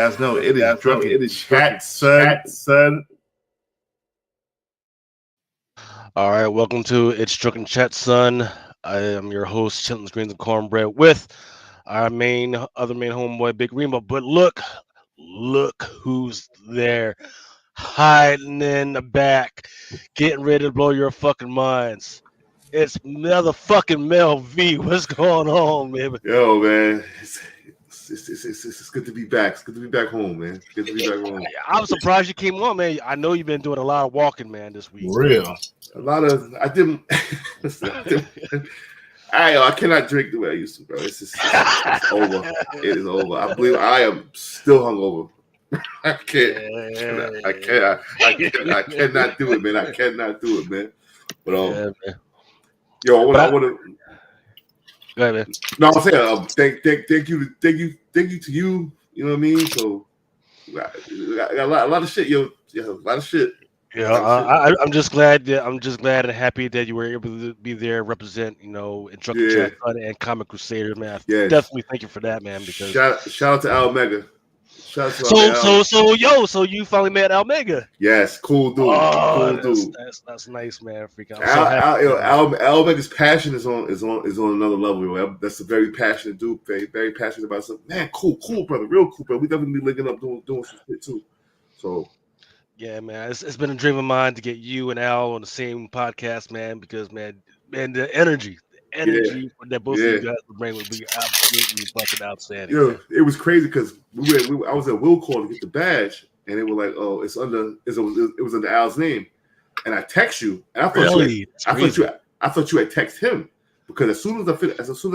guys know it is Drunken Chat, son. All right, welcome to It's Drunken Chat, son. I am your host, Chilton's Greens and Cornbread, with our other main homeboy, Big Remo. But look who's there, hiding in the back, getting ready to blow your fucking minds. It's motherfucking Mel V. What's going on, baby? Yo, man, it's good to be back. It's good to be back home, man. It's good to be back home. I'm surprised you came on, man. I know you've been doing a lot of walking, man, this week. Real. I didn't. I cannot drink the way I used to, bro. It's over. It is over. I believe I am still hungover. I cannot do it, man. I cannot do it, man. But man. Yo, I want to. Go ahead, man. No, I'm saying thank you to you. You know what I mean? So I got a lot of shit, yo. Yeah, a lot of shit. Yeah, I'm just glad and happy that you were able to be there, represent, in Drunken Chat and Comic Crusader, man. Definitely thank you for that, man. Because shout out to Al Mega. So you finally met Al Mega. Yes, cool dude. That's nice, man. Freaking Al Mega's passion is on another level. Yo. That's a very passionate dude. Very, very passionate about something. Man, cool brother, real cool brother. We definitely be linking up doing some shit too. So. Yeah, man, it's been a dream of mine to get you and Al on the same podcast, man. Because man, the energy that both of you guys would bring would be absolutely fucking outstanding. Yeah, it was crazy because I was at Will Call to get the badge, and they were like, "Oh, it was under Al's name," and I text you, and I thought you had texted him because as soon as I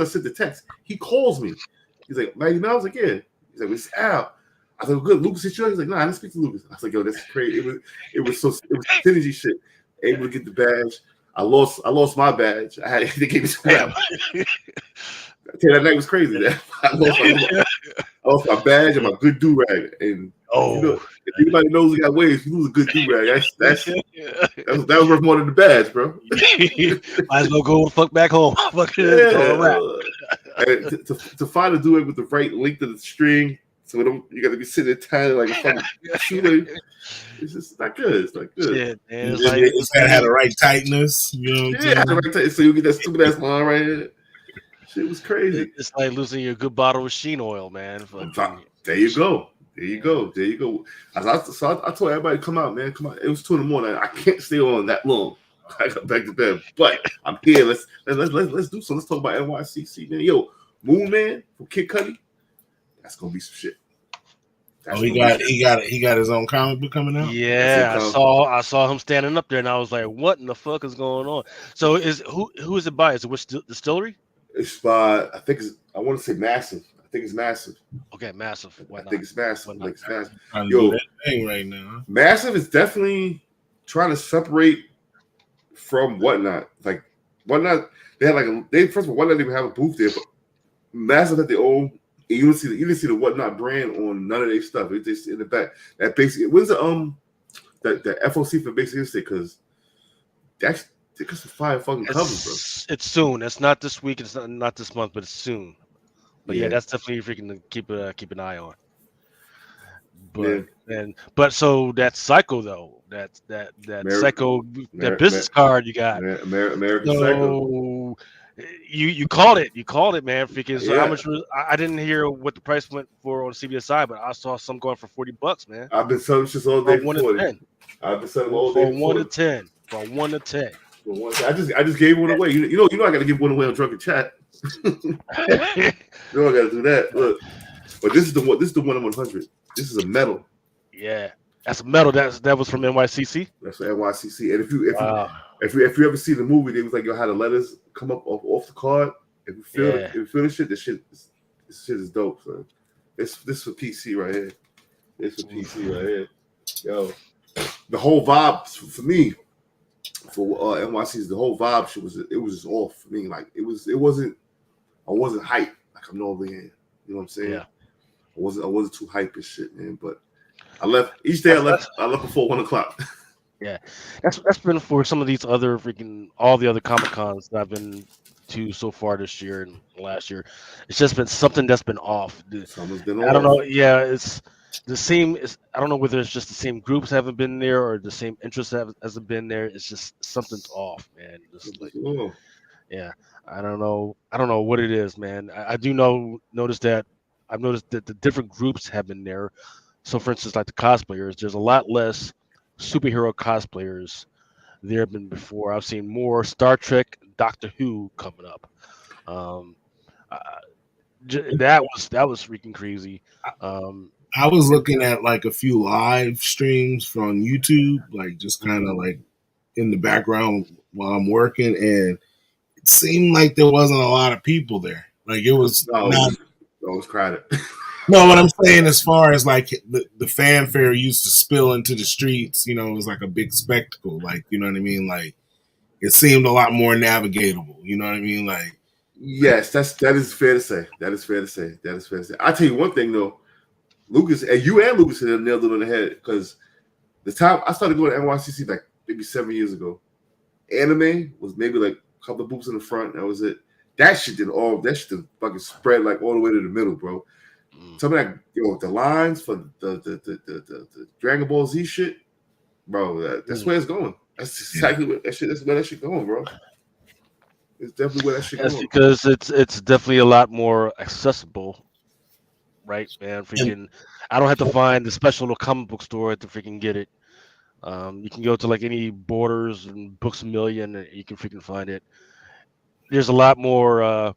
sent the text, he calls me. He's like, "Man, I was like, yeah." He's like, "It's Al." I was like, "Good, Lucas hit you?" He's like, "No, I didn't speak to Lucas." I was like, "Yo, that's crazy." It was synergy shit. Able to get the badge. I lost my badge. They gave me some. That night was crazy. I lost my badge and my good do rag. And if anybody knows who got waves, you lose a good do rag. That was worth more than the badge, bro. Might as well go the fuck back home. To find a do rag with the right length of the string. So you got to be sitting there tying like a fucking shoelace. It's just not good. It's not good. Yeah, man. It's got to have the right tightness. You know what I'm saying? The right tightness, so you get that stupid ass line right here. Shit was crazy. It's like losing your good bottle of sheen oil, man. There you go. I told everybody to come out, man. Come on. It was 2 a.m. I can't stay on that long. I got back to bed, but I'm here. Let's do something. Let's talk about NYCC, man. Yo, Moon Man from Kid Cudi. That's gonna be some shit. He got his own comic book coming out. Yeah, I saw him standing up there, and I was like, "What in the fuck is going on?" So who is it by? Is it which distillery? It's by I want to say Massive. I think it's Massive. Okay, Massive. I think it's Massive. Yo, that thing right now. Massive is definitely trying to separate from Whatnot. Like Whatnot, they had first of all, Whatnot didn't even have a booth there, but Massive had their own. You didn't see the Whatnot brand on none of their stuff. It's just in the back. That basically, when's the FOC for Basic Instinct? Because that's some fire fucking covers, bro. It's soon. It's not this week. It's not this month, but it's soon. But yeah, that's definitely freaking to keep an eye on. But so that's Psycho though. That Psycho business card you got. American Psycho. You called it. You called it, man. Because how much I didn't hear what the price went for on CBSI, but I saw some going for $40, man. I've been selling shit all day for 1 to 10. I've been selling all day for 1 to 10. From 1 to 10. I just gave one away. You know I got to give one away on Drunken Chat. You know I got to do that. Look, but this is the one. This is the 1 in 100. This is a medal. Yeah, that's a medal. That was from NYCC. That's from NYCC. And if you ever see the movie, they was like, how the letters come up off the card. If you feel the shit, this shit is dope. So this for PC right here. This for PC right here. Yo, the whole vibe for me, for NYC's, the whole vibe shit was just off for me. Like I wasn't hyped like I'm normally in. You know what I'm saying? Yeah. I wasn't too hyped and shit, man. But I left each day. I left before 1 o'clock. Yeah, that's been for some of these other all the other Comic Cons that I've been to so far this year and last year. It's just been something that's been off. Something's been off. I don't know. Yeah, it's the same. I don't know whether it's just the same groups haven't been there or the same interests hasn't been there. It's just something's off, man. Just like yeah, I don't know. I don't know what it is, man. I do notice that I've noticed that the different groups have been there. So, for instance, like the cosplayers, there's a lot less superhero cosplayers there have been before. I've seen more Star Trek, Doctor Who coming up. Um, uh, that was freaking crazy. I was looking at like a few live streams from YouTube, like just kind of like in the background while I'm working, and it seemed like there wasn't a lot of people there. Like it was not. It was crowded. No, what I'm saying as far as like the fanfare used to spill into the streets, you know, it was like a big spectacle. Like, you know what I mean? Like it seemed a lot more navigatable. You know what I mean? Like yes, that is fair to say. That is fair to say. I'll tell you one thing though, Lucas, and Lucas have nailed it on the head because the time I started going to NYCC like maybe 7 years ago, anime was maybe like a couple of booths in the front. That was it. That shit didn't fucking spread like all the way to the middle, bro. Some of that, the lines for the Dragon Ball Z shit, bro. That's where it's going. That's exactly where that shit. That's where that shit going, bro. It's definitely where that shit going. Because it's definitely a lot more accessible, right, man? Freaking, I don't have to find the special little comic book store to freaking get it. You can go to like any Borders and Books a Million, and you can freaking find it. There's a lot more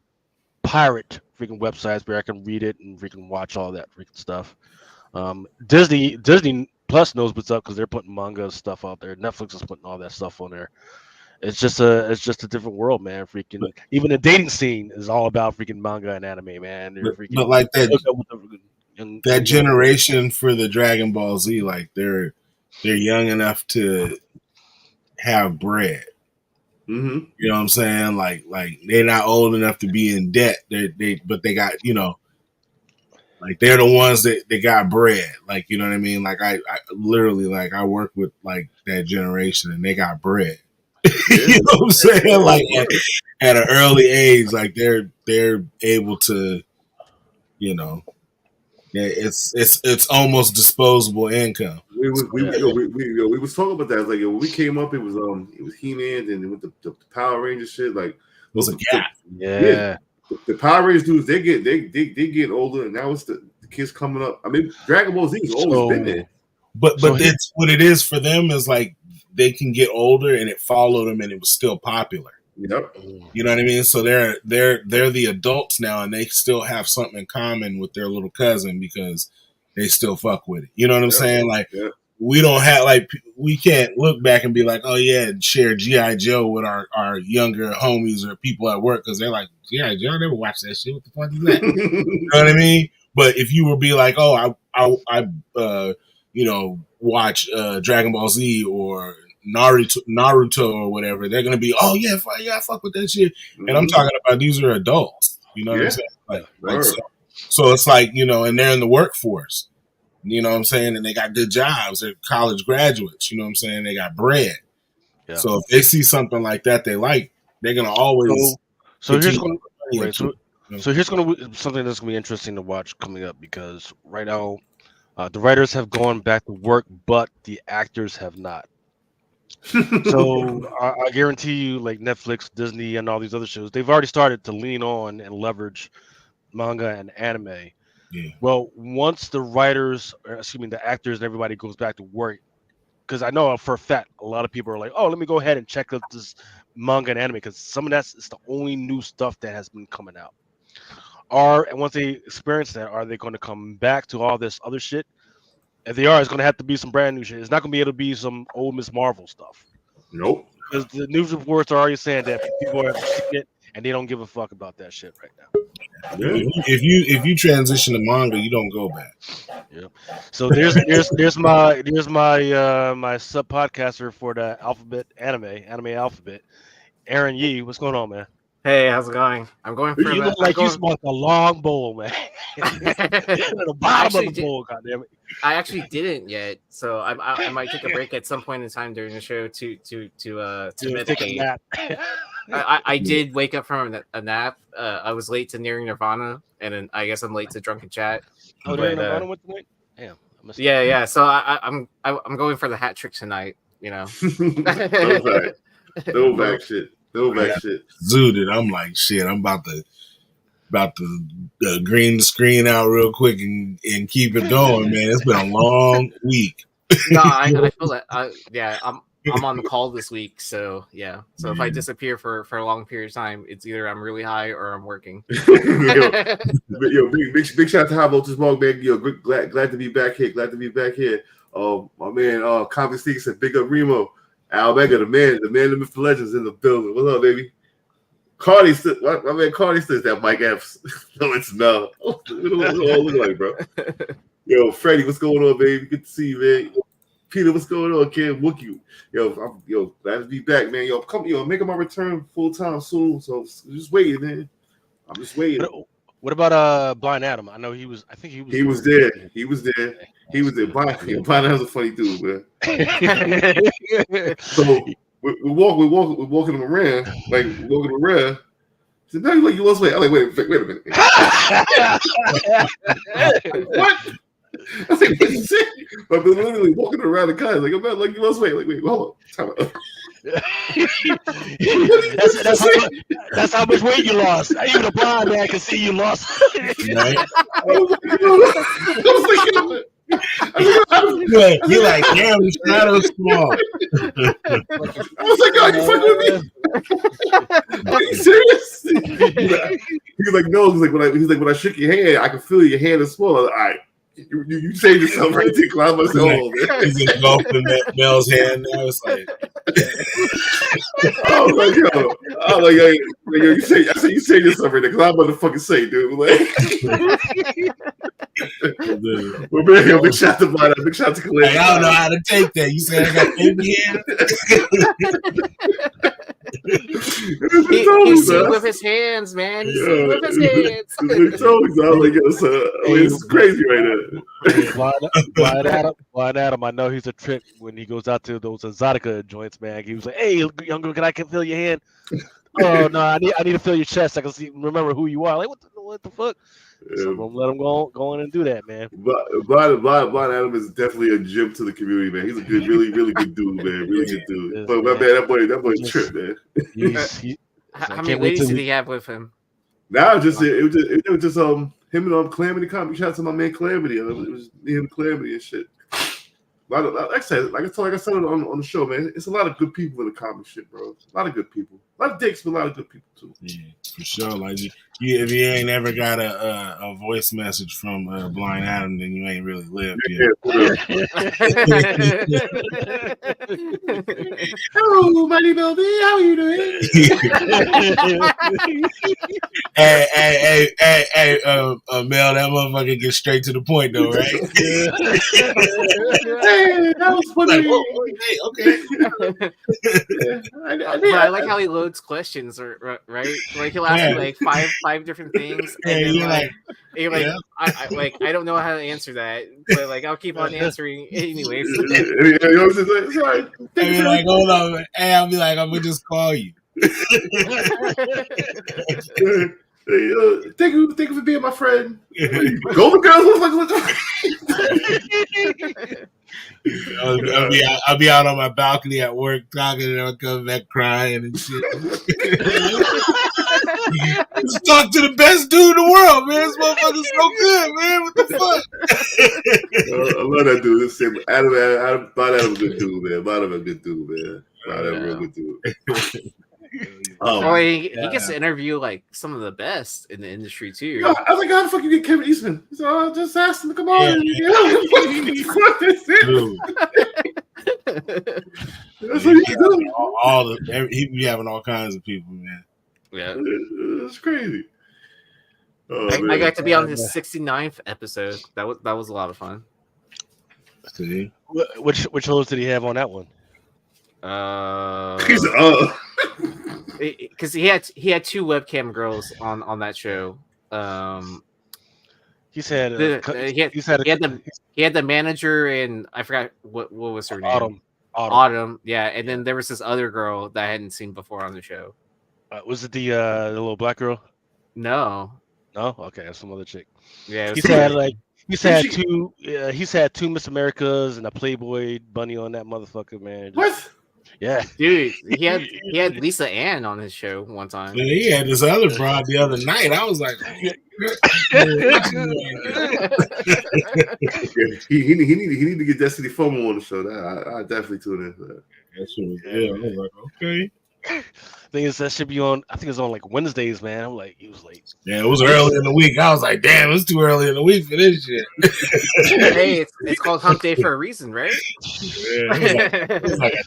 pirate freaking websites where I can read it and freaking watch all that freaking stuff. Disney Plus knows what's up because they're putting manga stuff out there. Netflix is putting all that stuff on there. It's just a different world, man. Freaking even the dating scene is all about freaking manga and anime, man. But like that generation for the Dragon Ball Z, like they're young enough to have bread. Mm-hmm. You know what I'm saying? Like they're not old enough to be in debt. But they got, like they're the ones that they got bread. Like, you know what I mean? Like I literally, like I work with like that generation and they got bread. You know what I'm saying? Like at an early age, like they're able to, it's almost disposable income. We was talking about that. Like when we came up, it was He-Man and with the Power Rangers shit. Like was a gap. Yeah. The Power Rangers dudes, they get older, and now it's the kids coming up. I mean, Dragon Ball Z has always been there. But it's what it is for them is like they can get older and it followed them and it was still popular. Yep. You know what I mean? So they're the adults now and they still have something in common with their little cousin because they still fuck with it. You know what I'm saying? Like we don't have we can't look back and be like, oh yeah, share G.I. Joe with our younger homies or people at work because they're like, G.I. Joe, I never watched that shit. What the fuck is that? You know what I mean? But if you would be like, oh, I watch Dragon Ball Z or Naruto or whatever, they're gonna be, oh yeah, I fuck with that shit. Mm-hmm. And I'm talking about these are adults. You know what I'm saying? Like so it's like, and they're in the workforce. You know what I'm saying? And they got good jobs. They're college graduates. You know what I'm saying? They got bread. Yeah. So if they see something like that they like, they're gonna always. So here's something that's gonna be interesting to watch coming up because right now, the writers have gone back to work, but the actors have not. So I guarantee you, like Netflix, Disney, and all these other shows, they've already started to lean on and leverage manga and anime. Yeah. Well, once the actors and everybody goes back to work, because I know for a fact a lot of people are like, oh, let me go ahead and check out this manga and anime because some of that's the only new stuff that has been coming out. And once they experience that, are they going to come back to all this other shit? If they are, it's going to have to be some brand new shit. It's not going to be able to be some old Miss Marvel stuff. Nope. Because the news reports are already saying that people are seeing it and they don't give a fuck about that shit right now. Yeah. If you transition to manga, you don't go back. Yeah. So there's my my sub podcaster for the anime alphabet, Aaron Yee. What's going on, man? Hey, how's it going? I'm going for you look like you smoked a long bowl, man. The bottom of the bowl, goddammit. I actually didn't yet, so I might take a break at some point in time during the show to meditate. I did wake up from a nap. I was late to Nearing Nirvana, and then I guess I'm late to Drunken Chat. Oh, Nearing Nirvana went tonight? Damn. Yeah. So I'm going for the hat trick tonight. You know. No back shit. Zooted. I'm like, shit. I'm about to green the screen out real quick and keep it going, man. It's been a long week. No, I feel that. I'm on the call this week, so yeah. So if I disappear for a long period of time, it's either I'm really high or I'm working. Big shout out to High Voltage Mog, man. Glad to be back here. My man, Comic Sneak said, big up Remo. Al Mega, the man, the myth, the legends in the building. What's up, baby? Cardi stood, my man Cardi stood that Mike Epps. No, it's Mel. What do all look like, bro? Yo, Freddie, what's going on, baby? Good to see you, man. Peter, what's going on, kid? Wookie. Yo, glad to be back, man. Making my return full time soon. So just waiting, man. I'm just waiting. What about Blind Adam? I know he was. I think he was. He was there. Blind Adam's a funny dude, man. So we're walking him around, like walking around. He said, "No, you lost weight." I'm like, wait a minute. What? I said, "What you say?" But we're literally walking around the car, like, I'm not like you lost weight. Like, wait, hold on, time out. That's how much weight you lost. Even a blind man can see you lost. Right? You're like, damn, the shadow's small. I was like, "God, you fucking with me? Are you serious?" He's like, "No." He's like, when I shook your hand, I can feel your hand is small. All right. You changed yourself right there. I was like, he's engulfing Mel's hand now. It's like, I was like, yo, you changed yourself right there because I'm about to fucking say, dude. Like, well, man, big shout to Blind Adam. Big shout to Khalid. I don't know how to take that. You said I got baby hand. He's seen with his hands, man. He's seen with his hands. It's crazy right now. Blind Adam, I know he's a trick when he goes out to those Exotica joints, man. He was like, "Hey, younger, can I feel your hand?" Oh no, I need to feel your chest. I can remember who you are. Like, what the fuck? So I'm gonna let him go in and do that, man. Blind Adam is definitely a gem to the community, man. He's a good, really good dude, man. Really good dude. But my man, that boy trip, man. How many ladies did he have with him? Nah, it was just him and Calamity Comic. Shout out to my man Calamity. It was me and Calamity and shit. Like I said on the show, man, it's a lot of good people in the comic shit, bro. A lot of good people. A lot of dicks, but a lot of good people too. Yeah, for sure. Like if you ain't ever got a voice message from Blind Adam, then you ain't really lived yet. Hello, Mighty Belby. How are you doing? hey, Mel, that motherfucker gets straight to the point though, right? Hey, that was funny. Like, okay. I like how he loads questions, right? Like he'll ask me like five different things, and then you're like, I don't know how to answer that, but like I'll keep on answering anyways. Sorry. Like, hold on, man. Hey, I'll be like, I'm gonna just call you. Thank you for being my friend. Golden Girls. I'll be out on my balcony at work talking, and I'll come back crying and shit. Just talk to the best dude in the world, man. This motherfucker's so good, man. What the fuck? I love that dude. Adam, Adam's a good dude, man. Adam's a good dude, man. Adam's a real good dude. He gets to interview like some of the best in the industry too. Yo, I was like, how the fuck you get Kevin Eastman? He said, "Oh, just ask him to come on." That's what he's doing. He be having all kinds of people, man. Yeah, it's crazy. I got to be on his 69th episode. That was a lot of fun. See, which host did he have on that one? Because he had two webcam girls on that show. He said he had the manager, and I forgot what was her name. Autumn. Yeah, and then there was this other girl that I hadn't seen before on the show. Was it the little black girl? No. Okay, that's some other chick. Yeah, he said He's had two. He's had two Miss Americas and a Playboy bunny on that motherfucker, man. What? Yeah, dude, he had Lisa Ann on his show one time. Yeah, he had this other broad the other night. I was like, he need to get Destiny FOMO on the show. I definitely tune in for that. Yeah, I was like, okay. Thing is, that should be on. I think it's on like Wednesdays, man. I'm like, he was late. Yeah, it was early in the week. I was like, damn, it's too early in the week for this shit. Hey, it's called Hump Day for a reason, right? Yeah, it was like a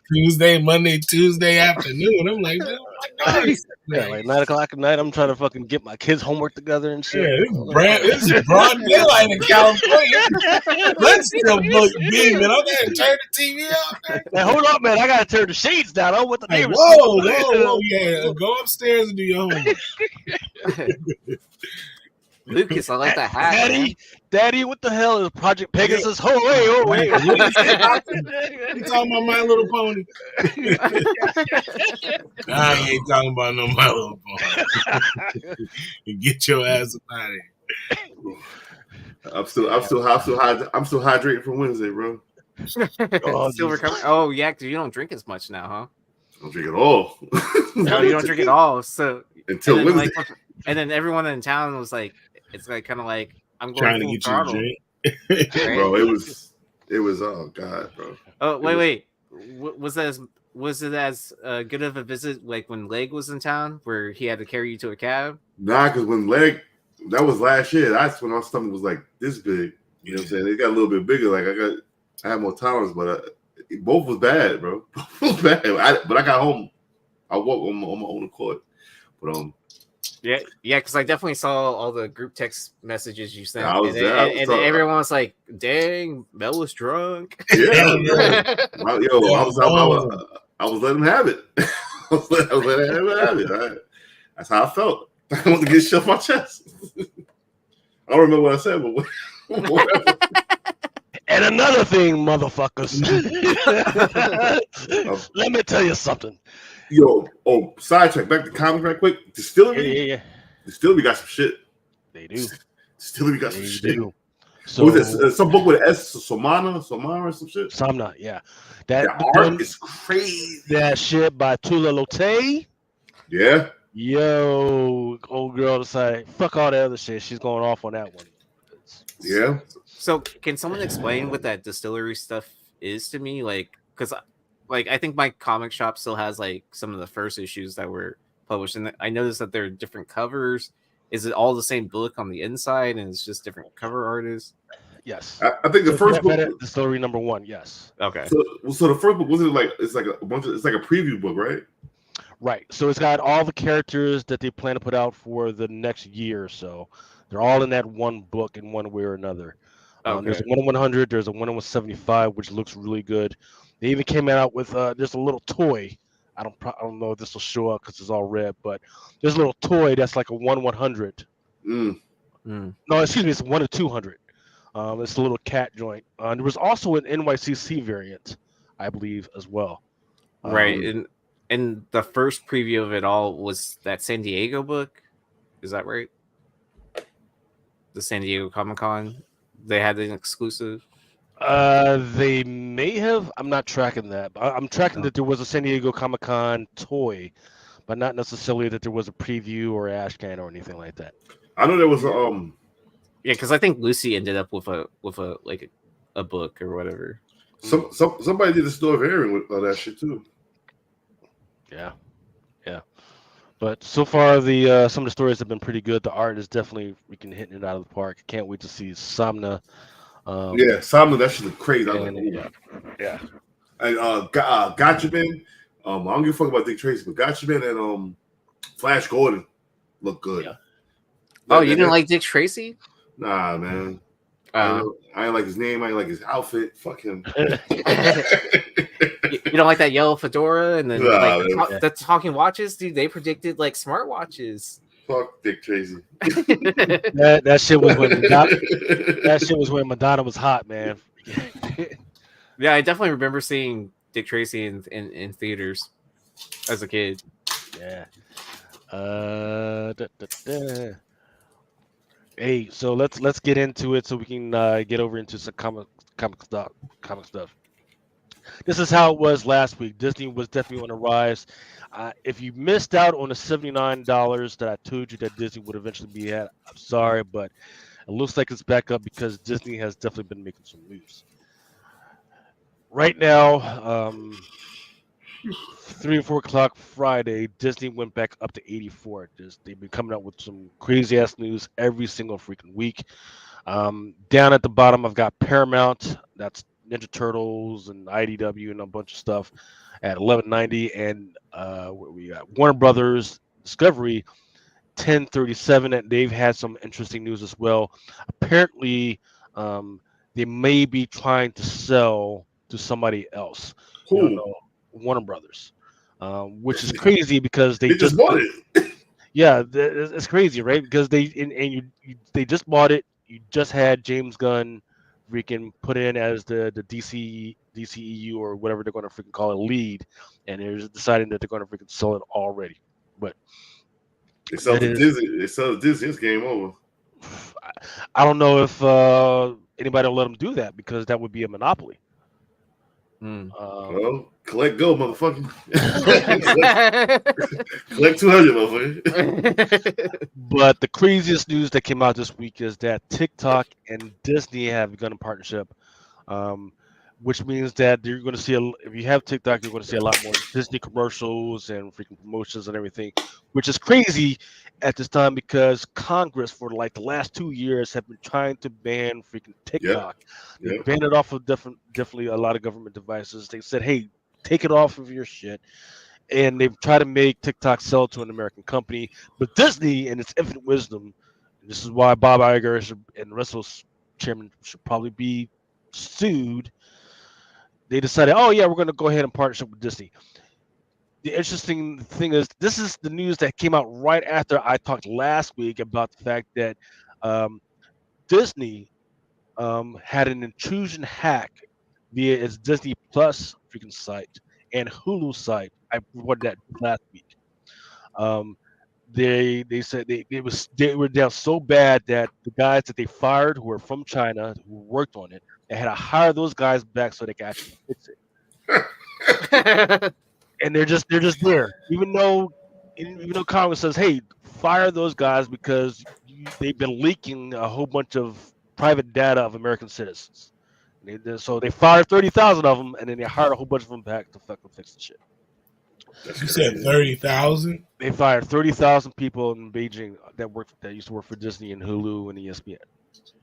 Tuesday afternoon. I'm like, oh my God. Yeah, like 9 o'clock at night. I'm trying to fucking get my kids' homework together and shit. Yeah, this is broad daylight in California. Let's still beaming. I'm gonna turn the TV off. Hey, hold up, man. I gotta turn the shades down. I don't want the Like, neighbors. whoa, yeah. Go upstairs and do your homework. Lucas, I like that hat. Daddy, what the hell is Project Pegasus? Oh, wait. You talking about My Little Pony? I ain't talking about no My Little Pony. Get your ass out of here. I'm still hydrating from Wednesday, bro. Still recovering. Oh yeah, because you don't drink as much now, huh? I don't drink at all. No, you don't drink at all. So until and then, Wednesday. and then everyone in town was like, it's like kind of like I'm going trying to get throttle, you a drink. right? Bro, it was oh god, bro. Oh wait. Was it as good of a visit like when Leg was in town, where he had to carry you to a cab? Nah, because when Leg, that was last year. That's when our stomach was like this big. You know what I'm saying? It got a little bit bigger. Like I had more tolerance, but both was bad, bro. Both was bad. But I got home. I walked on my own accord. But yeah, because I definitely saw all the group text messages you sent, and everyone was like, "Dang, Mel was drunk." Yeah, I was letting him have it. I was letting him have it. That's how I felt. I wanted to get shit off my chest. I don't remember what I said, but whatever. And another thing, motherfuckers. Let me tell you something. Sidetrack. Back to comics right quick. Distillery? Yeah. Distillery got some shit. They do. Distillery got some shit. So, what was it? Some book with an S, Somana or some shit? Somna, yeah. That art is crazy. That shit by Tula Lotte. Yeah. Yo, old girl decided, fuck all that other shit. She's going off on that one. Yeah. So, can someone explain what that distillery stuff is to me? Like, because I think my comic shop still has like some of the first issues that were published, and I noticed that there are different covers. Is it all the same book on the inside, and it's just different cover artists? Yes, I think the first book, Distillery #1. Yes. Okay. So the first book wasn't like it's like a preview book, right? Right. So it's got all the characters that they plan to put out for the next year or so. They're all in that one book in one way or another. Okay. There's a 1/100. There's a 1/75, which looks really good. They even came out with just a little toy. I don't know if this will show up because it's all red, but there's a little toy that's like a 1/100. No, excuse me, it's 1/200. It's a little cat joint. There was also an NYCC variant, I believe, as well. Right, and the first preview of it all was that San Diego book. Is that right? The San Diego Comic-Con, they had an exclusive. They may have. I'm not tracking that. I'm tracking that there was a San Diego Comic-Con toy, but not necessarily that there was a preview or ash can or anything like that. I know there was Yeah, because I think Lucy ended up with a like a book or whatever. Somebody did a store of airing with that shit too. Yeah. But so far, the some of the stories have been pretty good. The art is definitely hitting it out of the park. Can't wait to see Somna. Somna, that shit look crazy. Yeah. And Gotcha Man. I don't give a fuck about Dick Tracy, but Gotcha Man and Flash Gordon look good. Yeah. You didn't like Dick Tracy? Nah, man. I ain't like his name. I ain't like his outfit. Fuck him. You don't like that yellow fedora and then the talking watches, dude? They predicted like smart watches. Fuck Dick Tracy. that shit was when Madonna was hot, man. Yeah, I definitely remember seeing Dick Tracy in theaters as a kid. Yeah. Hey, so let's get into it so we can get over into some comic stuff. This is how it was last week. Disney was definitely on the rise. If you missed out on the $79 that I told you that Disney would eventually be at, I'm sorry, but it looks like it's back up because Disney has definitely been making some moves. Right now, 3 or 4 o'clock Friday, Disney went back up to 84. They've been coming out with some crazy ass news every single freaking week. Down at the bottom, I've got Paramount. That's Ninja Turtles and IDW and a bunch of stuff at 1190, and we got Warner Brothers Discovery 1037. And they've had some interesting news as well. Apparently, they may be trying to sell to somebody else. Who? No, Warner Brothers, which is crazy because they just bought it. Yeah, it's crazy, right? Because they just bought it. You just had James Gunn freaking put in as the DCEU or whatever they're going to freaking call it lead, and they're deciding that they're going to freaking sell it already. But they sell to Disney. They sell to Disney. It's game over. I don't know if anybody will let them do that because that would be a monopoly. Well, collect go, motherfucker. collect 200, motherfucker. But the craziest news that came out this week is that TikTok and Disney have begun a partnership, which means that you're going to see, if you have TikTok, you're going to see a lot more Disney commercials and freaking promotions and everything, which is crazy at this time because Congress for like the last 2 years have been trying to ban freaking TikTok. They banned it off of definitely a lot of government devices. They said, hey, take it off of your shit. And they've tried to make TikTok sell to an American company. But Disney, in its infinite wisdom, and this is why Bob Iger and the rest of those chairmen should probably be sued, they decided, oh, yeah, we're going to go ahead and partnership with Disney. The interesting thing is, this is the news that came out right after I talked last week about the fact that Disney had an intrusion hack via its Disney Plus freaking site and Hulu site. I reported that last week. They said they were down so bad that the guys that they fired who were from China who worked on it, they had to hire those guys back so they could actually fix it. And they're just there, even though Congress says, hey, fire those guys because they've been leaking a whole bunch of private data of American citizens. So they fired 30,000 of them, and then they hired a whole bunch of them back to fucking fix the shit. You said 30,000? They fired 30,000 people in Beijing that used to work for Disney and Hulu and ESPN.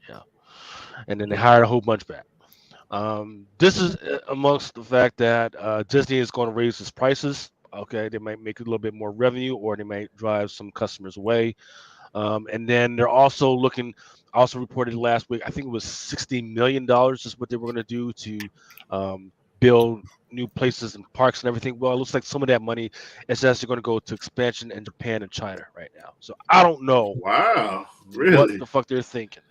Yeah, and then they hired a whole bunch back. This is amongst the fact that Disney is going to raise its prices. Okay, they might make a little bit more revenue, or they might drive some customers away. And then they're also reported last week, I think it was $60 million is what they were going to do to build new places and parks and everything. Well, it looks like some of that money is actually going to go to expansion in Japan and China right now. So I don't know. Wow, really? What the fuck they're thinking.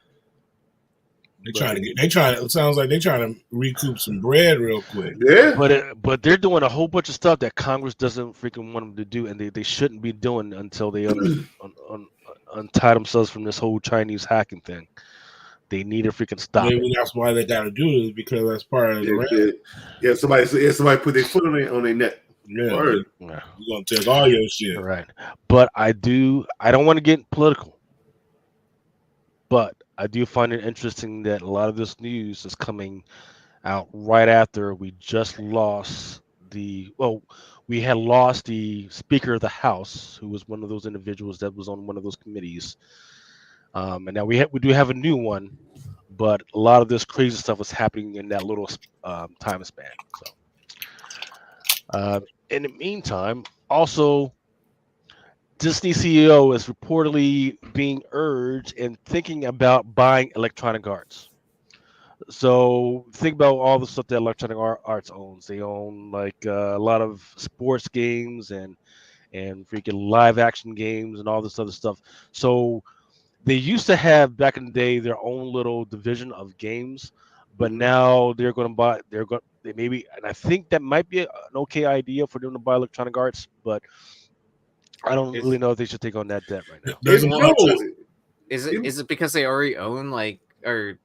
It sounds like they're trying to recoup some bread real quick. Yeah. But they're doing a whole bunch of stuff that Congress doesn't freaking want them to do, and they shouldn't be doing until they untie themselves from this whole Chinese hacking thing. They need to freaking stop. Maybe that's why they got to do it, because that's part of the somebody put their foot on their neck. Yeah, you're gonna take all your shit. Right. But I don't want to get political, but I do find it interesting that a lot of this news is coming out right after we just lost we had lost the Speaker of the House, who was one of those individuals that was on one of those committees. And now we do have a new one, but a lot of this crazy stuff was happening in that little time span. So, in the meantime, also, Disney CEO is reportedly being urged and thinking about buying Electronic Arts. So think about all the stuff that Electronic Arts owns. They own like a lot of sports games and freaking live action games and all this other stuff. So they used to have back in the day their own little division of games, but now they're going to buy. And I think that might be an okay idea for them to buy Electronic Arts, but I don't really know if they should take on that debt right now. Is it because they already own like or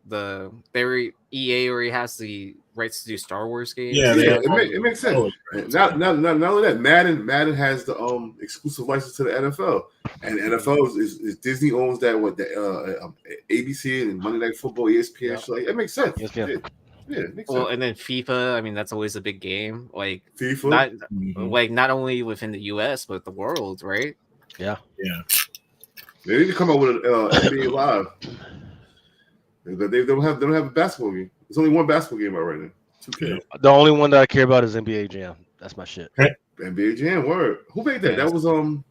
EA already has the rights to do Star Wars games? Yeah, it makes sense. Not only that, Madden has the exclusive license to the NFL, and NFL is Disney owns that ABC and Monday Night Football, ESPN. Yep. So like, it makes sense. ESPN. Yeah, it makes sense. And then FIFA, I mean, that's always a big game. Like FIFA, not only within the US but the world, right? Yeah. They need to come out with an NBA Live. They don't have a basketball game. There's only one basketball game out right now. 2K. The only one that I care about is NBA Jam. That's my shit. NBA Jam, word. Who made that? That was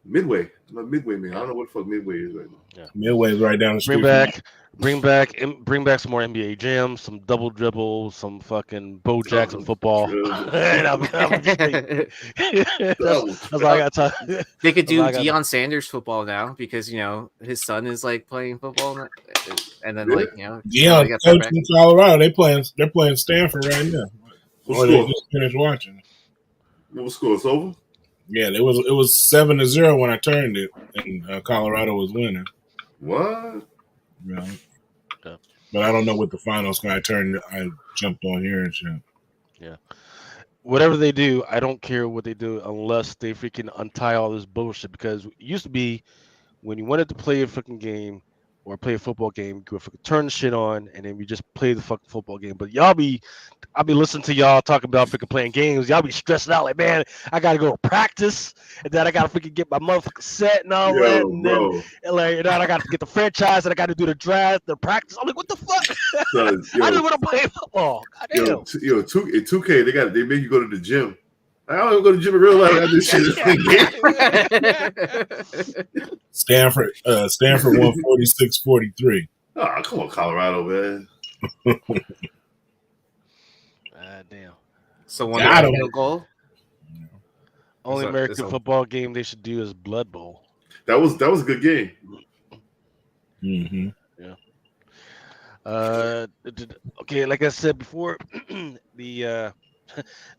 Midway. Midway, man. I don't know what the fuck Midway is right now. Yeah. Midway is right down the street. Bring back some more NBA Jam, some double dribble, some fucking Bo Jackson football. That's all I got time. They could do Deion Sanders football now because his son is like playing football, and then Deion coach in Colorado. They're playing Stanford right now. Or they just finished watching. What score? It's over. Yeah, it was 7-0 when I turned it, and Colorado was winning. What? Yeah. Okay. But I don't know what the final score. I jumped on here and shit. Yeah. Whatever they do, I don't care what they do unless they freaking untie all this bullshit. Because it used to be when you wanted to play a fucking game or play a football game, you would fucking turn the shit on and then we just play the fucking football game. But I'll be listening to y'all talking about freaking playing games. Y'all be stressing out like, man, I gotta go to practice and then I gotta freaking get my motherfucking set and all that. And then I gotta get the franchise and I gotta do the draft, the practice. I'm like, what the fuck? I just want to play football. Yo, 2K, they make you go to the gym. I don't go to the gym in real life. I this shit. Stanford won 46-43. Oh, come on, Colorado, man. Damn. So one field goal. Only American football game they should do is Blood Bowl. That was a good game. Mm-hmm. Yeah. Okay, like I said before, the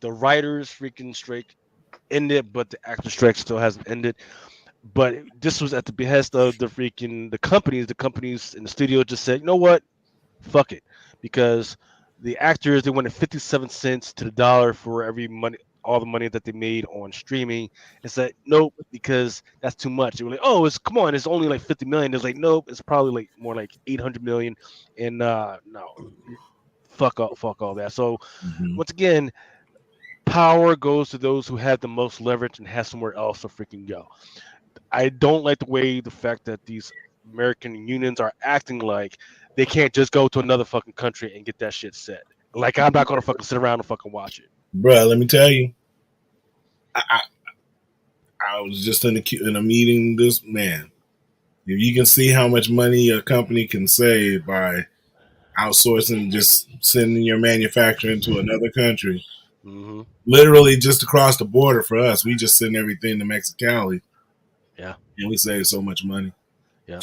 writers' freaking strike ended, but the actor strike still hasn't ended. But this was at the behest of the companies. The companies in the studio just said, you know what, fuck it, because the actors, they wanted 57 cents to the dollar for all the money that they made on streaming, and said nope, because that's too much. They were like, oh, it's only like 50 million. It's like, nope, it's probably like more like 800 million, and no, fuck all that. So once again, power goes to those who have the most leverage and have somewhere else to freaking go. I don't like the fact that these American unions are acting like they can't just go to another fucking country and get that shit set. Like, I'm not gonna fucking sit around and fucking watch it. Bruh, let me tell you, I was just in a meeting. This man, if you can see how much money a company can save by outsourcing, just sending your manufacturing to another country, literally just across the border for us, we just send everything to Mexicali. Yeah, and we save so much money. Yeah,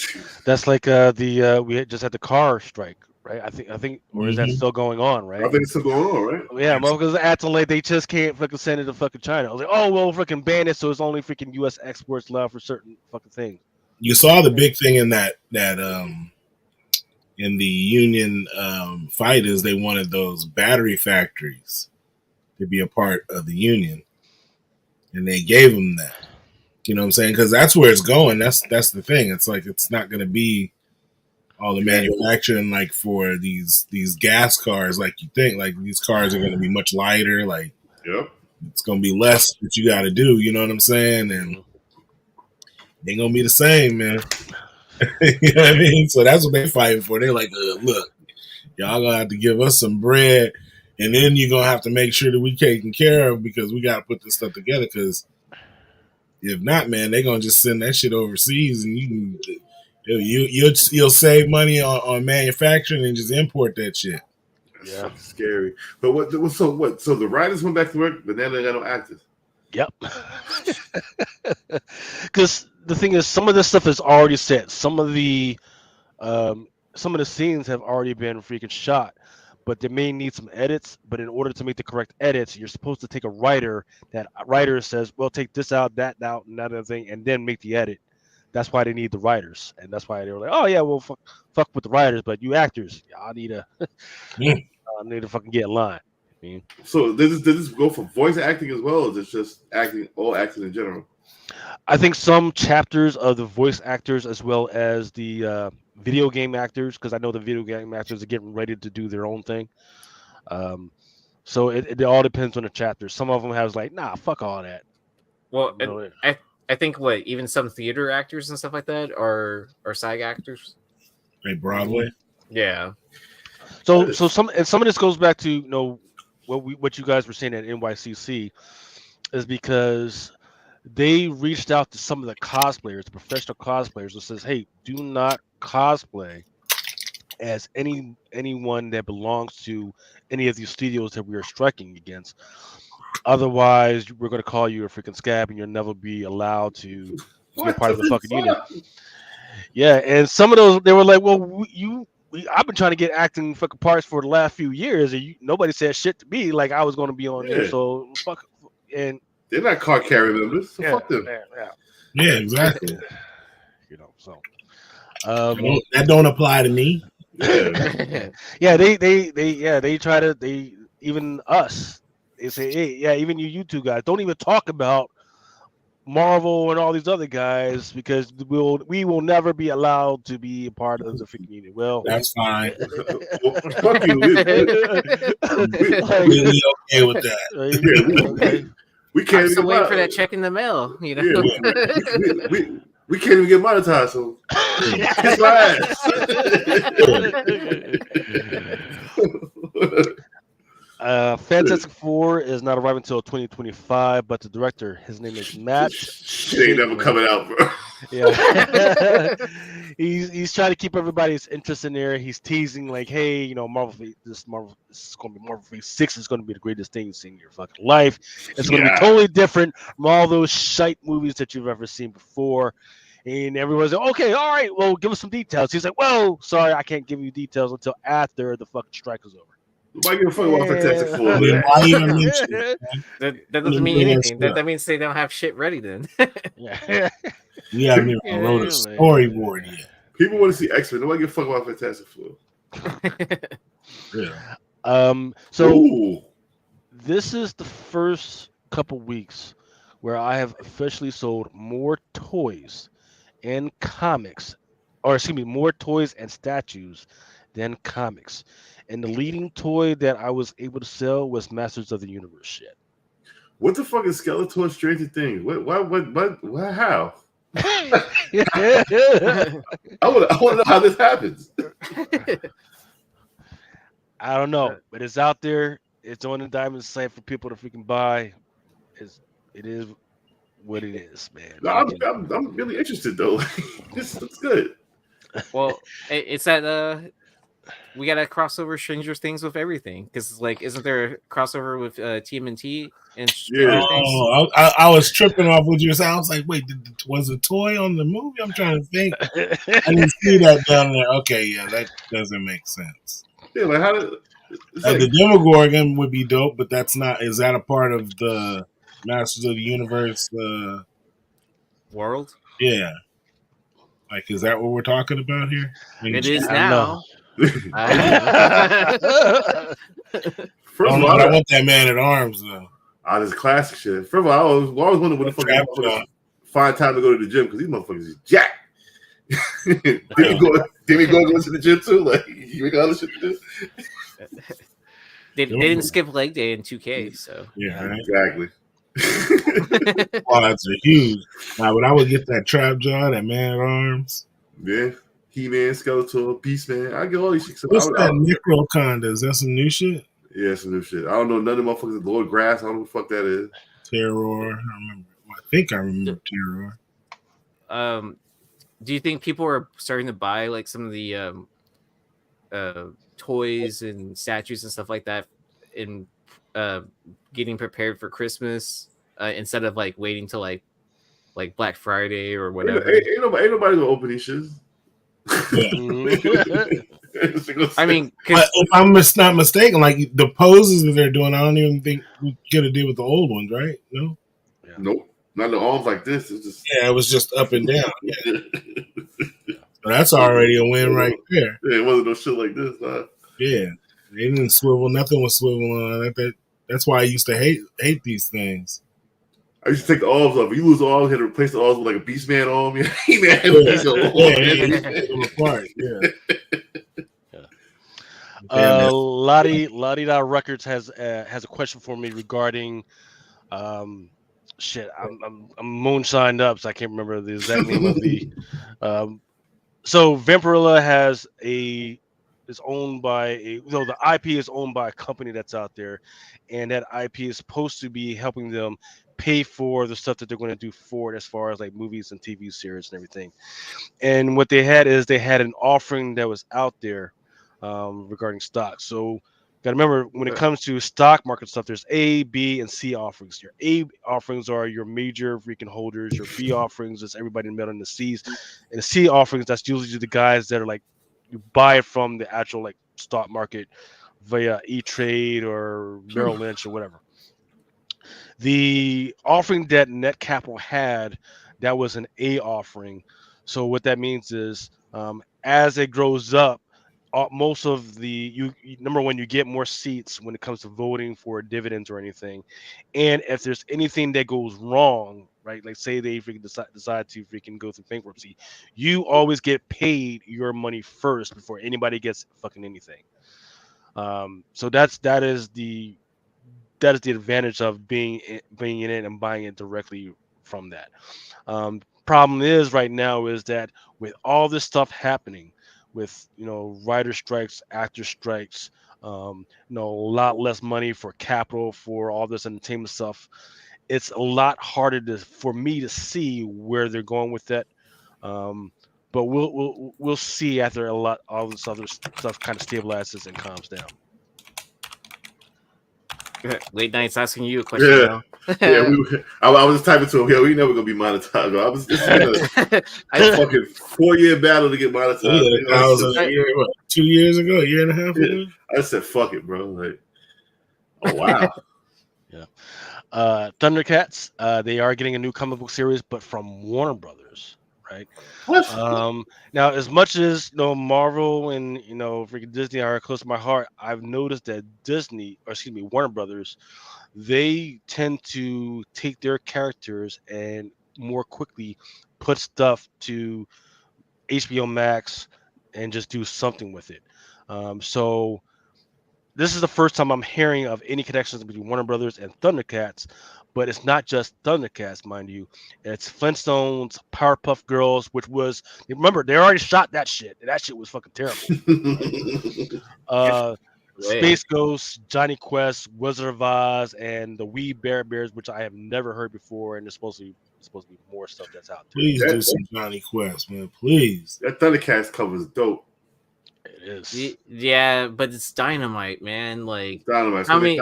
that's like we just had the car strike, right? I think, or is that still going on, right? I think it's still going on, right? Yeah, motherfuckers acting like they just can't fucking send it to fucking China. I was like, oh well, freaking ban it, so it's only freaking U.S. exports allowed for certain fucking things. You saw the big thing in that in the union fight is they wanted those battery factories to be a part of the union, and they gave them that. You know what I'm saying? Because that's where it's going. That's the thing. It's like it's not going to be all the manufacturing like for these gas cars like you think. Like these cars are going to be much lighter. Like it's going to be less that you got to do. You know what I'm saying? And they ain't going to be the same, man. You know what I mean? So that's what they're fighting for. They're like, look, y'all going to have to give us some bread, and then you're going to have to make sure that we taken care of because we got to put this stuff together because if not, man, they're gonna just send that shit overseas, and you'll save money on manufacturing and just import that shit. That's scary. But what? So the writers went back to work, but now they got no actors. Yep. Because the thing is, some of this stuff is already set. Some of the scenes have already been freaking shot. But they may need some edits. But in order to make the correct edits, you're supposed to take a writer. That writer says, well, take this out, that out, and that other thing, and then make the edit that's why they need the writers, and that's why they were like, oh yeah, well fuck with the writers, but you actors, I need to fucking get in line. I mean, so does this go for voice acting as well, or is it just acting, all acting in general? I think some chapters of the voice actors as well as the video game actors, because I know the video game actors are getting ready to do their own thing. So it all depends on the chapter. Some of them have like, nah, fuck all that. Well, I think even some theater actors and stuff like that are SAG actors. Like Broadway. Yeah. So some of this goes back to what you guys were saying at NYCC is because they reached out to some of the cosplayers, the professional cosplayers, and says, hey, do not cosplay as anyone that belongs to any of these studios that we are striking against. Otherwise, we're going to call you a freaking scab, and you'll never be allowed to be a part of the fucking union. Yeah, and some of those, they were like, well, I've been trying to get acting fucking parts for the last few years, and nobody said shit to me like I was going to be on there, so fuck. And they're not car carrier members, so fuck them. Yeah, exactly. So that don't apply to me. Yeah, they try to even us. They say, hey, yeah, even you two guys don't even talk about Marvel and all these other guys because we will never be allowed to be a part of the freaking union. Well, that's fine. Well, fuck you. We're okay with that. We can't even wait for that check in the mail. You know, we can't even get monetized. So kiss my ass. Fantastic Four is not arriving until 2025, but the director, his name is Matt. They ain't never coming out, bro. Yeah, he's trying to keep everybody's interest in there. He's teasing like, hey, Marvel, this is going to be Marvel Phase 6 is going to be the greatest thing you've seen in your fucking life. It's going to be totally different from all those shite movies that you've ever seen before. And everyone's like, okay, all right, well, give us some details. He's like, well, sorry, I can't give you details until after the fucking strike is over. Why give a fuck about Fantastic Four? That doesn't mean anything. That means they don't have shit ready then. Yeah, we haven't even wrote a storyboard yet. People want to see X-Men. Nobody give a fuck about Fantastic Four. Yeah. So this is the first couple weeks where I have officially sold more toys and comics, or excuse me, more toys and statues than comics. And the leading toy that I was able to sell was Masters of the Universe shit. What the fuck is Skeletor Stranger Things? What, how? I want to know how this happens. I don't know, but it's out there. It's on the Diamond site for people to freaking buy. It is what it is, man. No, I'm really interested though. This looks good. Well, it's that we got to crossover Stranger Things with everything because, like, isn't there a crossover with TMNT and Stranger Things? Oh, I was tripping off what you were saying. I was like, wait, was a toy on the movie? I'm trying to think. I didn't see that down there. Okay, yeah, that doesn't make sense. Yeah, like how did the Demogorgon would be dope, but that's not. Is that a part of the Masters of the Universe world? Yeah. Like, is that what we're talking about here? It is now. First of all, I want that Man at Arms though. This is classic shit. First of all, I always wonder when the fuck motherfuckers find time to go to the gym because these motherfuckers is jacked. Did we go to the gym too? Like you got other shit to do. They didn't skip leg day in 2K, so yeah, right? Exactly. That's a huge. Now, when I would get that Trap Jaw, that Man at Arms, yeah. He-Man, Skeletor, Beastman. I get all these shit. What's that Necroconda? Is that some new shit? Yeah, some new shit. I don't know none of the motherfuckers. Lord Grass. I don't know what the fuck that is. Terror. I think I remember Terror. Do you think people are starting to buy like some of the toys and statues and stuff like that in getting prepared for Christmas instead of like waiting till like Black Friday or whatever? Ain't nobody gonna open these shits. I mean, if I'm not mistaken, like the poses that they're doing, I don't even think we could have did with the old ones, right? No. Nope. Not the arms like this. It's just it was just up and down. Yeah. So that's already a win right there. Yeah, it wasn't no shit like this. Yeah, they didn't swivel. Nothing was swiveling on it. That's why I used to hate these things. I used to take the arms off. If you lose the arms, you had to replace the arms with like a Beast Man arm. Yeah, them apart. Yeah. Lottie Records has a question for me regarding shit. I'm moonshined up, so I can't remember the exact name of the. So Vampirilla is owned by the IP is owned by a company that's out there, and that IP is supposed to be helping them pay for the stuff that they're going to do for it, as far as like movies and TV series and everything. And what they had an offering that was out there regarding stock. So got to remember, when it comes to stock market stuff, there's A, B, and C offerings. Your A offerings are your major freaking holders. Your B offerings is everybody in the middle, and the C's. And the C offerings, that's usually the guys that are like, you buy it from the actual like stock market via E-Trade or Merrill Lynch or whatever. The offering that Net Capital had, that was an A offering. So what that means is, as it grows up, most of number one, you get more seats when it comes to voting for dividends or anything. And if there's anything that goes wrong, right, like say they freaking decide to freaking go through bankruptcy, you always get paid your money first before anybody gets fucking anything. So that is the advantage of being in it and buying it directly from that. Problem is right now is that with all this stuff happening, with writer strikes, actor strikes, a lot less money for capital for all this entertainment stuff, it's a lot harder for me to see where they're going with that. But we'll see after all this other stuff kind of stabilizes and calms down. Late Night's asking you a question. Yeah, I was just typing to him. Yeah, we never gonna be monetized. Bro. This has been a fucking 4-year battle to get monetized. Yeah, 2 years ago, a year and a half ago. I just said, "Fuck it, bro." Like, oh wow. Yeah. Thundercats. They are getting a new comic book series, but from Warner Brothers, right? What? Now, as much as Marvel and freaking Disney are close to my heart, I've noticed that Warner Brothers, they tend to take their characters and more quickly put stuff to HBO Max and just do something with it. So this is the first time I'm hearing of any connections between Warner Brothers and Thundercats, but it's not just Thundercats, mind you. It's Flintstones, Powerpuff Girls, which was, remember, they already shot that shit. That shit was fucking terrible. Right? Space Ghost, Johnny Quest, Wizard of Oz, and the Wee Bears, which I have never heard before, and there's supposed to be more stuff that's out there. Please do some Johnny Quest, man. Please. That Thundercats cover is dope. It is. Yeah, but it's Dynamite, man. Like Dynamite. How many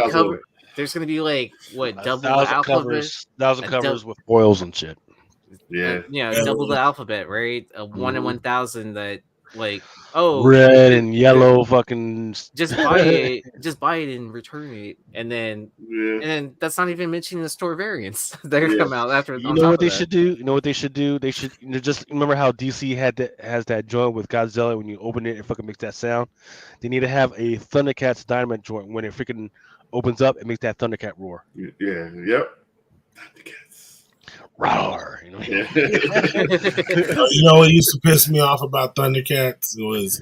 covers? There's gonna be like what, double the alphabet? 1,000 covers with foils and shit. Yeah. Double the alphabet, right? A 1 in 1,000 that like red and yellow fucking just buy it and return it, and then that's not even mentioning the store variants that come out after. You know what they should do? They should just remember how DC has that joint with Godzilla. When you open it makes that sound. They need to have a Thundercats Dynamite joint. When it freaking opens up, it makes that Thundercat roar. Yeah. Yep. Thundercats. Roar. You know what used to piss me off about Thundercats was,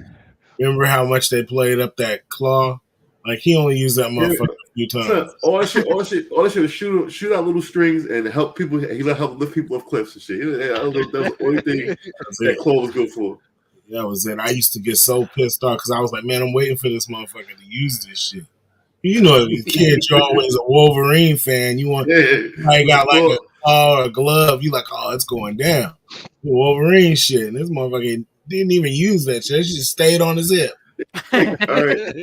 remember how much they played up that claw? Like, he only used that motherfucker a few times. All that shit was shoot out little strings and help people. He let help lift people off cliffs and shit. That was the only thing that claw was good for. That was it. I used to get so pissed off because I was like, man, I'm waiting for this motherfucker to use this shit. You know, as a kid, you're always a Wolverine fan. You want, I got like a claw or a glove. You like, oh, it's going down. Wolverine shit. And this motherfucker didn't even use that shit. She just stayed on his hip. All right.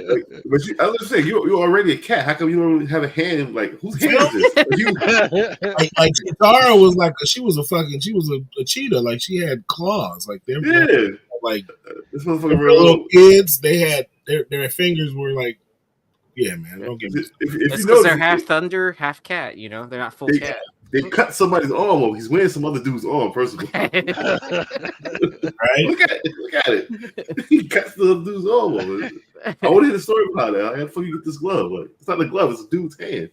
But I was saying, you're already a cat. How come you don't have a hand? Like, whose hand is this? like Chitara was like, she was a cheetah. Like, she had claws. Like, they're like this motherfucker real little kids. They had their fingers were like. Yeah, man. Don't get me. It's because they're half thunder, half cat. They're not full cat. They cut somebody's arm off. He's wearing some other dude's arm, first of all. Right? Look at it. He cuts the other dude's arm off. I want to hear the story about it. How the fuck you get this glove? Like, it's not a glove, it's a dude's hand.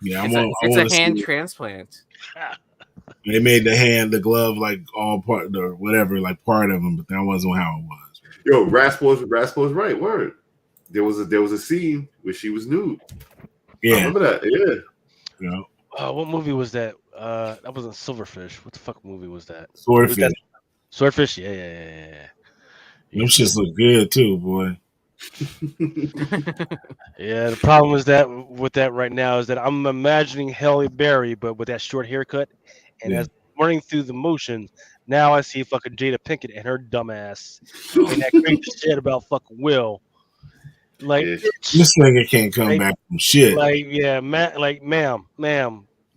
Yeah, it's a hand transplant. They made the glove like all part or whatever, like part of them, but that wasn't how it was. Yo, Raspo's right. Word. There was a scene where she was nude. Yeah, I remember that. Yeah. What movie was that? That wasn't Silverfish. What the fuck movie was that? Swordfish. Swordfish. Yeah. Them shits look good too, boy. Yeah, the problem is that with that right now is that I'm imagining Halle Berry, but with that short haircut, and as running through the motion, now I see fucking Jada Pinkett and her dumbass and that crazy shit about fucking Will. Like this nigga can't come back from shit. Like ma'am,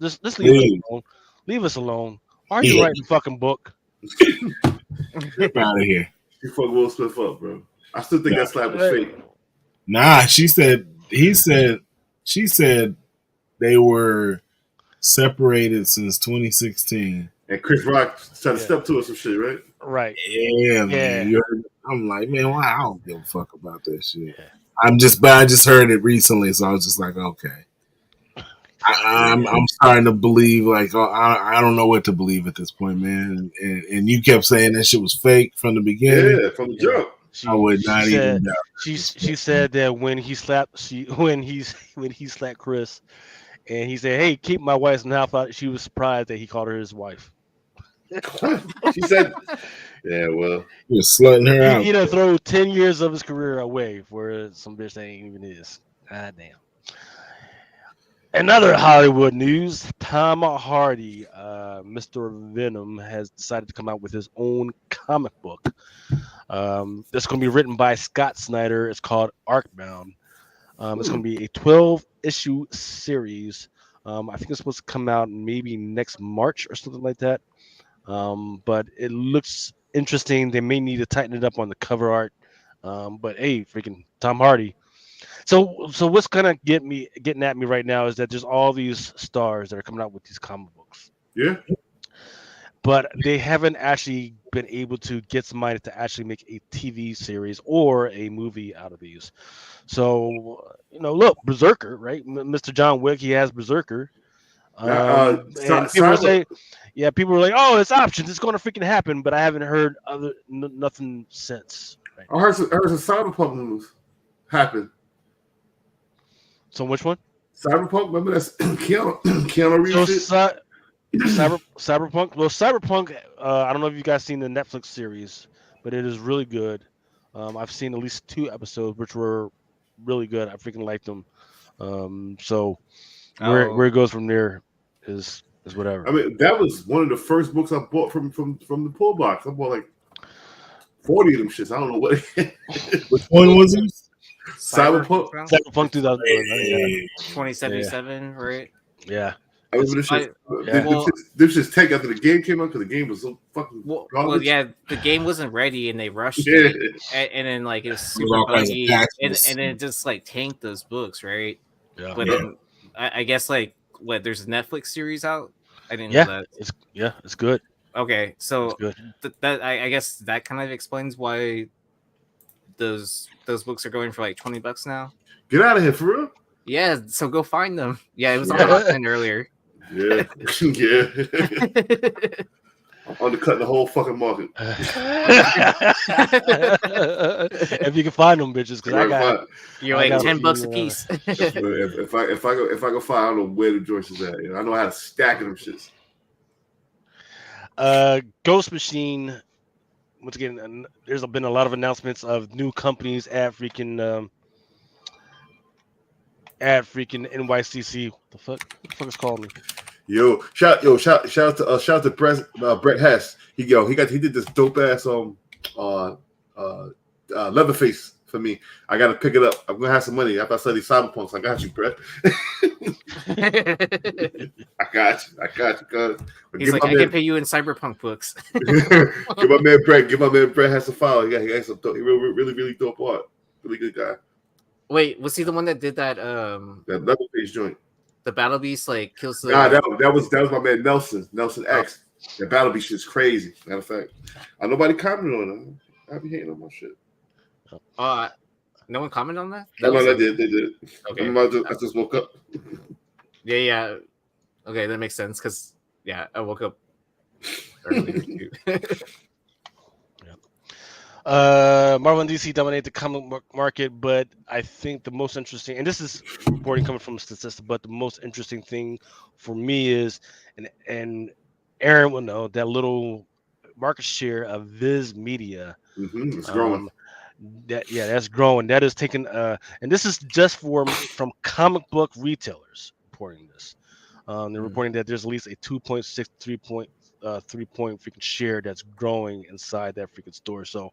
just leave us alone. Leave us alone. Why are you writing a fucking book? Get out of here. You fuck Will Smith up, bro. I still think that slap was fake. Nah, she said they were separated since 2016. And Chris Rock tried to step to us some shit, right? Right. Yeah, man. I'm like, man, why? I don't give a fuck about that shit. Yeah. I just heard it recently, so I was just like, okay. I'm starting to believe, like, I don't know what to believe at this point, man. And you kept saying that shit was fake from the beginning. Yeah, from the jump. I would not even doubt. She said that when he slapped Chris, and he said, "Hey, keep my wife's mouth out." She was surprised that he called her his wife. She said, "Yeah, well, he was slutting her out." He done throw 10 years of his career away for some bitch that ain't even his. God damn. Another Hollywood news: Tom Hardy, Mr. Venom, has decided to come out with his own comic book. It's going to be written by Scott Snyder. It's called Arcbound. It's going to be a 12-issue series. I think it's supposed to come out maybe next March or something like that. But it looks interesting. They may need to tighten it up on the cover art. But hey, freaking Tom Hardy. So what's kind of getting at me right now is that there's all these stars that are coming out with these comic books. Yeah. But they haven't actually been able to get somebody to actually make a TV series or a movie out of these. So, look, Berserker, right? Mr. John Wick, he has Berserker. And people were like, "Oh, it's options. It's going to freaking happen." But I haven't heard nothing since. Right? I heard some Cyberpunk news happen. So which one? Cyberpunk. Remember that's Keanu Reeves. Cyberpunk. Well, Cyberpunk. I don't know if you guys seen the Netflix series, but it is really good. I've seen at least 2 episodes, which were really good. I freaking liked them. So where it goes from there is whatever. I mean, that was one of the first books I bought from the pull box. I bought like 40 of them shits. I don't know what. Which one was it? Cyberpunk 2077, right? Yeah. I remember this just take after the game came out because the game was so fucking. Well, yeah, the game wasn't ready and they rushed it, and then like it was super buggy, and then it just like tanked those books, right? Yeah. But then I guess like there's a Netflix series out. I didn't know that. It's good. Okay, so that I guess that kind of explains why those books are going for like $20 now. Get out of here, for real. Yeah, so go find them. Yeah, it was on the auction earlier. Yeah. I'm undercutting the whole fucking market. If you can find them, bitches, because you're like $10 a piece. if I go find, I don't know where the joints is at. I know how to stack them shits. Ghost Machine. Once again, there's been a lot of announcements of new companies at freaking NYCC. What the fuck is calling me? Shout out to Brett Hess. He did this dope ass Leatherface for me. I gotta pick it up. I'm gonna have some money after I study Cyberpunk. I got you, Brett. I got you. Cause he's like, I can pay you in Cyberpunk books. Give my man Brett has a file. He has some dope, really dope art. Really good guy. Wait, was he the one that did that? That Leatherface joint. the Battle Beast like kills the. Nah, that was my man Nelson X. The Battle Beast is crazy. Matter of fact, nobody commented on it. I be hating on my shit. No one commented on that. No, they did. Okay, I just woke up. Yeah. Okay, that makes sense because I woke up earlier too. Marvel and DC dominate the comic book market, but I think the most interesting, and this is reporting coming from statistics, but the most interesting thing for me is, and Aaron will know, that little market share of Viz Media. It's growing. That's growing. That is taking, and this is just from comic book retailers reporting this. They're reporting that there's at least a 2.63 point freaking share that's growing inside that freaking store. So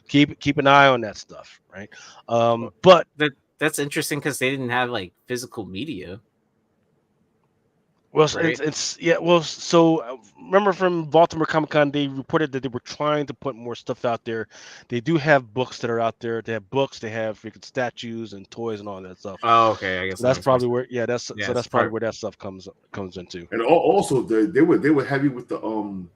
keep an eye on that stuff, right? But that's interesting because they didn't have like physical media. Well, right? So remember from Baltimore Comic Con, they reported that they were trying to put more stuff out there. They do have books that are out there. They have books. They have freaking statues and toys and all that stuff. Oh, okay. I guess so that's probably where. Yeah, that's probably where that stuff comes into. And also, they were heavy with the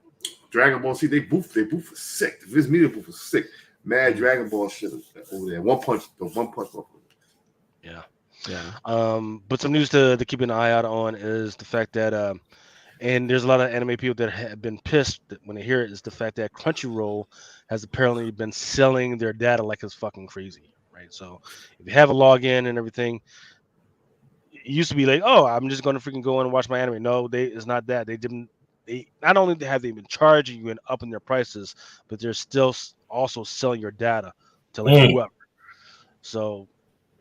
Dragon Ball. See, they booth was sick. The Viz Media booth was sick. Mad Dragon Ball shit over there. One punch. Yeah. But some news to keep an eye out on is the fact that and there's a lot of anime people that have been pissed when they hear it, is the fact that Crunchyroll has apparently been selling their data like it's fucking crazy, right? So if you have a login and everything, it used to be like, oh, I'm just going to freaking go in and watch my anime. No, it's not that. They not only have they been charging you and upping their prices, but they're still also selling your data to like whoever. So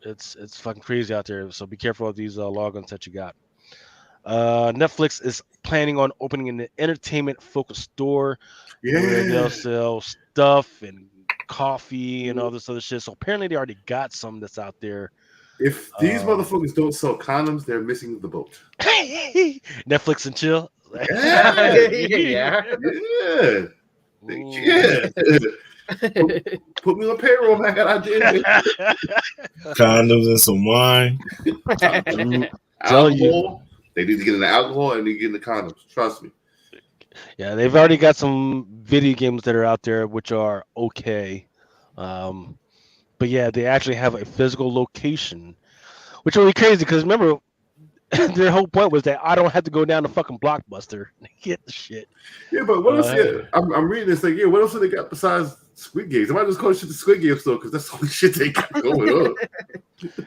it's fucking crazy out there. So be careful of these logins that you got. Netflix is planning on opening an entertainment-focused store where they'll sell stuff and coffee and all this other shit. So apparently they already got some that's out there. If these motherfuckers don't sell condoms, they're missing the boat. Netflix and chill. Put me on payroll, man. I got ideas. Condoms and some wine. Alcohol. They need to get in the alcohol and they get in the condoms. Trust me. Yeah, they've already got some video games that are out there which are okay. But yeah, they actually have a physical location, which will be crazy because remember, their whole point was that I don't have to go down to fucking Blockbuster and get the shit. Yeah, but what else? I'm reading this like, what else have they got besides Squid Games? I might just call shit the Squid Game store because that's the only shit they got going on.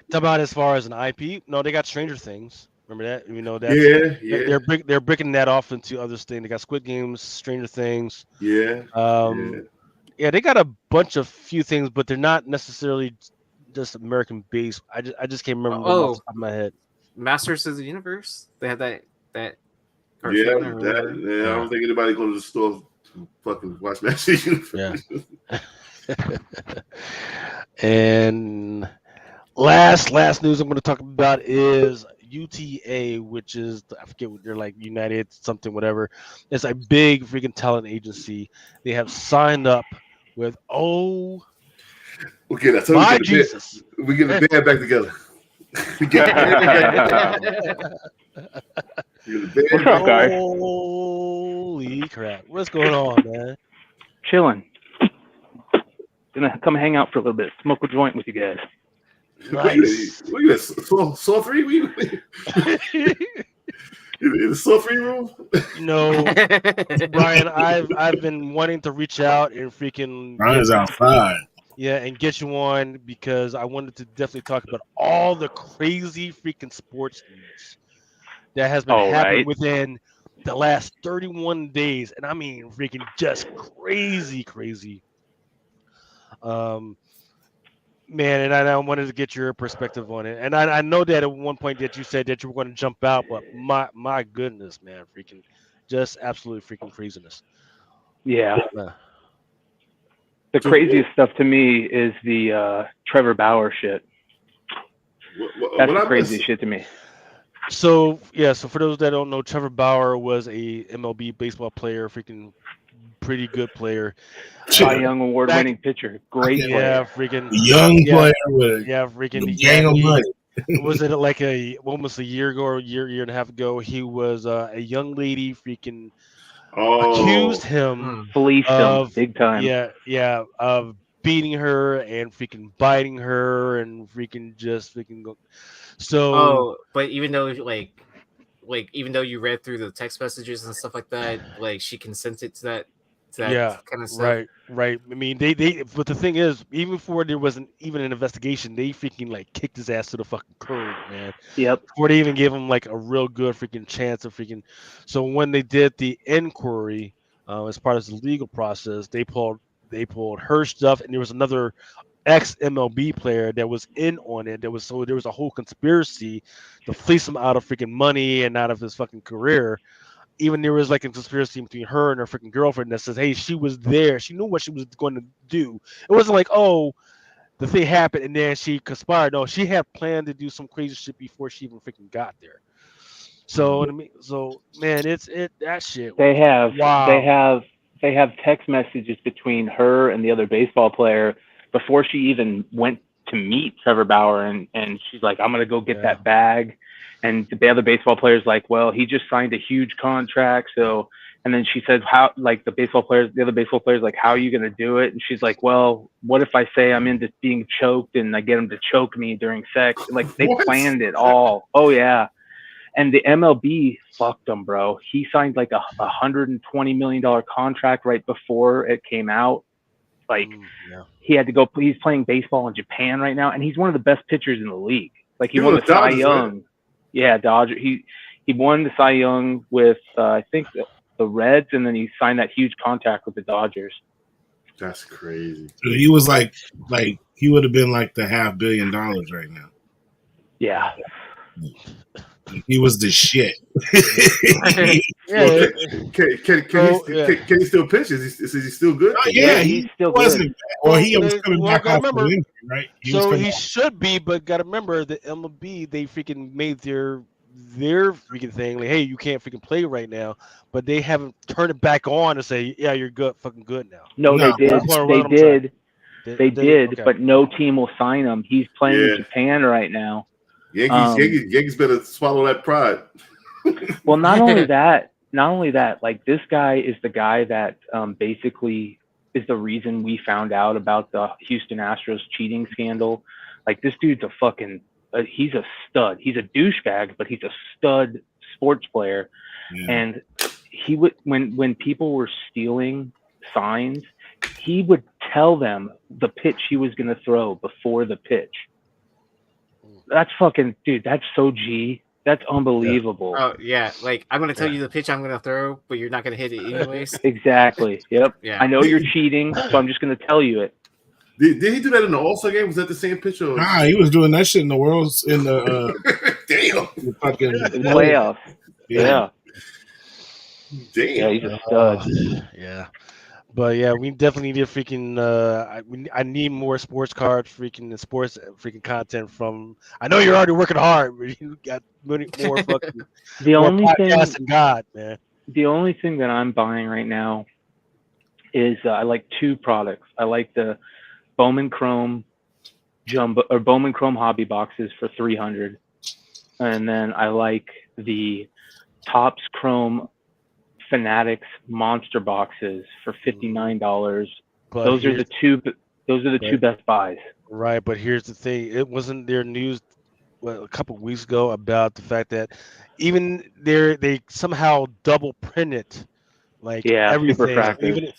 Talk about as far as an IP? No, they got Stranger Things. Remember that? You know that. They're breaking that off into other things. They got Squid Games, Stranger Things. Yeah. Yeah, they got a bunch of few things, but they're not necessarily just American based. I just can't remember off the top of my head. Masters of the Universe. They had that. I don't think anybody go to the store to fucking watch Masters of the Universe. Yeah. And last news I'm going to talk about is UTA, which is, I forget what they're like, United something, whatever. It's a big freaking talent agency. They have signed up with okay, that's my Jesus. We get the band back together. What's up, guys? Holy crap! What's going on, man? Chilling. Gonna come hang out for a little bit, smoke a joint with you guys. Nice. What are you at? Saw 3? In the Saw 3 room? No, Brian. I've been wanting to reach out and freaking. Brian's outside. Yeah, and get you on because I wanted to definitely talk about all the crazy freaking sports news that has been happening within the last 31 days. And I mean, freaking just crazy. Man, and I wanted to get your perspective on it. And I know that at one point that you said that you were going to jump out, but my goodness, man, freaking just absolute freaking craziness. Yeah. The craziest stuff to me is the Trevor Bauer shit. That's the craziest shit to me. So for those that don't know, Trevor Bauer was a MLB baseball player, freaking pretty good player. Cy Young award-winning pitcher. Great player. Yeah, freaking young player with freaking gang of money. Was it like almost a year ago or a year and a half ago? He was a young lady freaking accused him fleeced him of big time. Yeah, of beating her and freaking biting her and freaking just freaking go. So but even though even though you read through the text messages and stuff like that, like she consented to that kind of stuff. Right. I mean, they but the thing is, even before there wasn't even an investigation, they freaking like kicked his ass to the fucking curb, man. Yep. Before they even gave him like a real good freaking chance of freaking. So when they did the inquiry, as part of the legal process, they pulled her stuff, and there was another ex MLB player that was in on it. There was a whole conspiracy to fleece him out of freaking money and out of his fucking career. Even there was like a conspiracy between her and her freaking girlfriend that says, hey, she was there. She knew what she was going to do. It wasn't like, oh, the thing happened and then she conspired. No, she had planned to do some crazy shit before she even freaking got there. So, man, that shit. They have wow. They have text messages between her and the other baseball player before she even went to meet Trevor Bauer, and she's like, I'm gonna go get that bag. And the other baseball player's like, well, he just signed a huge contract, so. And then she says, how, like the other baseball players, like, how are you going to do it? And she's like, well, what if I say I'm into being choked and I get him to choke me during sex? Like, they planned it all. Oh, yeah. And the MLB fucked him, bro. He signed like a $120 million contract right before it came out. Like, he had to go. He's playing baseball in Japan right now, and he's one of the best pitchers in the league. Like, he won the Cy Young. Right? Yeah, Dodger. He won the Cy Young with, I think, the Reds, and then he signed that huge contract with the Dodgers. That's crazy. So he was like he would have been like the $500 million right now. Yeah. He was the shit. Can he still pitch? Is he still good? Oh, yeah, he's still wasn't. Or he was coming back off the injury, right? He should be, but gotta remember the MLB, they freaking made their freaking thing like, hey, you can't freaking play right now, but they haven't turned it back on to say, yeah, you're good, fucking good now. No, they did, okay. But no team will sign him. He's playing in Japan right now. Yankees better swallow that pride. Well, not only that, like, this guy is the guy that basically is the reason we found out about the Houston Astros cheating scandal. Like, this dude's a fucking he's a stud. He's a douchebag, but he's a stud sports player. Yeah. And he would, when people were stealing signs, he would tell them the pitch he was going to throw before the pitch. That's fucking, dude, that's so G. That's unbelievable. Oh, yeah. Like, I'm going to tell you the pitch I'm going to throw, but you're not going to hit it anyways. Exactly. Yep. Yeah. I know you're cheating, so I'm just going to tell you it. Did he do that in the All-Star game? Was that the same pitch? Or... Nah, he was doing that shit in the world's in the damn fucking playoffs. Yeah. Damn. Yeah, he's a stud. Yeah. But yeah, we definitely need freaking. I need more sports cards, freaking sports, freaking content from. I know you're already working hard, but you got many more fucking. The only thing, God, man. The only thing that I'm buying right now is I like two products. I like the Bowman Chrome jumbo or Bowman Chrome hobby boxes for $300, and then I like the Topps Chrome Fanatics monster boxes for $59. Those are the two best buys. Right, but here's the thing: it wasn't there news a couple of weeks ago about the fact that even they somehow double printed everything. Even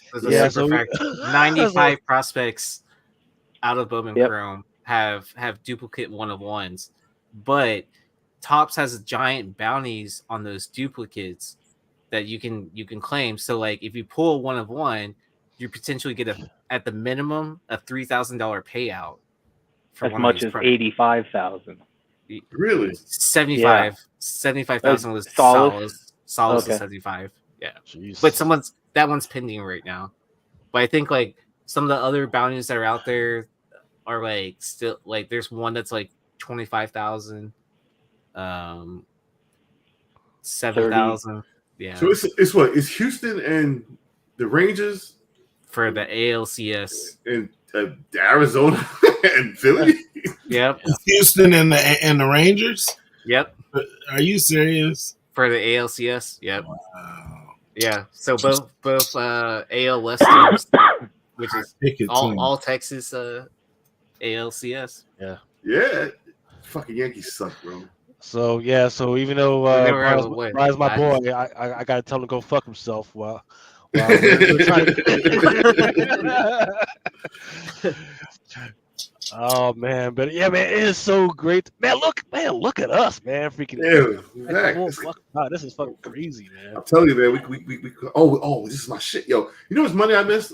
95 prospects out of Bowman Chrome have duplicate 1-of-1s, but Topps has giant bounties on those duplicates that you can claim. So like if you pull a 1-of-1, you potentially get at the minimum a $3,000 payout for as much as $85,000. Really? 75,000 was solid. Solid okay. 75. Yeah. Jeez. But that one's pending right now. But I think like some of the other bounties that are out there are like still like there's one that's like 25,000, 7,000. Yeah. So it's what? It's Houston and the Rangers for the ALCS and Arizona and Philly. Yep. Houston and the Rangers. Yep. Are you serious? For the ALCS. Yep. Wow. Yeah. So both AL West teams, which is all Texas ALCS. Yeah. Yeah. Fucking Yankees suck, bro. So yeah, so even though Brian's my boy, I gotta tell him to go fuck himself. While we're trying to. Oh man, but yeah, man, it is so great. Man, look at us, man. Freaking this is fucking crazy, man. I'm telling you, man. We this is my shit, yo. You know what's money I missed?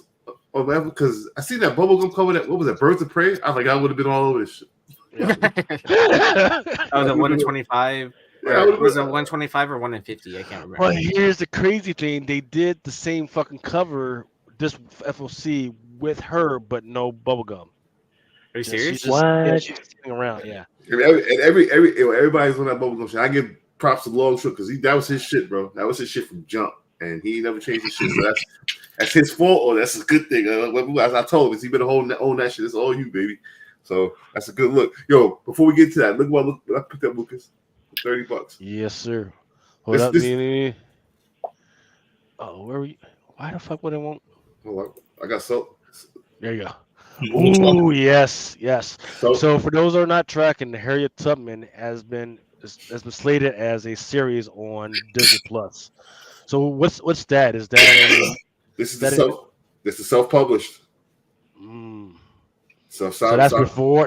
Or whatever, because I seen that bubblegum cover. That what was that? Birds of Prey. I was like, I would have been all over this shit. Yeah. Oh, the 1 in 25. Yeah, was it 125 or 1 in 50? I can't remember. Well, here's the crazy thing: they did the same fucking cover, this FOC with her, but no bubblegum. Are you serious? Yeah, she's just sitting around. Yeah. And everybody's on that bubblegum shit. I give props to Long Short because that was his shit, bro. That was his shit from jump, and he never changed his shit. So that's his fault, or that's a good thing. As I told him, he better own that shit. It's all you, baby. So that's a good look. Yo, before we get to that, look I picked up, Lucas. $30. Yes, sir. Hold up, Oh, where were you? Why the fuck would it won't? Hold on. I got salt. There you go. Ooh, yes. So for those who are not tracking, Harriet Tubman has been slated as a series on Disney Plus. So what's that? Is that this is self-published. So that's before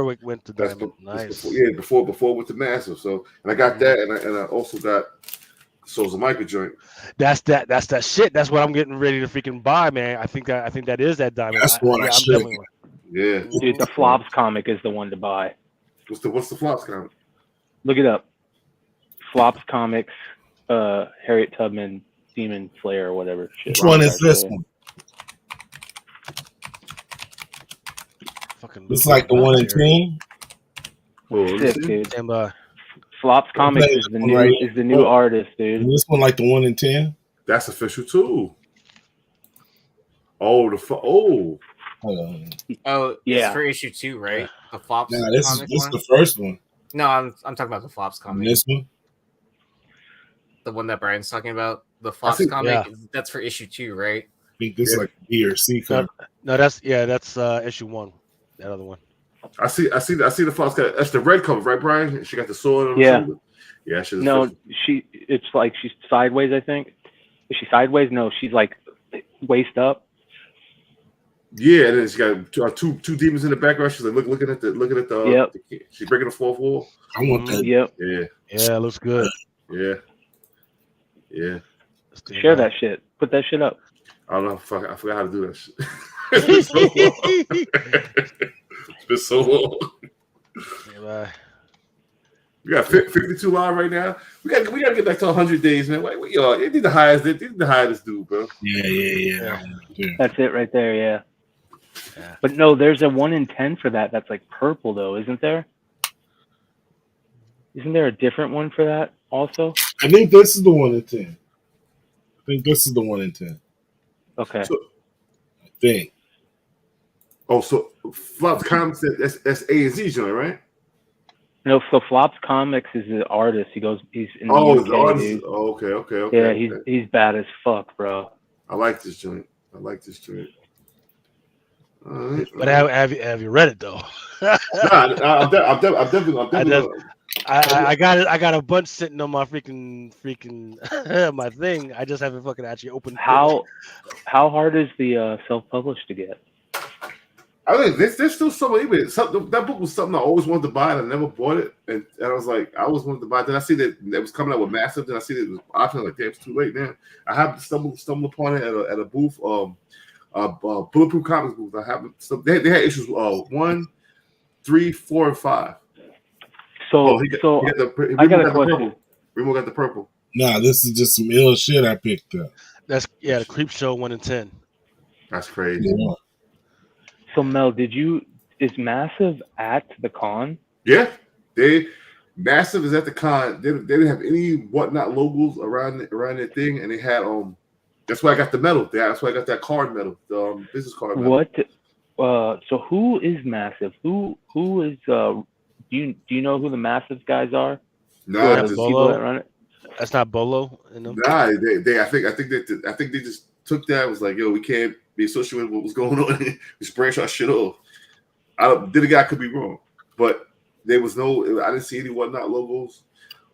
we went to Diamond. Nice. Before it went to Massive. So and I got that, and I also got Souls of Micah joint. That's that shit. That's what I'm getting ready to freaking buy, man. I think that is that Diamond. That's what I should. Yeah, dude, the Flops comic is the one to buy. What's the Flops comic? Look it up. Flops comics, Harriet Tubman, Demon Slayer, or whatever. Shit. Which one is this one? It's like the 1 in 10. Oh, sick, dude. And, Flops Comics is the new artist, dude. This one like the 1 in 10. That's official too. Oh, yeah. It's for issue 2, right? The Flops. Nah, this is the first one. No, I'm talking about the Flops comic. This one, the one that Brian's talking about, the Flops comic. Yeah. That's for issue 2, right? I think this is like B or C cover. No, that's issue 1. That other one. I see the Flops. That's the red cover, right, Brian? She got the sword on her shoulder. Yeah, it's like she's sideways, I think. Is she sideways? No, she's like waist up. Yeah, and then she got two demons in the background. She's like looking at the. Yep. She's breaking the fourth wall. I want that. Yep. Yeah. Yeah, it looks good. Yeah. Yeah. Share that shit. Put that shit up. I don't know. I forgot how to do that shit. It's been so long. We got 52 live right now. We got to get back to 100 days, man. Wait, y'all. They need to hire this dude, bro. Yeah. That's it right there. Yeah. But no, there's a 1 in 10 for that. That's like purple though, isn't there? Isn't there a different one for that also? I think this is the 1 in 10. Okay. So, I think. Oh, so Flops Comics, that's A and Z joint, right? No, so Flops Comics is the artist. He's in the UK, the artist. Dude. Oh, okay. Yeah, he's bad as fuck, bro. I like this joint. All right. But have you read it though? I'm definitely. I got a bunch sitting on my freaking my thing. I just haven't fucking actually opened. How hard is the self-published to get? I think there's still someone. That book was something I always wanted to buy, and I never bought it. And I was like, I always wanted to buy it. Then I see that it was coming out with Massive. Then I see that it was optional. Like, damn, it's too late now. I have stumbled upon it at a booth, Bulletproof Comics booth. I have they had issues 1, 3, 4, and 5. I got a question. Remo got the purple. Nah, this is just some ill shit I picked up. That's the Creep Show 1 in 10. That's crazy. Yeah. So Mel, is Massive at the con? Yeah, Massive is at the con. They didn't have any whatnot logos around their thing, and they had that's why I got the medal. That's why I got that card medal, the business card medal. So who is Massive? Who is do you know who the Massive guys are? Nah, the people that run it. That's not Bolo in them. Nah, they I think they just took that, was like, yo, we can't be associated with what was going on. We just branch our shit off. The guy could be wrong, but there was I didn't see any Whatnot logos.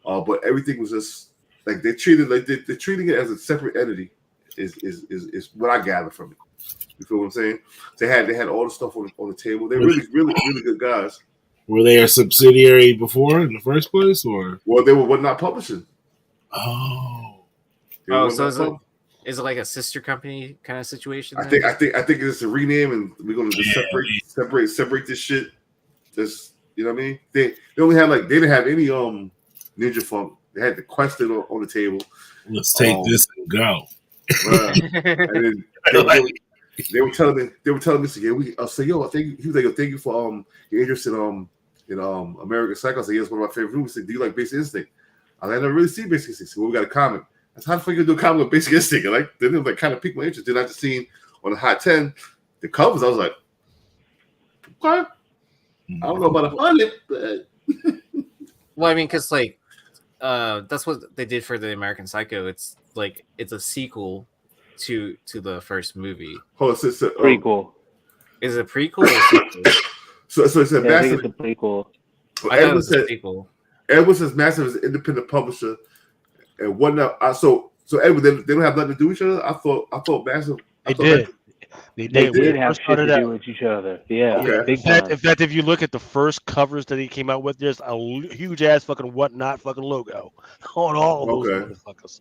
But everything was just like they're treating it as a separate entity. Is what I gather from it. You feel what I'm saying? They had all the stuff on the table. They're really good guys. Were they a subsidiary before in the first place, or? Well, they were Whatnot Publishing. Oh, so is it like a sister company kind of situation? I think it's a rename, and we're going to just separate this shit. Just, you know what I mean? They only had they didn't have any Ninja Funk. They had the Question on the table. Let's take this and go. And then they were telling me, so yeah, he was like, thank you for your interest in American Psycho. I said, yeah, it's one of my favorite movies. He said, do you like Basic Instinct? I never really see Basic Instinct. So we got a comic. I said, how the fuck you do a comic with Basic Instinct? And then it kind of piqued my interest. Then I just seen on the Hot 10 the covers. I was like, okay. I don't know about 100, but well, I mean, because that's what they did for the American Psycho. It's it's a sequel to the first movie. Hold on, so, prequel. Is it a prequel or a sequel? So it's a I think it's a prequel. So I thought it was a sequel. Edward says Massive is an independent publisher and Whatnot. So Edward, they don't have nothing to do with each other. I thought Massive. They did have shit to do with each other. Yeah. Okay. Big in fact, if you look at the first covers that he came out with, there's a huge ass fucking Whatnot fucking logo on all of those motherfuckers.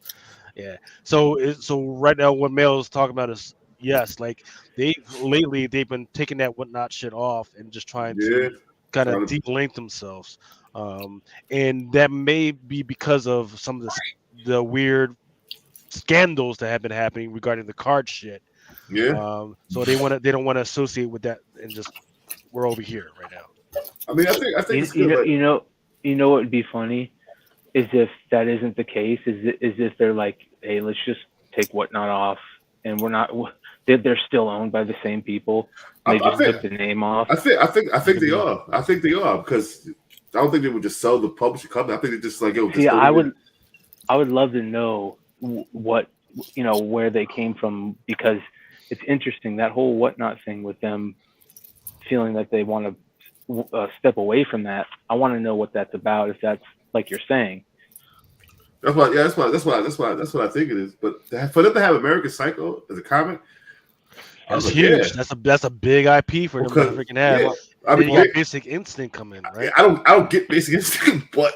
Yeah. So right now, what Mel is talking about is yes, they've been taking that Whatnot shit off and just trying to kind of de-link themselves, and that may be because of some of the weird scandals that have been happening regarding the card shit. Yeah. So they don't want to associate with that, and just we're over here right now. I mean, I think it's good, you know what would be funny is if that isn't the case. Is if they're like, hey, let's just take Whatnot off, and they're still owned by the same people. They just took the name off. I think they are. I think they are, because I don't think they would just sell the publishing company. I think they just like, yo. See, I would love to know what where they came from, because it's interesting, that whole Whatnot thing with them feeling like they want to step away from that. I want to know what that's about. If that's like you're saying. That's what I think it is. But for them to have American Psycho as a comic, that's huge. Yeah. That's a big IP for them to freaking have. Yeah. I mean, you got Basic Instinct come in, right? I don't get Basic Instinct, but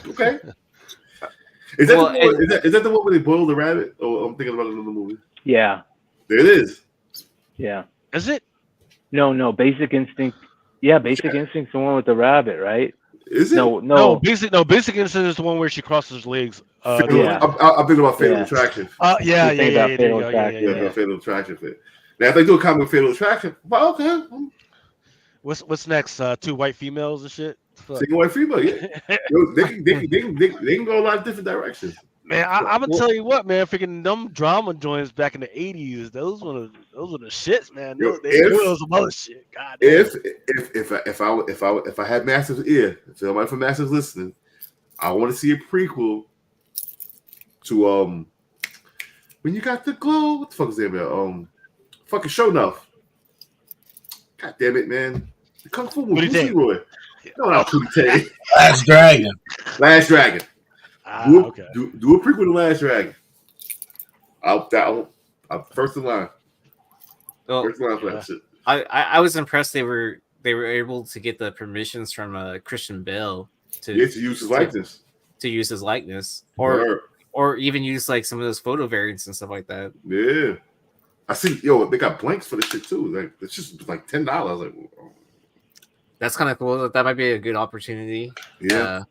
okay. Is that the one where they boil the rabbit? Oh, I'm thinking about another movie. Yeah. There it is. Yeah. Is it? No, Basic Instinct. Yeah, Basic Instinct's the one with the rabbit, right? Is it? No. Basic Instinct is the one where she crosses her legs. I'm thinking about Fatal Attraction. Yeah. Fatal Attraction. Now if they do a comic with Fatal Attraction, well, okay. What's next? Two white females and shit. Single white female, yeah. they can go a lot of different directions. Man, I'm gonna tell you what, man. Freaking them drama joints back in the '80s, those were the shits, man. They were some other shit. God damn. If I had Massive's ear, if somebody from Massive's listening, I want to see a prequel to When You Got the Glow. What the fuck is that about? Fucking Show Enough. God damn it, man. The Kung Fu movie. Leroy. No, not Pootie. Last Dragon. Okay. Do a prequel to Last Dragon. I'm first in line. Well, first in line for that shit. I was impressed they were able to get the permissions from Christian Bale to use his likeness. To use his likeness. Or even use like some of those photo variants and stuff like that. Yeah. I see, they got blanks for this shit too. Like it's just like $10. Like, oh. That's kind of cool. That might be a good opportunity. Yeah.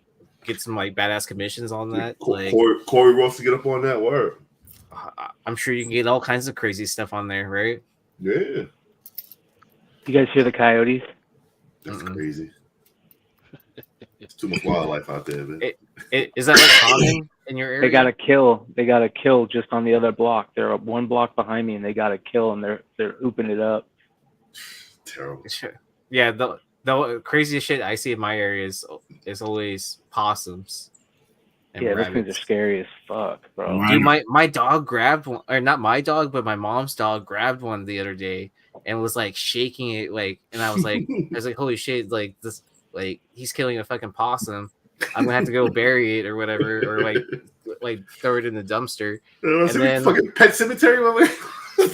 Get some like badass commissions on that. Corey Ross to get up on that word. I'm sure you can get all kinds of crazy stuff on there, right? Yeah. You guys hear the coyotes? That's crazy. It's too much wildlife out there, man. Is that like common in your area? They got a kill just on the other block. They're up 1 block behind me, and they got a kill, and they're ooping it up. Terrible. Yeah, the craziest shit I see in my area is always possums. Yeah, those things are scary as fuck, bro. Dude, my dog grabbed one, or not my dog, but my mom's dog grabbed one the other day and was like shaking it, like, and I was like, holy shit, like this, like he's killing a fucking possum. I'm gonna have to go bury it or whatever, or like throw it in the dumpster. And then fucking pet cemetery.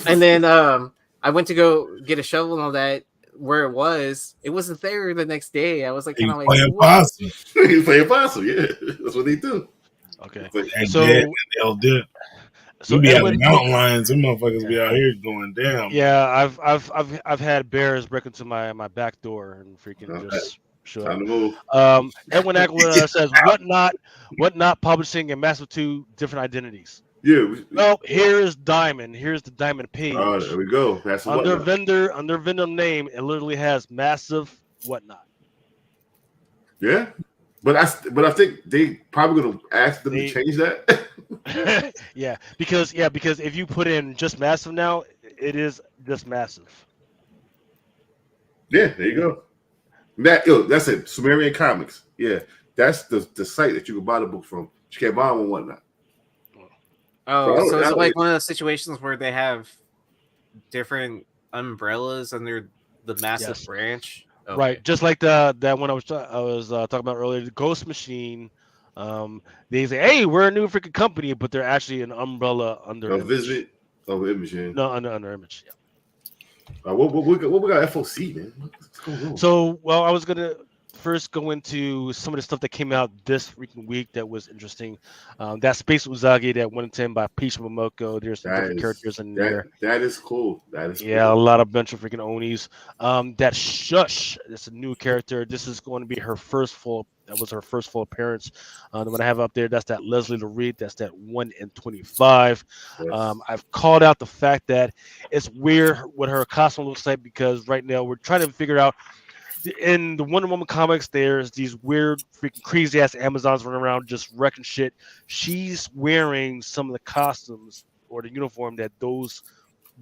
And then I went to go get a shovel and all that. Where it wasn't there the next day. I was like, kind of like, playing possum. He's playing possum, yeah. That's what they do. Okay, so they'll do. So be out mountain lions, them motherfuckers be out here going down. Yeah, I've had bears break into my back door and freaking just show up. Edwin Aguilera says, what not publishing a massive 2 different identities. Yeah. Well, here's Diamond. Here's the Diamond page. Oh, there we go. That's under vendor name, it literally has massive whatnot. Yeah, but I think they probably gonna ask them to change that. yeah, because if you put in just massive now, it is just massive. Yeah, there you go. That's it. Sumerian Comics. Yeah, that's the site that you can buy the book from. You can't buy them on whatnot. Oh, so is it like one of those situations where they have different umbrellas under the massive branch? Okay. Right, just like that one I was talking about earlier, the Ghost Machine. They say, "Hey, we're a new freaking company," but they're actually an umbrella under Image. No, under Image. Yeah. What we got FOC, man? What's going on? So, well, I was gonna first go into some of the stuff that came out this freaking week that was interesting. That Space Uzagi that went into by Peach Momoko. There's some different characters in there. That is cool. That is cool. A lot of bunch of freaking Onis. That Shush, that's a new character. This is going to be her first full. That was her first full appearance. The one I have up there, that's that Leslie LaReed. That's that 1 in 25. Yes. I've called out the fact that it's weird what her costume looks like because right now we're trying to figure out. In the Wonder Woman comics, there's these weird, freaking crazy ass Amazons running around just wrecking shit. She's wearing some of the costumes or the uniform that those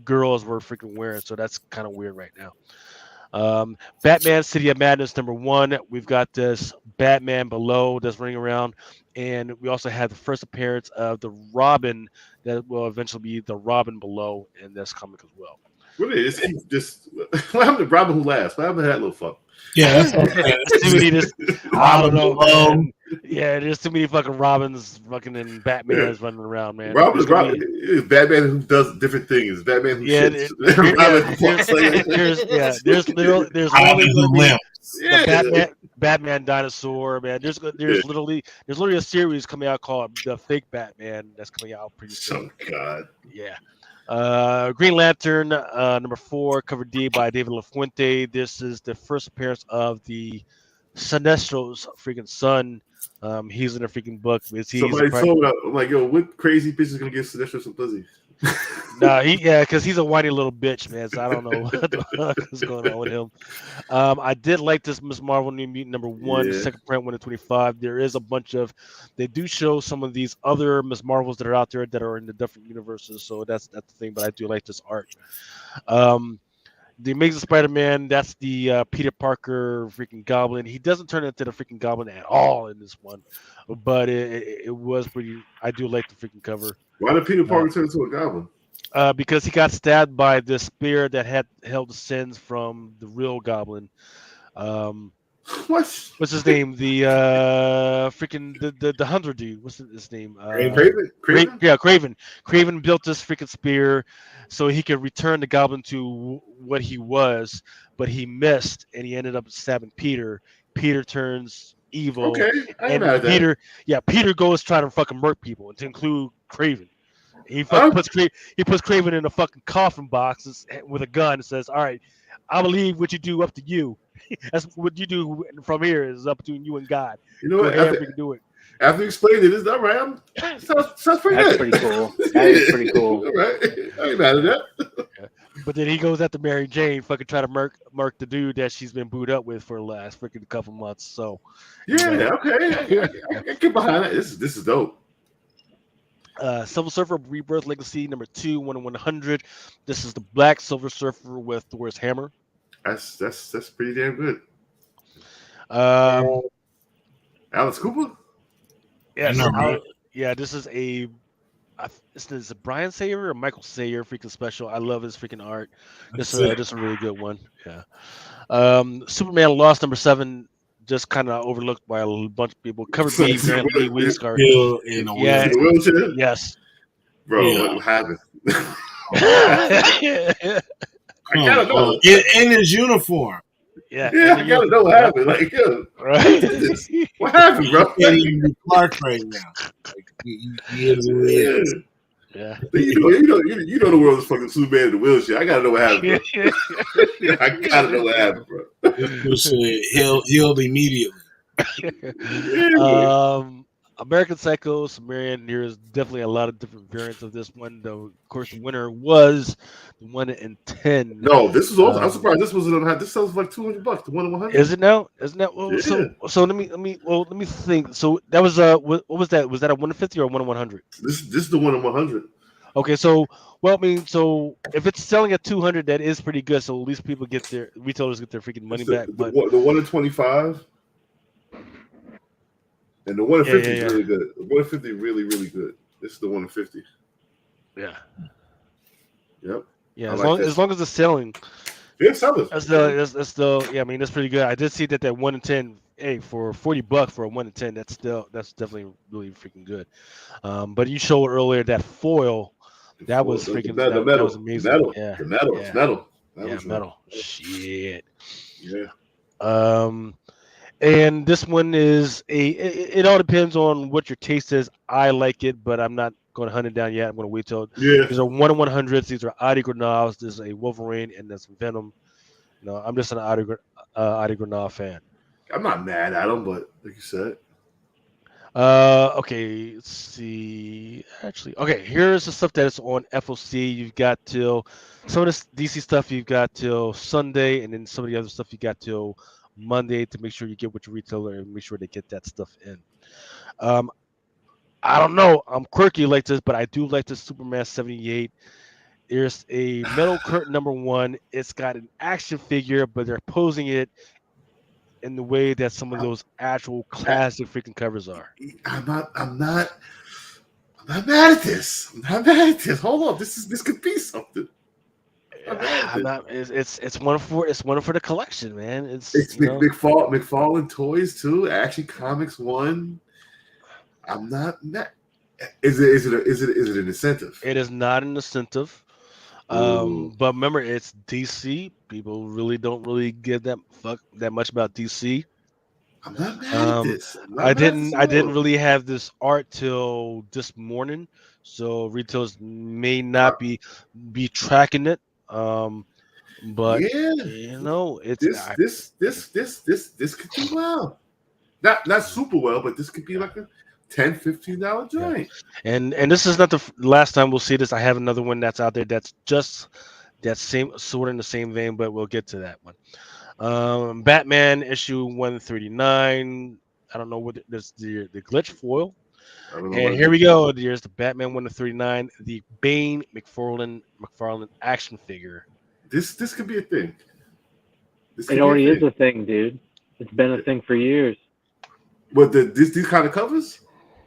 girls were freaking wearing, so that's kind of weird right now. Batman City of Madness #1. We've got this Batman Below that's running around, and we also have the first appearance of the Robin that will eventually be the Robin Below in this comic as well. What is it? Just what happened to Robin Who Laughs? What happened to that little fuck? Yeah, that's too many. I don't know. Yeah, there's too many fucking Robins, fucking and Batmans running around, man. Robin is Batman who does different things. Batman who shits. There's literally the Batman dinosaur, man. There's literally a series coming out called The Fake Batman that's coming out pretty soon. Oh God. Yeah. Green Lantern #4, cover D by David LaFuente. This is the first appearance of the Sinestro's freaking son. He's in a freaking book. Somebody told me, I'm like, yo, what crazy bitch is gonna give Sinestro some pussy? Nah, because he's a whiny little bitch, man. So I don't know what the fuck is going on with him. I did like this Ms. Marvel New Mutant #1, second print 1 in 25. There is a bunch of, they do show some of these other Ms. Marvels that are out there that are in the different universes. So that's the thing. But I do like this art. The Amazing Spider-Man, that's the Peter Parker freaking Goblin. He doesn't turn into the freaking Goblin at all in this one, but it was pretty. I do like the freaking cover. Why did Peter Parker turn into a Goblin? Because he got stabbed by the spear that had held the sins from the real Goblin. What's his name? The freaking the hunter dude. What's his name? Craven? Yeah, Craven. Craven built this freaking spear so he could return the Goblin to what he was, but he missed and he ended up stabbing Peter. Peter turns evil. Okay, and Peter goes trying to fucking murk people, to include Craven. He puts Craven in a fucking coffin box with a gun and says, "All right, I believe what you do up to you. That's what you do from here is up to you and God. You know what? You can do it." After you explained it, it's all right. Sounds pretty good. That's pretty cool. That is pretty cool. All right. I ain't mad at that. Yeah. But then he goes after Mary Jane, fucking try to murk the dude that she's been booed up with for the last freaking couple months. So okay. I get behind that. This is dope. Silver Surfer Rebirth Legacy number 2, 1 in 100. This is the Black Silver Surfer with Thor's hammer. That's pretty damn good. Alice Cooper. Yes, this is a. Is it Brian Sayer or Michael Sayer freaking special? I love his freaking art. This is a really good one. Yeah. Superman Lost number 7, just kind of overlooked by a bunch of people. Covered B variant Lee Weeks card. In a wheelchair? Yes. Bro, what happened? I gotta know. In his uniform. Yeah, I gotta know what happened. Like, right? What happened, bro? Can't even be Clark right now. Like, he is what he is. Yeah. You know the world is fucking Superman in the wheelchair. I gotta know what happened, bro. I gotta know what happened, bro. Healed immediately. American Psycho, Sumerian. There's definitely a lot of different variants of this one. Though, of course, the winner was the 1 in 10. No, this was also. I'm surprised this wasn't on that. This sells for like $200. The 1 in 100. Is it now? Isn't that well? Yeah. So let me think. So that was what was that? Was that a 1 in 50 or a 1 in 100? This is the 1 in 100. Okay, so so if it's selling at 200, that is pretty good. So at least people get their retailers get their freaking money back. But the 1 in 25. And the 1 in 50 is really good. The 1 in 50 really, really good. This is the 1 in 50. Yeah. Yep. Yeah. As long as it's selling. Yeah, selling. That's still. Yeah, I mean that's pretty good. I did see that 1 in 10. Hey, for $40 for a 1 in 10, that's definitely really freaking good. But you showed earlier that foil. That was freaking. The metal. That was amazing. The metal. Yeah. It's metal. Metal. Shit. Yeah. And this one is it all depends on what your taste is. I like it, but I'm not going to hunt it down yet. I'm going to wait till these are 1 in 100s. These are Adi Granals. This is a Wolverine and there's Venom. I'm just an Adi Granal fan. I'm not mad at him, but like you said. Okay, let's see. Actually, okay, here's the stuff that is on FOC. You've got till some of this DC stuff you've got till Sunday, and then some of the other stuff you got till Monday to make sure you get with your retailer and make sure they get that stuff in. I don't know. I'm quirky like this, but I do like the Superman 78. There's a metal curtain number 1. It's got an action figure, but they're posing it in the way that some of those actual classic freaking covers are. I'm not mad at this. I'm not mad at this. Hold on. This could be something. It's one for the collection, man. It's McFarlane Toys too. Action Comics 1. I'm not mad. Is it an incentive? It is not an incentive. But remember, it's DC. People really don't really give that much about DC. I'm not mad at this. I didn't really have this art till this morning, so retailers may not be tracking it. But it's this could do well. Not super well, but this could be like a $10, $15 joint. And this is not the last time we'll see this. I have another one that's out there that's just that same sort of in the same vein, but we'll get to that one. Batman issue 139. I don't know what there's the glitch foil. And here we go. There's the Batman 139, the Bane McFarlane action figure. This could be a thing. It already is a thing, dude. It's been a thing for years. But these kind of covers?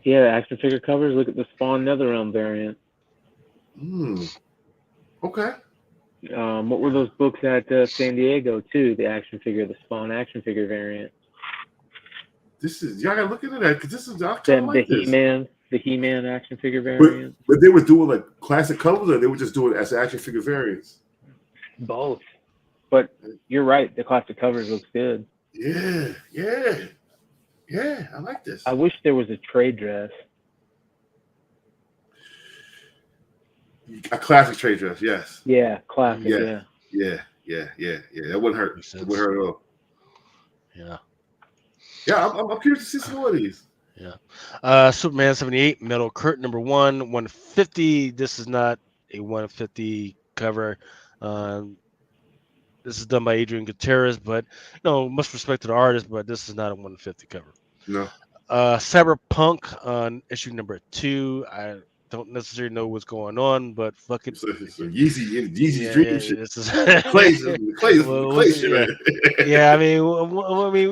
Yeah, action figure covers. Look at the Spawn NetherRealm variant. Okay. What were those books at San Diego too? The the Spawn action figure variant. Y'all gotta look into that because this is the He-Man action figure variant. But they were doing like classic covers, or they were just doing it as action figure variants. Both. But you're right. The classic covers looks good. Yeah, I like this. I wish there was a trade dress. A classic trade dress, yes. Yeah, classic, yeah. That wouldn't hurt. It wouldn't hurt at all. Yeah. Yeah, I'm curious to see some more of these. Yeah. Superman 78, metal curtain number 1, 150. This is not a 150 cover. This is done by Adrian Gutierrez, but much respect to the artist, but this is not a 150 cover. No. Cyberpunk on issue number 2. don't necessarily know what's going on, but fuck it. So Yeezy's Yeah, dream shit. Clay shit. Yeah, I mean,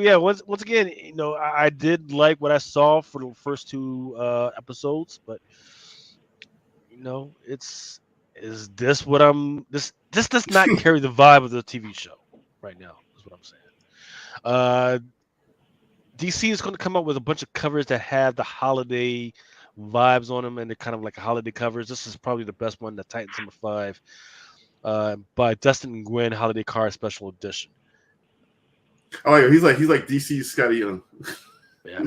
yeah. Once again, I did like what I saw for the first two episodes, but is this what I'm? This does not carry the vibe of the TV show right now. Is what I'm saying. DC is going to come up with a bunch of covers that have the holiday vibes on them, and they're kind of like holiday covers. This is probably the best one, the Titans #5, by Dustin and Gwen Holiday Card Special Edition. I like him. He's like DC's Scotty Young. Yeah.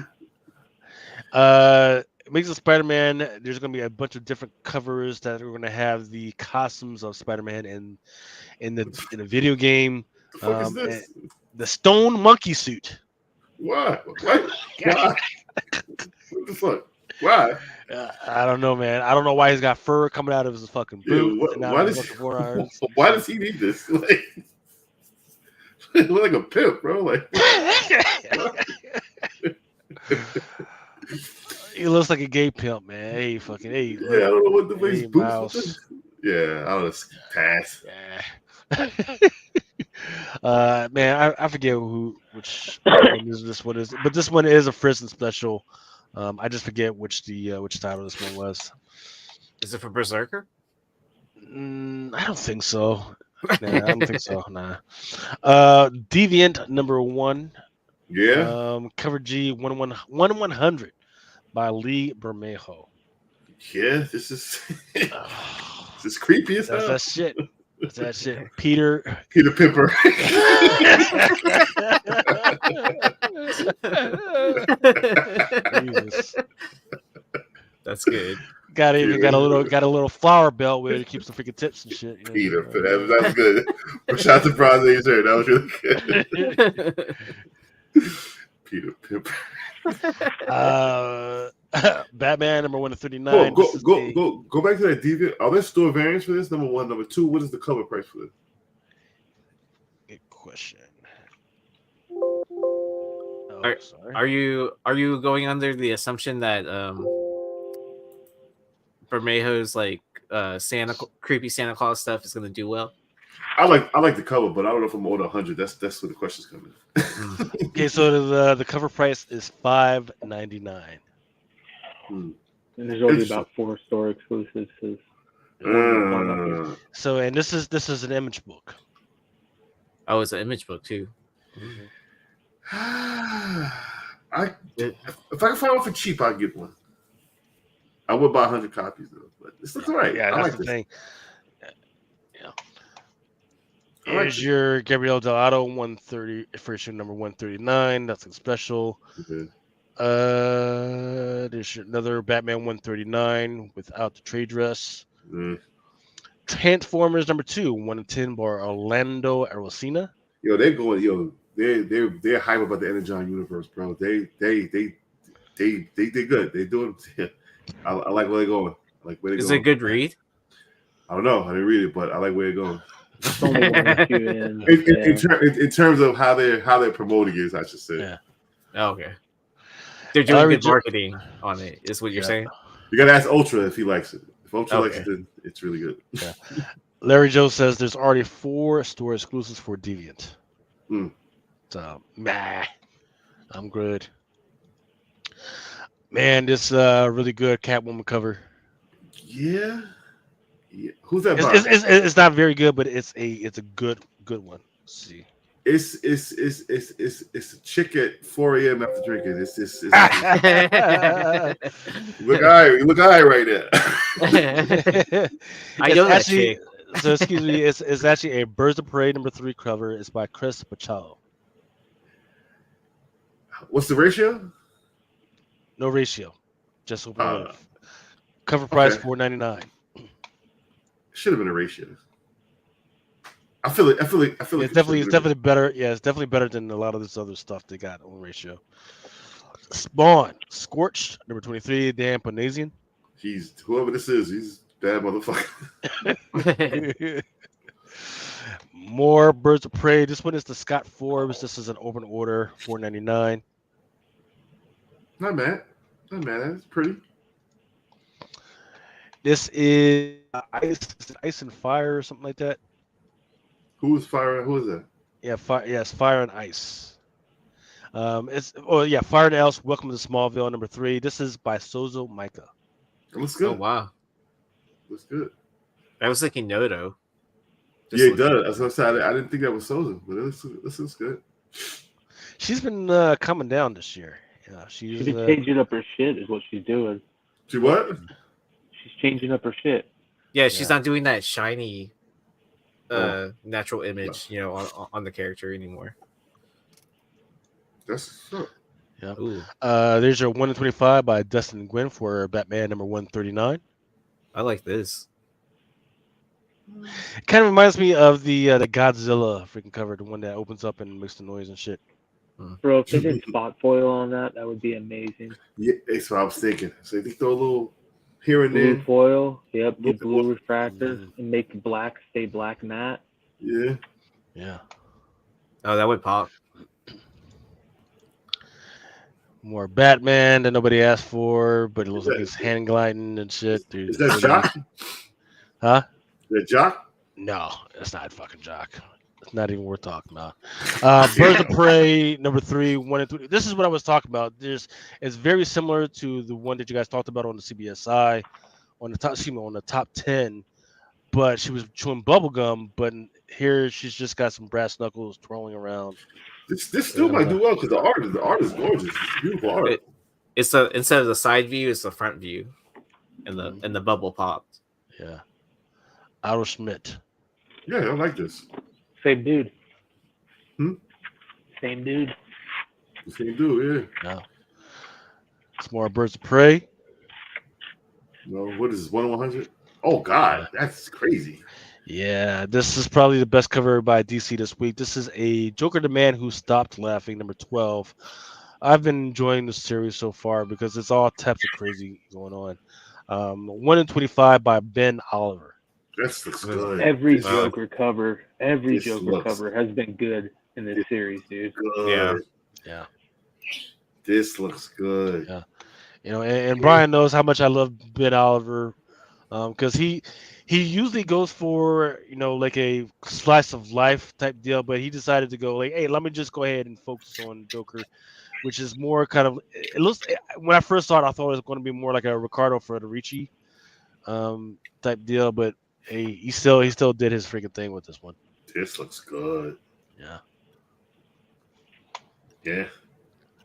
Amazing Spider-Man. There's going to be a bunch of different covers that are going to have the costumes of Spider-Man in the video game. The fuck is this? The Stone Monkey suit. Why? What? Why? What the fuck? Why? I don't know, man. I don't know why he's got fur coming out of his fucking boot. Why does he need this? Like, look like a pimp, bro. Like, he looks like a gay pimp, man. Hey, fucking hey. Yeah, I don't know what the face boots. Yeah, I don't know. Pass. Yeah. Man, I forget which one this one is, but this one is a Frisson special. I just forget which title this one was. Is it for Berserker? I don't think so. Nah, I don't think so. Nah. Deviant #1. Yeah. Cover G 1/100 by Lee Bermejo. Yeah, this is creepy as hell. That's that shit. That's that shit. Peter Pimper. Jesus. That's good. Got a little flower belt where it keeps the freaking tips and shit. Peter, that was good. Shout out to Bronze there. That was really good. Peter Pimper. Batman #139. Go back to that Deviant. Are there store variants for this? #1, #2. What is the cover price for this? Good question. Are you going under the assumption that Bermejo's like creepy Santa Claus stuff is going to do well? I like the cover, but I don't know if I'm over 100. That's where the questions come in. Okay, so the cover price is $5.99. And there's only about 4 store exclusives. So, and this is an image book. Oh, it's an image book too. If I can find one for cheap, I'll get one. I would buy 100 copies though, but this looks alright. Yeah, that's the thing. Here's your Gabriel Delgado 130 first issue #139. Nothing special. Okay. There's another Batman 139 without the trade dress. Transformers #2 1-10 by Orlando Arocena. They're going. They're hype about the Energon universe, bro. They good. They doing. I like where they're going. Is it a good read? I don't know. I didn't read it, but I like where they're going. In terms of how they're promoting it, I should say. Yeah. Oh, okay. They're doing good marketing on it. Is what you're saying? You gotta ask Ultra if he likes it. If Ultra likes it, then it's really good. Yeah. Larry Joe says there's already 4 store exclusives for Deviant. So, I'm good. Man, this really good Catwoman cover. Yeah. Who's that? It's not very good, but it's a good one. Let's see. It's a chick at 4 a.m. after drinking. It's look high right there. I know that chick. So excuse me, it's actually a Birds of Prey #3 cover. It's by Chris Pacello. What's the ratio? No ratio, just open. Cover price $4.99. Should have been a ratio. I feel like it's definitely better. Yeah, it's definitely better than a lot of this other stuff they got on ratio. Spawn, Scorched #23, Dan Panasian. Whoever this is, he's a bad motherfucker. More Birds of Prey. This one is the Scott Forbes. This is an open order, $4.99. Not bad. That's pretty. This is Ice and Fire or something like that. Who is Fire? Who is that? Yeah, fire. Yes, Fire and Ice. Fire and Ice. Welcome to Smallville number 3. This is by Sozo Micah. It looks good. Oh wow, Looks good. I was thinking Noto. Yeah, it does. I was gonna say I didn't think that was Souza, but this looks good. She's been coming down this year. Yeah, she's been changing up her shit. Is what she's doing. She what? She's changing up her shit. Yeah, she's not doing that shiny, natural image, on the character anymore. That's sure. Yeah. There's your 1 in 25 by Dustin Nguyen for Batman number 139. I like this. It kind of reminds me of the Godzilla freaking cover, the one that opens up and makes the noise and shit. Bro, if they did spot foil on that would be amazing. Yeah, that's what I was thinking. So they throw a little here and blue there. Foil, yep, get blue refractors and make black stay black matte. Yeah. Yeah. Oh, that would pop. More Batman that nobody asked for, but it looks like it's hand gliding and shit. Dude. Is that Jock? Huh? Is that Jock? No, it's not fucking Jock. It's not even worth talking about. Birds of Prey number 3, 1 and 3. This is what I was talking about. It's very similar to the one that you guys talked about on the CBSI on the top 10, but she was chewing bubble gum. But here she's just got some brass knuckles twirling around. This still might do well because the art is gorgeous. It's beautiful art. Instead of the side view, it's the front view, and the bubble popped. Yeah. Otto Schmidt. Yeah, I like this. Same dude. Same dude, yeah. No. It's more Birds of Prey. No, what is this? 1/100? Oh God, that's crazy. Yeah, this is probably the best cover by DC this week. This is a Joker the Man Who Stopped Laughing, number 12. I've been enjoying this series so far because it's all types of crazy going on. 1 in 25 by Ben Oliver. This looks good. Every Joker cover has been good in this series, dude. Good. Yeah. This looks good. Yeah. And Brian knows how much I love Ben Oliver because he usually goes for, like a slice of life type deal, but he decided to go like, hey, let me just go ahead and focus on Joker, which is more kind of, it looks, when I first saw it, I thought it was going to be more like a Riccardo Federici type deal, but he still did his freaking thing with this one. This looks good. Yeah. Yeah.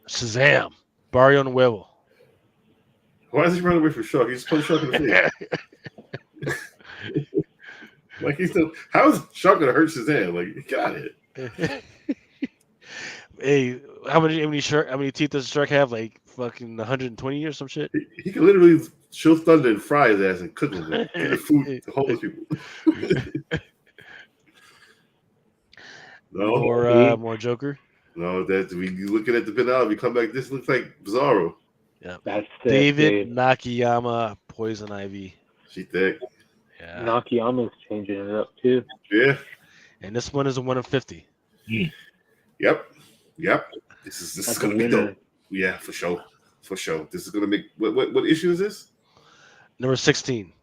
Shazam. Barrio Nuevo. Why is he running away from Shark? He's supposed to Shark in the face. Like he's still. How is Shark gonna hurt Shazam? Like, get out of here. Hey, how many teeth does Shark have? Like fucking 120 or some shit. He can literally show thunder and fry his ass and cook him. Get the food to homeless people. No more Joker. No, that's we looking at the finale. We come back. This looks like Bizarro. Yeah, that's David Nakayama, Poison Ivy. She thick. Yeah, Nakayama's changing it up too. Yeah, and this one is a 1 in 50. Yep. This is gonna be dope. Yeah, for sure. This is gonna make what issue is this? Number 16.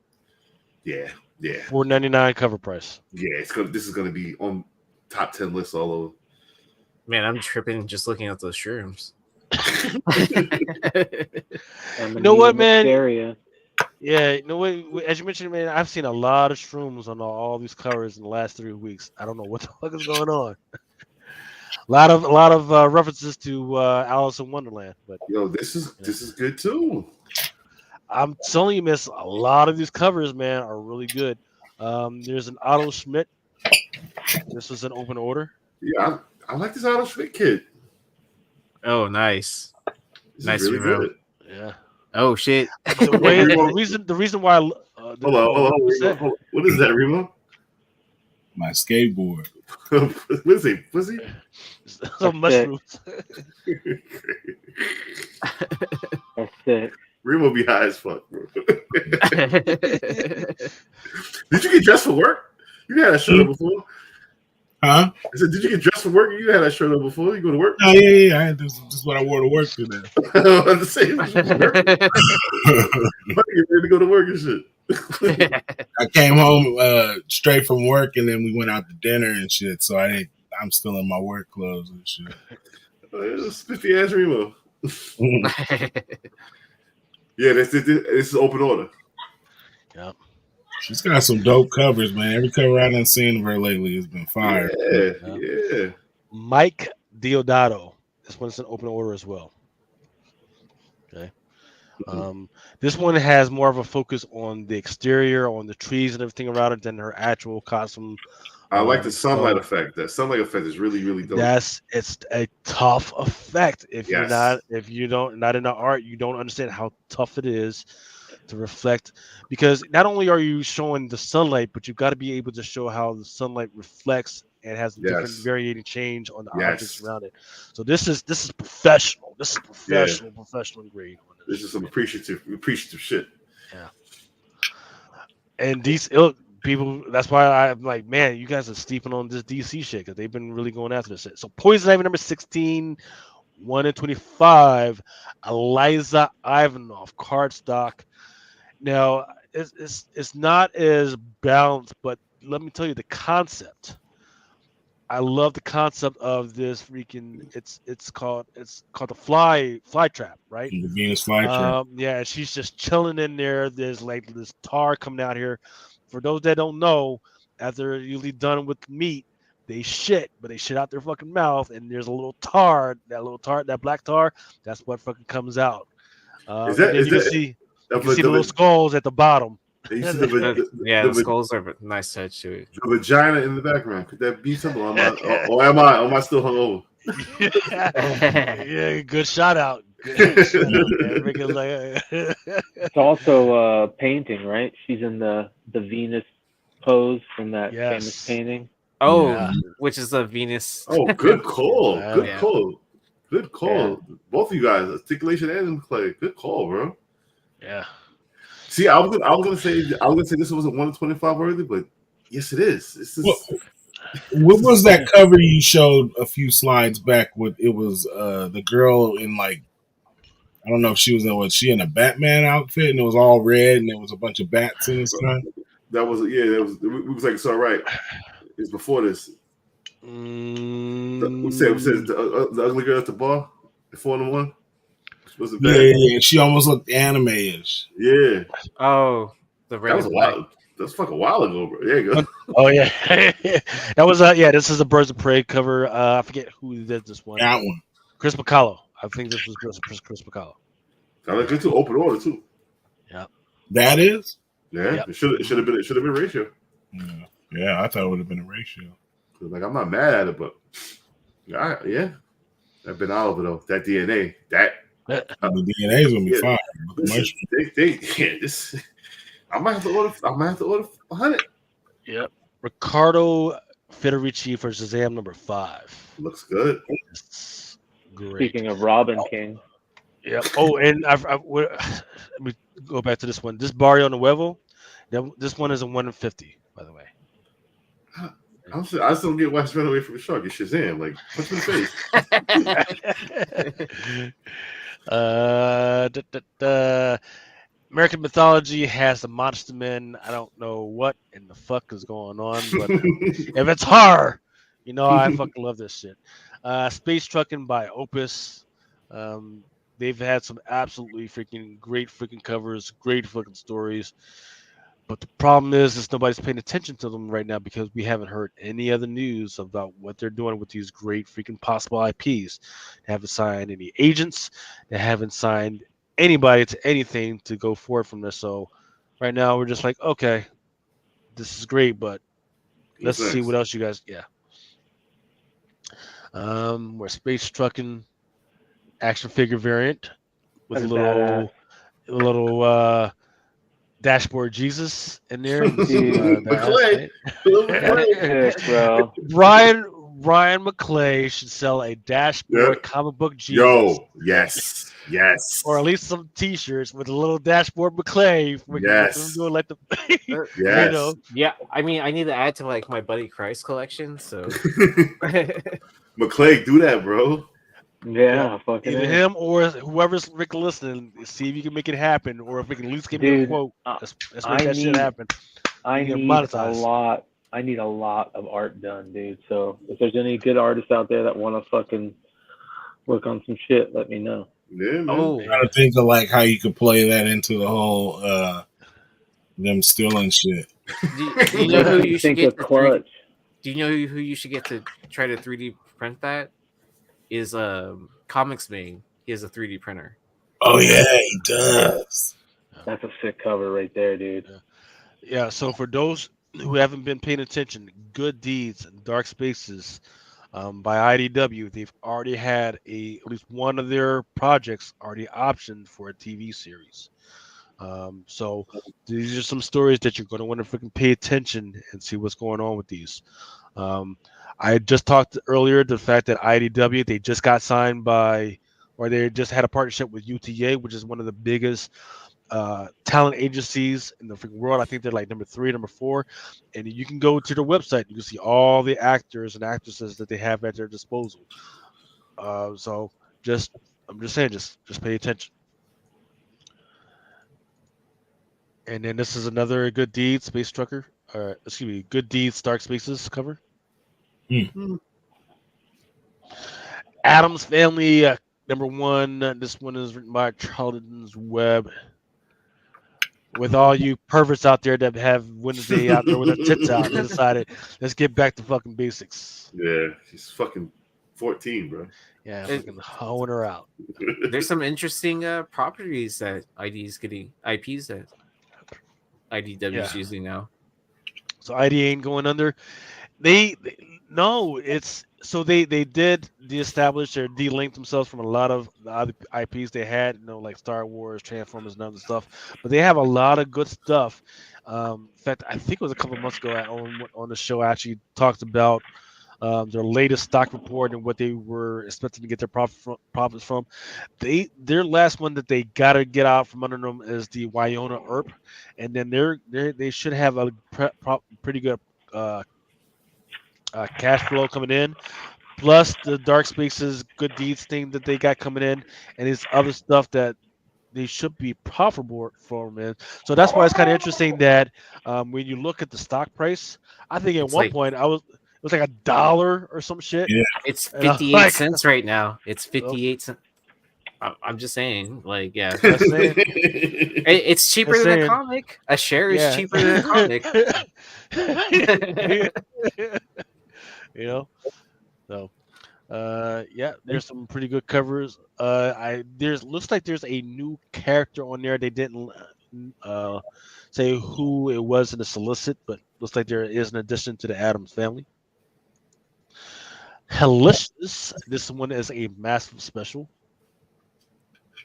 Yeah. $4.99 cover price. Yeah, this is gonna be on top 10 lists all over. Man, I'm tripping just looking at those shrooms. You know what, man? Yeah, you know what? As you mentioned, man, I've seen a lot of shrooms on all these covers in the last 3 weeks. I don't know what the fuck is going on. A lot of references to Alice in Wonderland, but this is good too. I'm telling you, miss, a lot of these covers, man, are really good. There's an Otto Schmidt. This was an open order. Yeah, I like this Otto Schmidt kid. Oh, nice. Nice really good. Yeah. Oh shit. The reason why. Hold on. What is that, Remo? My skateboard. What is it? Pussy? Some mushrooms. That's it. Remo be high as fuck, bro. Did you get dressed for work? You had that shirt on before. Huh? I said, did you get dressed for work? You had that shirt on before. You go to work? Oh, yeah. This is what I wore to work today. I'm the same. You ready to go to work and shit. I came home straight from work, and then we went out to dinner and shit. So I'm still in my work clothes and shit. Spiffy ass Remo. Yeah, this is open order. Yeah. She's got some dope covers, man. Every cover I done seen of her lately has been fire. Yeah. Mike Diodato. This one's an open order as well. Okay. This one has more of a focus on the exterior, on the trees and everything around it than her actual costume. I like the sunlight effect. That sunlight effect is really, really dope. It's a tough effect. If Yes. you're not in the art, you don't understand how tough it is to reflect, because not only are you showing the sunlight, but you've got to be able to show how the sunlight reflects and has a different varying change on the objects around it. So this is professional. This is professional grade. This is some appreciative shit. Yeah. And these people, that's why I'm like, man, you guys are steeping on this DC shit because they've been really going after this shit. So Poison Ivy number 16, 1/25, Eliza Ivanov cardstock. Now it's not as balanced, but let me tell you the concept. I love the concept of this freaking. It's called the fly trap, right? The Venus flytrap. Yeah, she's just chilling in there. There's like this tar coming out here. For those that don't know, after they're usually done with meat, they shit, but they shit out their fucking mouth, and there's a little tar. That black tar. That's what fucking comes out. You can see the little skulls at the bottom. The skulls are a nice touch to it. The vagina in the background. Could that be something? Or am I still hungover? Yeah, good shout out. It's also painting, right? She's in the Venus pose from that famous painting. Oh, which is a Venus. Oh, good call. Good call. Both of you guys, articulation and play. Good call, bro. Yeah. See, I was gonna say this wasn't 1/25 worthy, but yes, it is. This is. What was that cover you showed a few slides back? It was the girl in like, I don't know if she was in a Batman outfit and it was all red and there was a bunch of bats in the sky. That was it was like it's all right. It's before this. We said the ugly girl at the bar, the 4-1. Yeah. She almost looked anime-ish. Yeah. Oh, the red. That was a while. That's fucking while ago, bro. There you go. Oh yeah, that was This is a Birds of Prey cover. I forget who did this one. That one. Chris Bacallo. I think this was Chris Bacallo. Sound like good too. Open order too. Yeah. That is. Yeah. Yep. It should have been ratio. Yeah. I thought it would have been a ratio. Like I'm not mad at it, but yeah. I've been all of it though. That DNA. The DNA is gonna be fine. I might have to order 100. Yep. Ricardo Federici for Shazam number 5. Looks good. It's great. Speaking of Robin King. Yep. Oh, and let me go back to this one. This Barrio Nuevo. This one is a 1/50, by the way. I still get watched run away from a shark. It's Shazam. Like, punch in the face. American mythology has the monster men. I don't know what in the fuck is going on, but if it's horror, I fucking love this shit. Space Trucking by Opus. They've had some absolutely freaking great freaking covers, great fucking stories. But the problem is nobody's paying attention to them right now because we haven't heard any other news about what they're doing with these great freaking possible IPs. They haven't signed any agents. They haven't signed anybody to anything to go forward from this. So right now we're just like, okay, this is great, but let's see what else you guys. Yeah. We're Space Trucking action figure variant with a little dashboard Jesus in there. Ryan McClay should sell a dashboard comic book Jesus. Yo, yes. Or at least some T-shirts with a little dashboard McClay. Yes. Doing like the, yes. Yeah, I mean, I need to add to like my Buddy Christ collection. So McClay, do that, bro. Yeah, fucking either him or whoever's Rick listening. See if you can make it happen, or if we can at least give me a quote. Let's make that shit happen. I need a lot. I need a lot of art done, dude. So if there's any good artists out there that want to fucking work on some shit, let me know. Yeah, man. Oh, Trying to think of like how you could play that into the whole them stealing shit. do you know who you should get to Clutch? Do you know who you should get to try to 3D print that? Is Comics Main. He has a 3D printer. Oh yeah, he does. That's a sick cover right there, dude. Yeah. So for those who haven't been paying attention, Good Deeds and Dark Spaces by IDW, they've already had at least one of their projects already optioned for a TV series. So these are some stories that you're going to want to freaking pay attention and see what's going on with these. I just talked earlier the fact that IDW, they just got signed by, or they just had a partnership with UTA, which is one of the biggest talent agencies in the freaking world. I think they're like number 3, number 4, and you can go to their website. You can see all the actors and actresses that they have at their disposal. So I'm just saying, just pay attention. And then this is another Good Deeds Space Trucker. Good Deeds Dark Spaces cover. Adam's Family, number 1. This one is written by Charlton's Web. With all you perverts out there that have Wednesday out there with their tits out, they decided, let's get back to fucking basics. Yeah, she's fucking 14, bro. Yeah, fucking hoeing her out. There's some interesting properties that IPs that IDW is using now. So ID ain't going under. No, it's so they did de-establish or de-link themselves from a lot of the other IPs they had, like Star Wars, Transformers, and other stuff. But they have a lot of good stuff. In fact, I think it was a couple of months ago on the show I actually talked about their latest stock report and what they were expecting to get their profits from. Their last one that they gotta get out from under them is the Wyona Earp, and then they should have a pretty good cash flow coming in, plus the Dark Spaces Good Deeds thing that they got coming in, and this other stuff that they should be profitable for them in. So that's why it's kind of interesting that when you look at the stock price, I think at one point it was like $1 or some shit. Yeah, it's 58 cents right now. It's 58 cents. I'm just saying, like, yeah, it's cheaper than a comic. A share is cheaper than a comic. So there's some pretty good covers. Looks like there's a new character on there. They didn't say who it was in the solicit, but looks like there is an addition to the Addams Family. Helicious. This one is a massive special.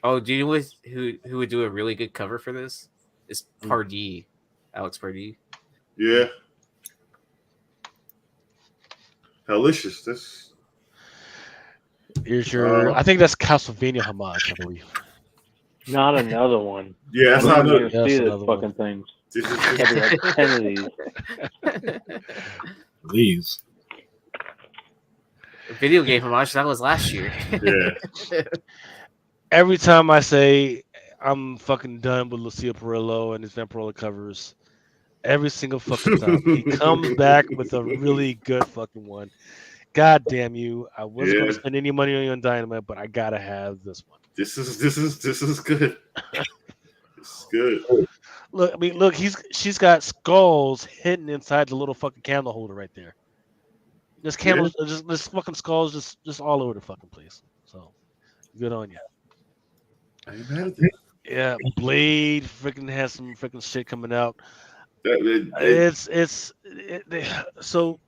Oh, do you know who would do a really good cover for this? It's Pardee, Alex Pardee. Yeah. Helicious. This. Here's your. I think that's Castlevania homage, I believe. Not another one. Yeah, that's not going good. to see this fucking thing. Like 10 of these. Please. Video game homage, that was last year. Yeah. Every time I say I'm fucking done with Lucio Perillo and his Vampirella covers, every single fucking time he comes back with a really good fucking one. God damn you! I wasn't going to spend any money on you on Dynamite, but I gotta have this one. This is good. It's good. Look, she's got skulls hidden inside the little fucking candle holder right there. This candle, this fucking skulls just all over the fucking place. So good on you. I ain't mad at that. Yeah, Blade freaking has some freaking shit coming out. So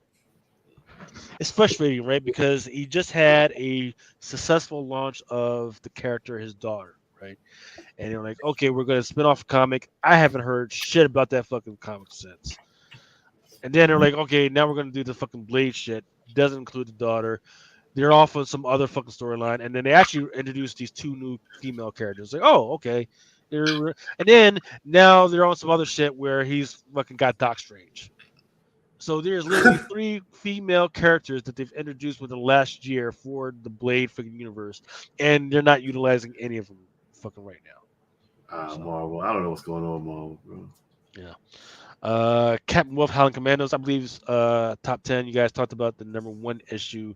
it's frustrating, right? Because he just had a successful launch of the character, his daughter, right? And you're like, okay, we're gonna spin off a comic. I haven't heard shit about that fucking comic since. And then they're like, okay, now we're gonna do the fucking Blade shit. Doesn't include the daughter. They're off on some other fucking storyline, and then they actually introduced these 2 new female characters. Like, oh, okay. And then now they're on some other shit where he's fucking got Doc Strange. So there's literally 3 female characters that they've introduced within the last year for the Blade fucking universe, and they're not utilizing any of them fucking right now. Marvel. I don't know what's going on, Marvel, bro. Yeah. Captain Wolf, Howling Commandos, I believe, is top 10. You guys talked about the number 1 issue.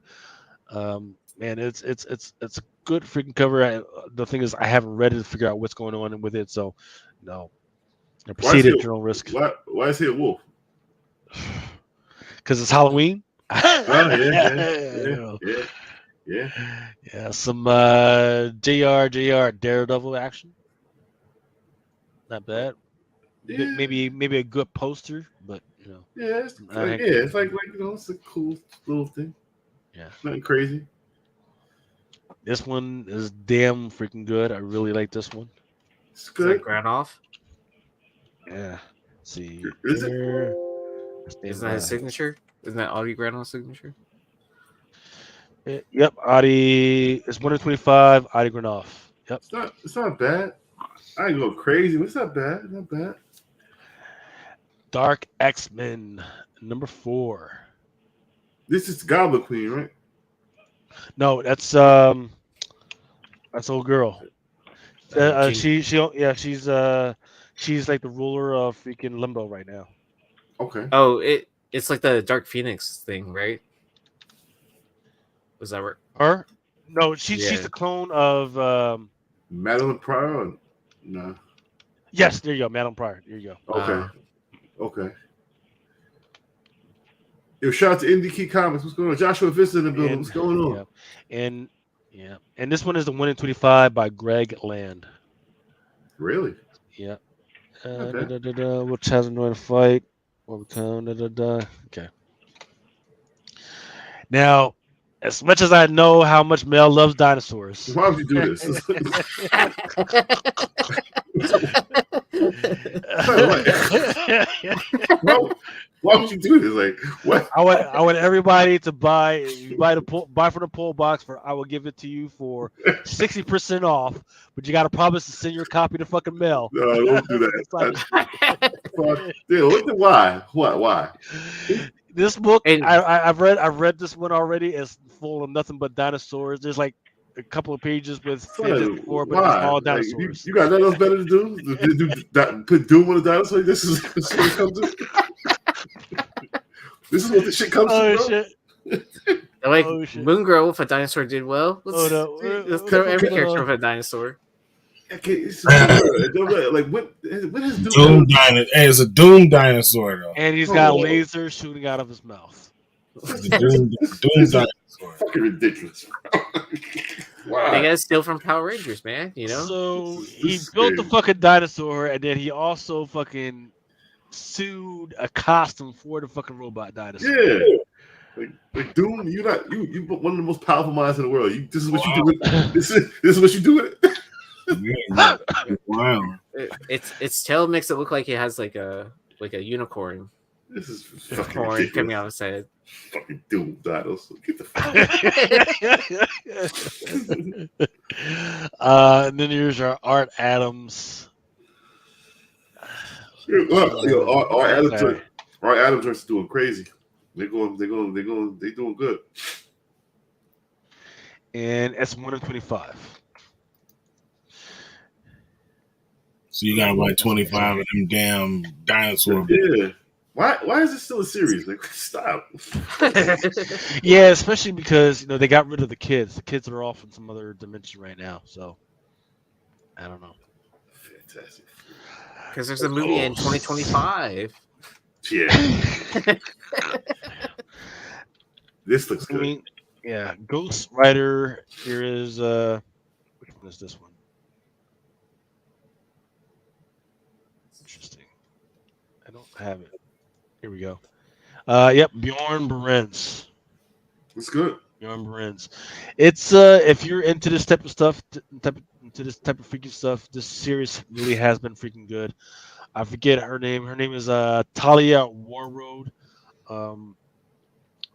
Man, it's a good freaking cover. The thing is, I haven't read it to figure out what's going on with it, so no. Proceed at your own risk. Why is he a wolf? Because it's Halloween. Yeah. Some JR Daredevil action. Not bad. Yeah. Maybe a good poster, but you know. Yeah, it's like it's a cool little thing. Yeah. Nothing crazy. This one is damn freaking good. I really like this one. It's good. Is that Granoff? Yeah. Let's see. Is it? Isn't that his signature? Isn't that Audie Granoff's signature? Yep, Audie. It's 125. Audie Granoff. Yep. It's not bad. I ain't go crazy, but it's not bad. Not bad. Dark X-Men number 4. This is Goblin Queen, right? No, that's old girl. She's like the ruler of freaking Limbo right now. Okay. Oh, it's like the Dark Phoenix thing, right? Was that right? Her? No, she's the clone of Madeline Pryor. No. Yes, there you go, Madeline Pryor. There you go. Okay. Yo, shout out to Indie Key Comics. What's going on? Joshua Vista in the building. What's going on? Yeah. And this one is the 1-in-25 by Greg Land. Really? Yeah. Which has another fight. Okay. Now, as much as I know how much Mel loves dinosaurs. Why would you do this? Why would you do this? Like, what? I want everybody to buy from the poll box for. I will give it to you for 60% off, but you got to promise to send your copy to fucking Mel. No, don't do that. Why? Why? This book, I've read this one already. It's full of nothing but dinosaurs. There's like a couple of pages with before, but it's all dinosaurs. Like, you got nothing else better to do? Put Doom on a dinosaur? This is what it comes to? This is what the shit comes to, bro? Shit. Like Moon Girl, if a dinosaur did well, let's throw every character with a dinosaur. Okay, like what is Doom dinosaur? It's a Doom dinosaur though, and he's got lasers shooting out of his mouth. Doom dinosaur. Fucking ridiculous. Wow. They gotta steal from Power Rangers, man. You know. So he built the fucking dinosaur, and then he also fucking sued a costume for the fucking robot dinosaur. Yeah. Like Doom, you one of the most powerful minds in the world. This is what you do with this is what you do with it. Wow. Its tail makes it look like it has like a unicorn. This is fucking horn coming out of his head. Fucking Doom dinosaur. Get the fuck. And then here's our Art Adams. Art Adams are doing crazy. They're doing good. And it's 1-in-25. So you got like 25 of them damn dinosaurs. Yeah. Why is it still a series? Like, stop. Yeah, especially because they got rid of the kids. The kids are off in some other dimension right now. So I don't know. Fantastic. Because there's a movie in 2025. Yeah. This looks good. I mean, yeah. Ghost Rider. Here is which one is this one? Interesting. I don't have it. Here we go. Yep, Bjorn Barentz. It's good. Bjorn Barentz. It's if you're into this type of stuff, into this type of freaking stuff, this series really has been freaking good. I forget her name. Her name is Talia Warroad.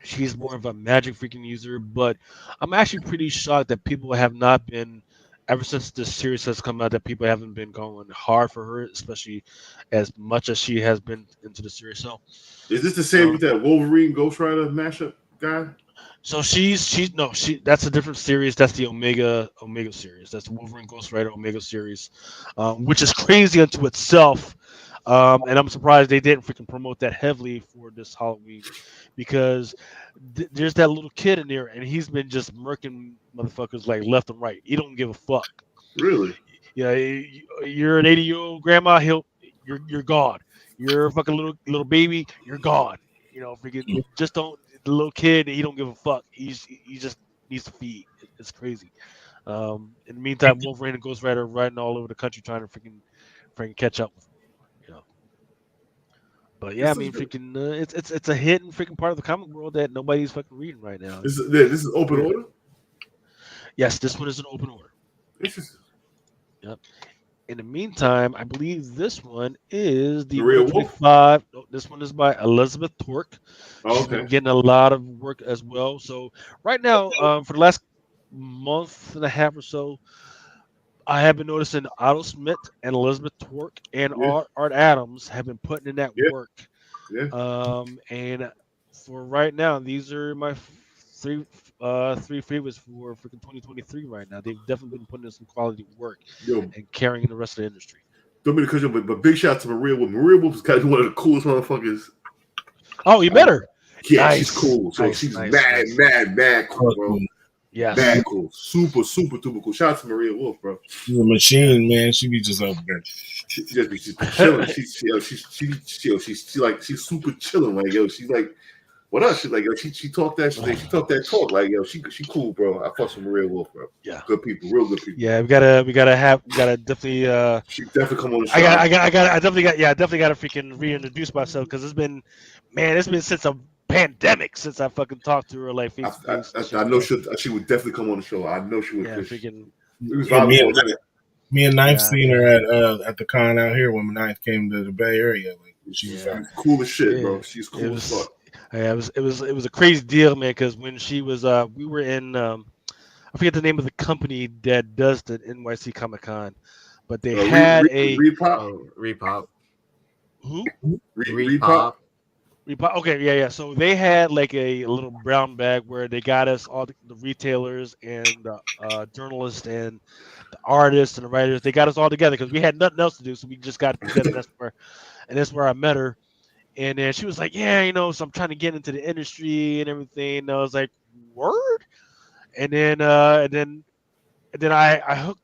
She's more of a magic freaking user, but I'm actually pretty shocked that people have not been ever since this series has come out that people haven't been going hard for her, especially as much as she has been into the series. So, is this the same with that Wolverine Ghost Rider mashup guy? So she that's a different series. That's the Omega series. That's the Wolverine Ghost Rider Omega series, which is crazy unto itself. And I'm surprised they didn't freaking promote that heavily for this Halloween, because there's that little kid in there, and he's been just murking motherfuckers like left and right. He don't give a fuck. Really? Yeah, you're an 80-year-old grandma. You're gone. You're a fucking little baby. You're gone. Freaking just don't. The little kid, he don't give a fuck. He just needs to feed. It's crazy. In the meantime, Wolverine and Ghost Rider are riding all over the country trying to freaking catch up with him. But yeah, I mean, freaking, it's a hidden freaking part of the comic world that nobody's fucking reading right now. This is open order. Yes, this one is an open order. Interesting. Yep. In the meantime, I believe this one is the Real 125. No, this one is by Elizabeth Torque. She's been getting a lot of work as well. So right now, for the last month and a half or so, I have been noticing Otto Smith and Elizabeth Torque and Art Adams have been putting in that work. Yeah. And for right now, these are my three favorites for freaking 2023 right now. They've definitely been putting in some quality work and carrying the rest of the industry. Don't mean to cut you, but big shout out to Maria Wolf. Maria Wolf is kind of one of the coolest motherfuckers. Oh, you met her? Yeah, she's cool. So she's mad cool, bro. Yeah, mad cool. Super duper cool. Shout out to Maria Wolf, bro. She's a machine, man. She be just up there. She's chilling. She's super chilling. Like, yo, she's like, what else? She's like, yo, she talked that shit. She talked that talk. Like, yo, she cool, bro. I fuck with Maria Wolf, bro. Yeah, good people, real good people. Yeah, we gotta definitely. She definitely come on the show. I definitely gotta freaking reintroduce myself, because it's been since a pandemic since I fucking talked to her like face to face. I know she would definitely come on the show. I know she would. Yeah, freaking. Me and Knife seen her at the con out here when Knife came to the Bay Area. Like, she's cool as shit, bro. She's cool as fuck. Yeah, it was a crazy deal, man. Because when she was, we were in, I forget the name of the company that does the NYC Comic Con, but they had Repop. Who? Repop. Okay, yeah. So they had like a little brown bag where they got us all the retailers and the journalists and the artists and the writers. They got us all together because we had nothing else to do, so we just got together. That's where I met her. And then she was like, "Yeah, so I'm trying to get into the industry and everything." And I was like, "Word?" And then I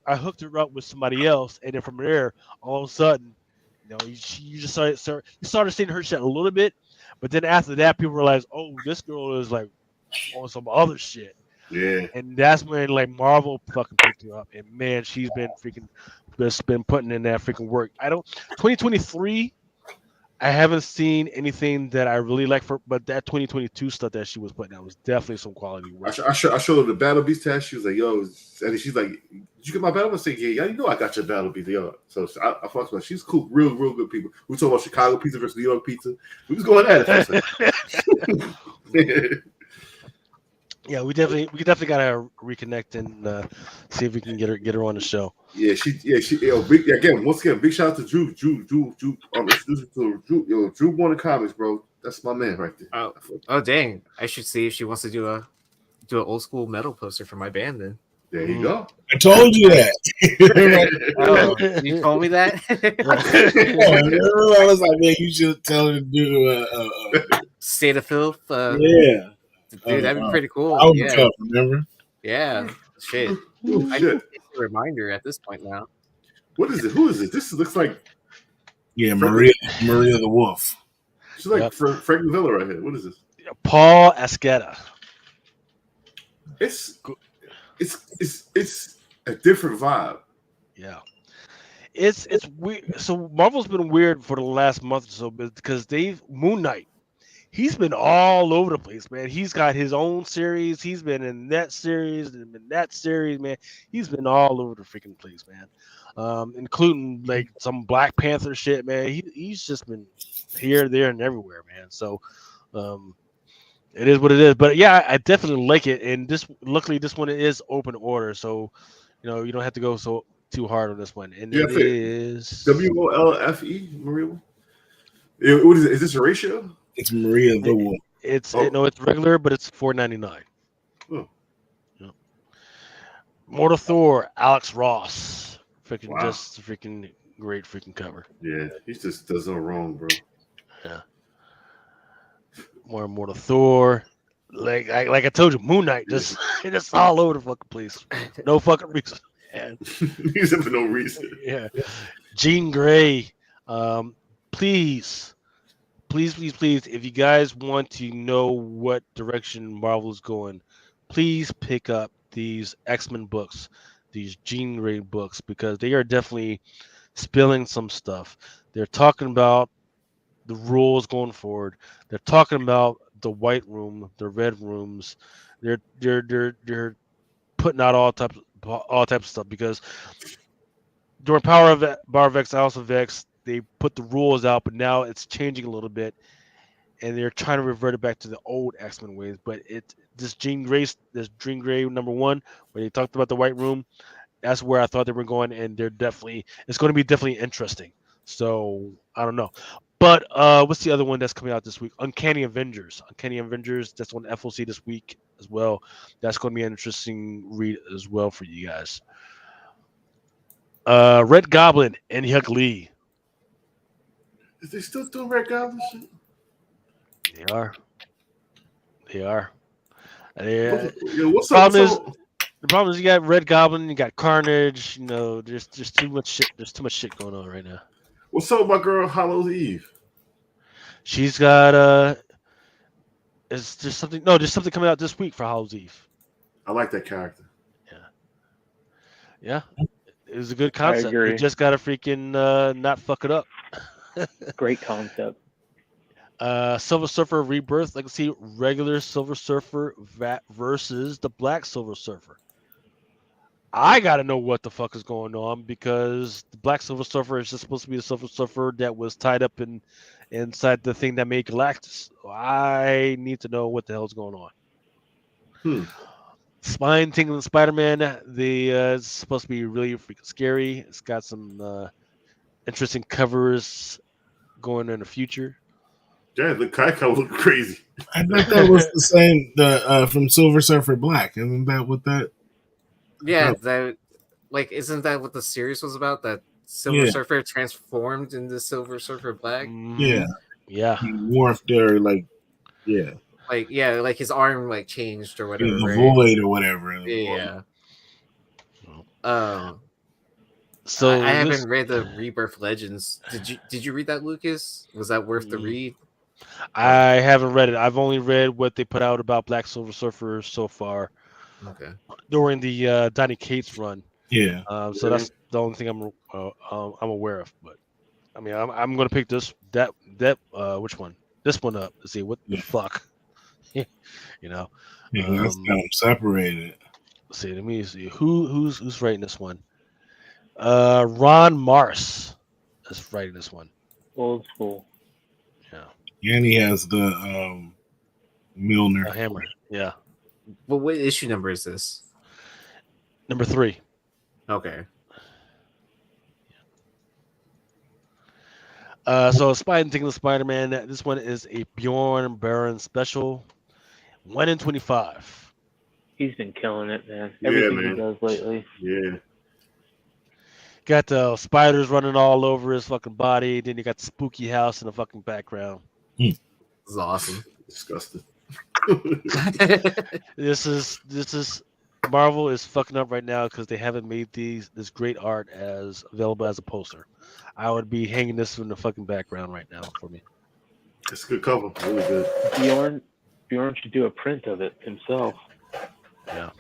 hooked her up with somebody else, and then from there, all of a sudden, you just started seeing her shit a little bit. But then after that, people realized, oh, this girl is like on some other shit. Yeah. And that's when like Marvel fucking picked her up. And man, she's been putting in that freaking work. 2023, I haven't seen anything that I really like but that 2022 stuff that she was putting out was definitely some quality work. I showed her the Battle Beast test. She was like, yo, and she's like, did you get my Battle Beast? I said, yeah, you know I got your Battle Beast. Yo. So I fucked with her. She's cool, real good people. We talking about Chicago pizza versus New York pizza. We was going at it. Yeah, we definitely gotta reconnect and see if we can get her on the show. Yeah, once again, big shout out to Drew. Introduced to Drew. Yo, Drew won the comics, bro. That's my man right there. Oh dang! I should see if she wants to do an old school metal poster for my band. Then there you go. I told you that. You told me that. I was like, man, you should tell her to do State of Filth. Yeah. Dude, that'd be pretty cool. I was tough, remember? Yeah, shit. Ooh, I need a reminder at this point now. What is it? Who is it? This looks like Maria the Wolf. She's like Frank Villa right here. What is this? Paul Ascetta. It's a different vibe. Yeah. It's weird. So Marvel's been weird for the last month or so because Moon Knight. He's been all over the place, man. He's got his own series. He's been in that series and in that series, man. He's been all over the freaking place, man. Including like some Black Panther shit, man. He's just been here, there, and everywhere, man. So it is what it is. But yeah, I definitely like it. And luckily this one is open order. So You don't have to go too hard on this one. And Yeah, it is WOLFE, Maria. What is it? Is this a ratio? It's Maria the Wolf. It's regular, but it's $4.99. Oh. Yeah. Mortal Thor, Alex Ross, just a freaking great freaking cover. Yeah, he just does no wrong, bro. Yeah. More Mortal Thor. Like I told you, Moon Knight just all over the fucking place. No fucking reason. He's for no reason. Yeah. Jean Grey. Please, if you guys want to know what direction Marvel is going, please pick up these X-Men books, these Jean Grey books, because they are definitely spilling some stuff. They're talking about the rules going forward. They're talking about the white room, the red rooms. They're putting out all types of stuff, because during Power of X, House of X, they put the rules out, but now it's changing a little bit, and they're trying to revert it back to the old X-Men ways. But this Jean Grey number 1, where they talked about the white room, that's where I thought they were going, and it's going to be definitely interesting. So I don't know. But what's the other one that's coming out this week? Uncanny Avengers. That's on FOC this week as well. That's going to be an interesting read as well for you guys. Red Goblin and Hyuk Lee. Is they still doing Red Goblin shit? They are. What's up? The problem is you got Red Goblin, you got Carnage. There's too much shit. There's too much shit going on right now. What's up with my girl Hallows Eve? She's got Is there something? No, there's something coming out this week for Hallows Eve. I like that character. Yeah. It was a good concept. You just gotta freaking not fuck it up. Great concept. Silver Surfer Rebirth. Like, see, regular Silver Surfer versus the Black Silver Surfer. I gotta know what the fuck is going on, because the Black Silver Surfer is just supposed to be the Silver Surfer that was tied up inside the thing that made Galactus. I need to know what the hell's going on. Spine Tingling Spider-Man. It's supposed to be really freaking scary. It's got some interesting covers going in the future. Yeah, the cover look crazy. I thought that was the same from Silver Surfer Black. Isn't that what that? Yeah, isn't that what the series was about? That Silver Surfer transformed into Silver Surfer Black? Yeah. Yeah. He morphed there, like his arm changed or whatever. The void or whatever. Yeah. So I haven't read the Rebirth Legends. Did you read that, Lucas? Was that worth the read? I haven't read it. I've only read what they put out about Black Silver Surfer so far. Okay. During the Donny Cates run. Yeah. So that's the only thing I'm aware of. But I mean, I'm gonna pick which one? This one up to see what the fuck. Yeah, that's kind of separated. Let's see. Let me see who's writing this one. Ron Mars is writing this one. Old school. Yeah. And he has the Milner hammer. Yeah. Well, what issue number is this? Number 3. Okay. So Spine Tingling Spider-Man. This one is a Bjorn Baron special. 1 in 25. He's been killing it, man. Everything he does lately. Yeah. Got the spiders running all over his fucking body. Then you got the spooky house in the fucking background. This is awesome. Disgusting. This is Marvel is fucking up right now because they haven't made this great art as available as a poster. I would be hanging this in the fucking background right now for me. It's a good cover. Really good. Bjorn should do a print of it himself. Yeah.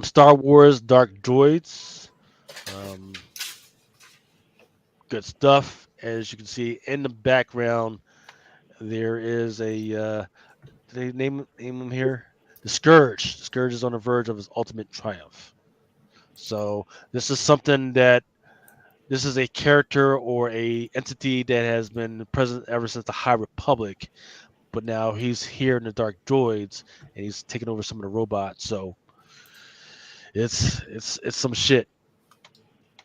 Star Wars Dark Droids. Good stuff. As you can see in the background, there is a they name him here? The Scourge. The Scourge is on the verge of his ultimate triumph. So this is something this is a character or a entity that has been present ever since the High Republic, but now he's here in the Dark Droids and he's taking over some of the robots. So It's some shit,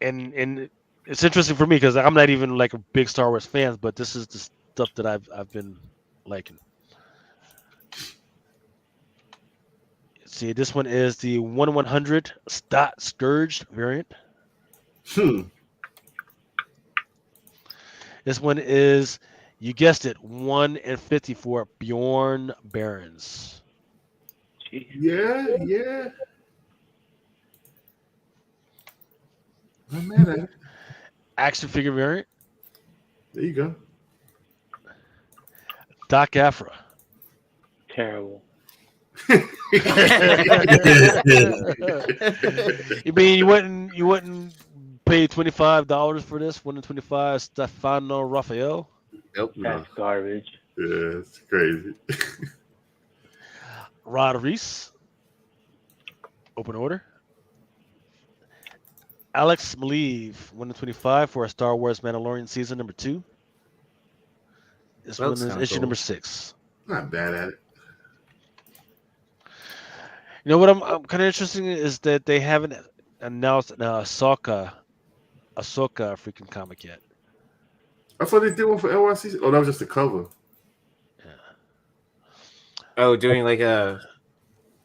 and it's interesting for me because I'm not even like a big Star Wars fan, but this is the stuff that I've been liking. See, this one is the 1/100 Scourged variant. This one is, you guessed it, 1/50 for Bjorn Barons. Yeah. I'm mad at it. Action figure variant. There you go. Doc Afra. Terrible. You mean you wouldn't pay $25 for this? $125 Stefano Raphael. Nope. That's garbage. Yeah, it's crazy. Rod Reese. Open order. Alex Maleev, 1/25 for a Star Wars Mandalorian season number 2. This one is issue number 6. Not bad at it. You know what I'm kind of interested in is that they haven't announced an Ahsoka freaking comic yet. I thought they did one for NYC. Oh, that was just a cover. Yeah. Oh, doing like a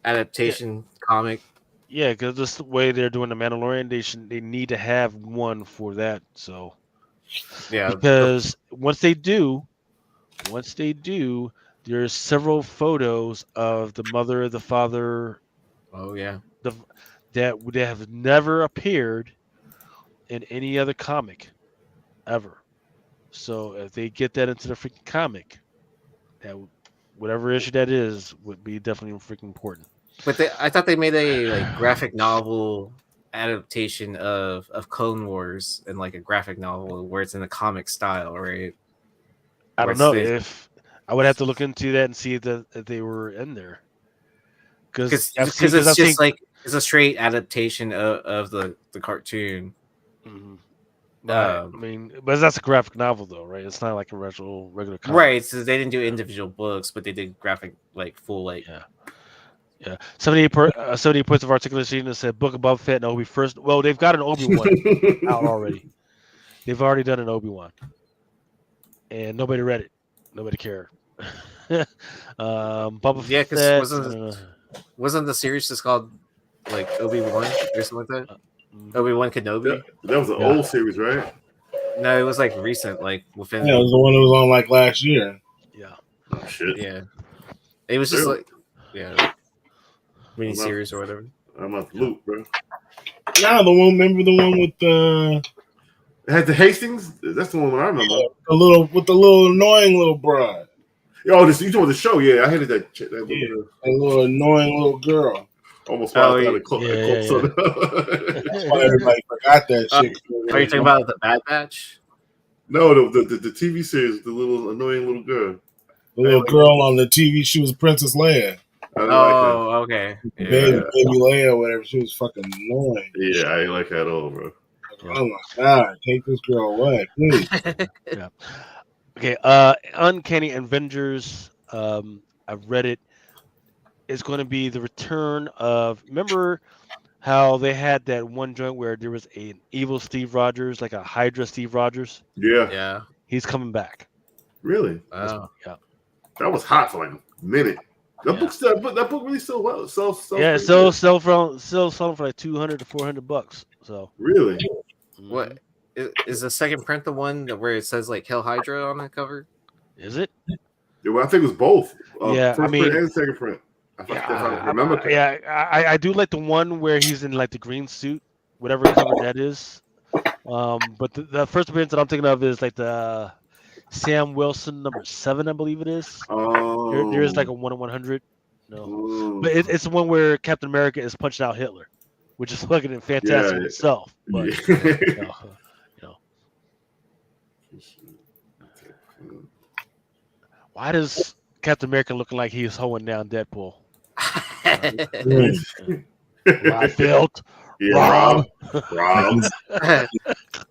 adaptation comic. Yeah, because this the way they're doing the Mandalorian, they need to have one for that. So Yeah, because once they do, there's several photos of the mother, the father. Oh yeah, that would have never appeared in any other comic ever. So if they get that into the freaking comic, that whatever issue that is would be definitely freaking important. But I thought they made a like graphic novel adaptation of Clone Wars and like a graphic novel where it's in the comic style, right? I don't know if I would have to look into that and see if they were in there. Because it's just like it's a straight adaptation of the cartoon. Mm-hmm. I mean, but that's a graphic novel though, right? It's not like a regular comic. Right. So they didn't do individual books, but they did graphic like full like. Yeah. 78 points of articulation that said Book of Boba Fett and Obi first. Well, they've got an Obi-Wan out already. They've already done an Obi-Wan, and nobody read it. Nobody cared. Boba Fett. Because wasn't the series just called like Obi-Wan or something like that? Obi-Wan Kenobi. That was an old series, right? No, it was like recent, like within. Yeah, it was the one that was on like last year. Yeah. Oh shit. Yeah. It was just like mini series or whatever. I'm off the loop, bro. Nah, remember the one with the. It had the Hastings. That's the one I remember. The little annoying little broad. Oh, you talking the show? Yeah, I hated that. That little annoying little girl. Almost out of That's why everybody forgot that shit. Are you talking about the Bad Batch? No, the TV series, the little annoying little girl. The little girl on the TV, she was Princess Leia. Oh, okay. Yeah. Baby Leia, or whatever. She was fucking annoying. Yeah, I ain't like that at all, bro. Oh my god, take this girl away, please. Yeah. Okay. Uncanny Avengers. I've read it. It's going to be the return of. Remember how they had that one joint where there was an evil Steve Rogers, like a Hydra Steve Rogers? Yeah. Yeah. He's coming back. Really? Wow. Yeah. That was hot for like a minute. That book really sold well. It's still selling for like $200 to $400. So really, what is the second print the one where it says like Hell Hydra on the cover? Is it? Yeah, well, I think it was both. First print and second print. I remember. I do like the one where he's in like the green suit, whatever cover that is. But the first appearance that I'm thinking of is like the Sam Wilson number 7, I believe it is. Oh, there is like a 1/100. No, but it's the one where Captain America is punching out Hitler, which is fucking fantastic in itself. But why does Captain America looking like he's hoeing down Deadpool? Liefeld. Rob.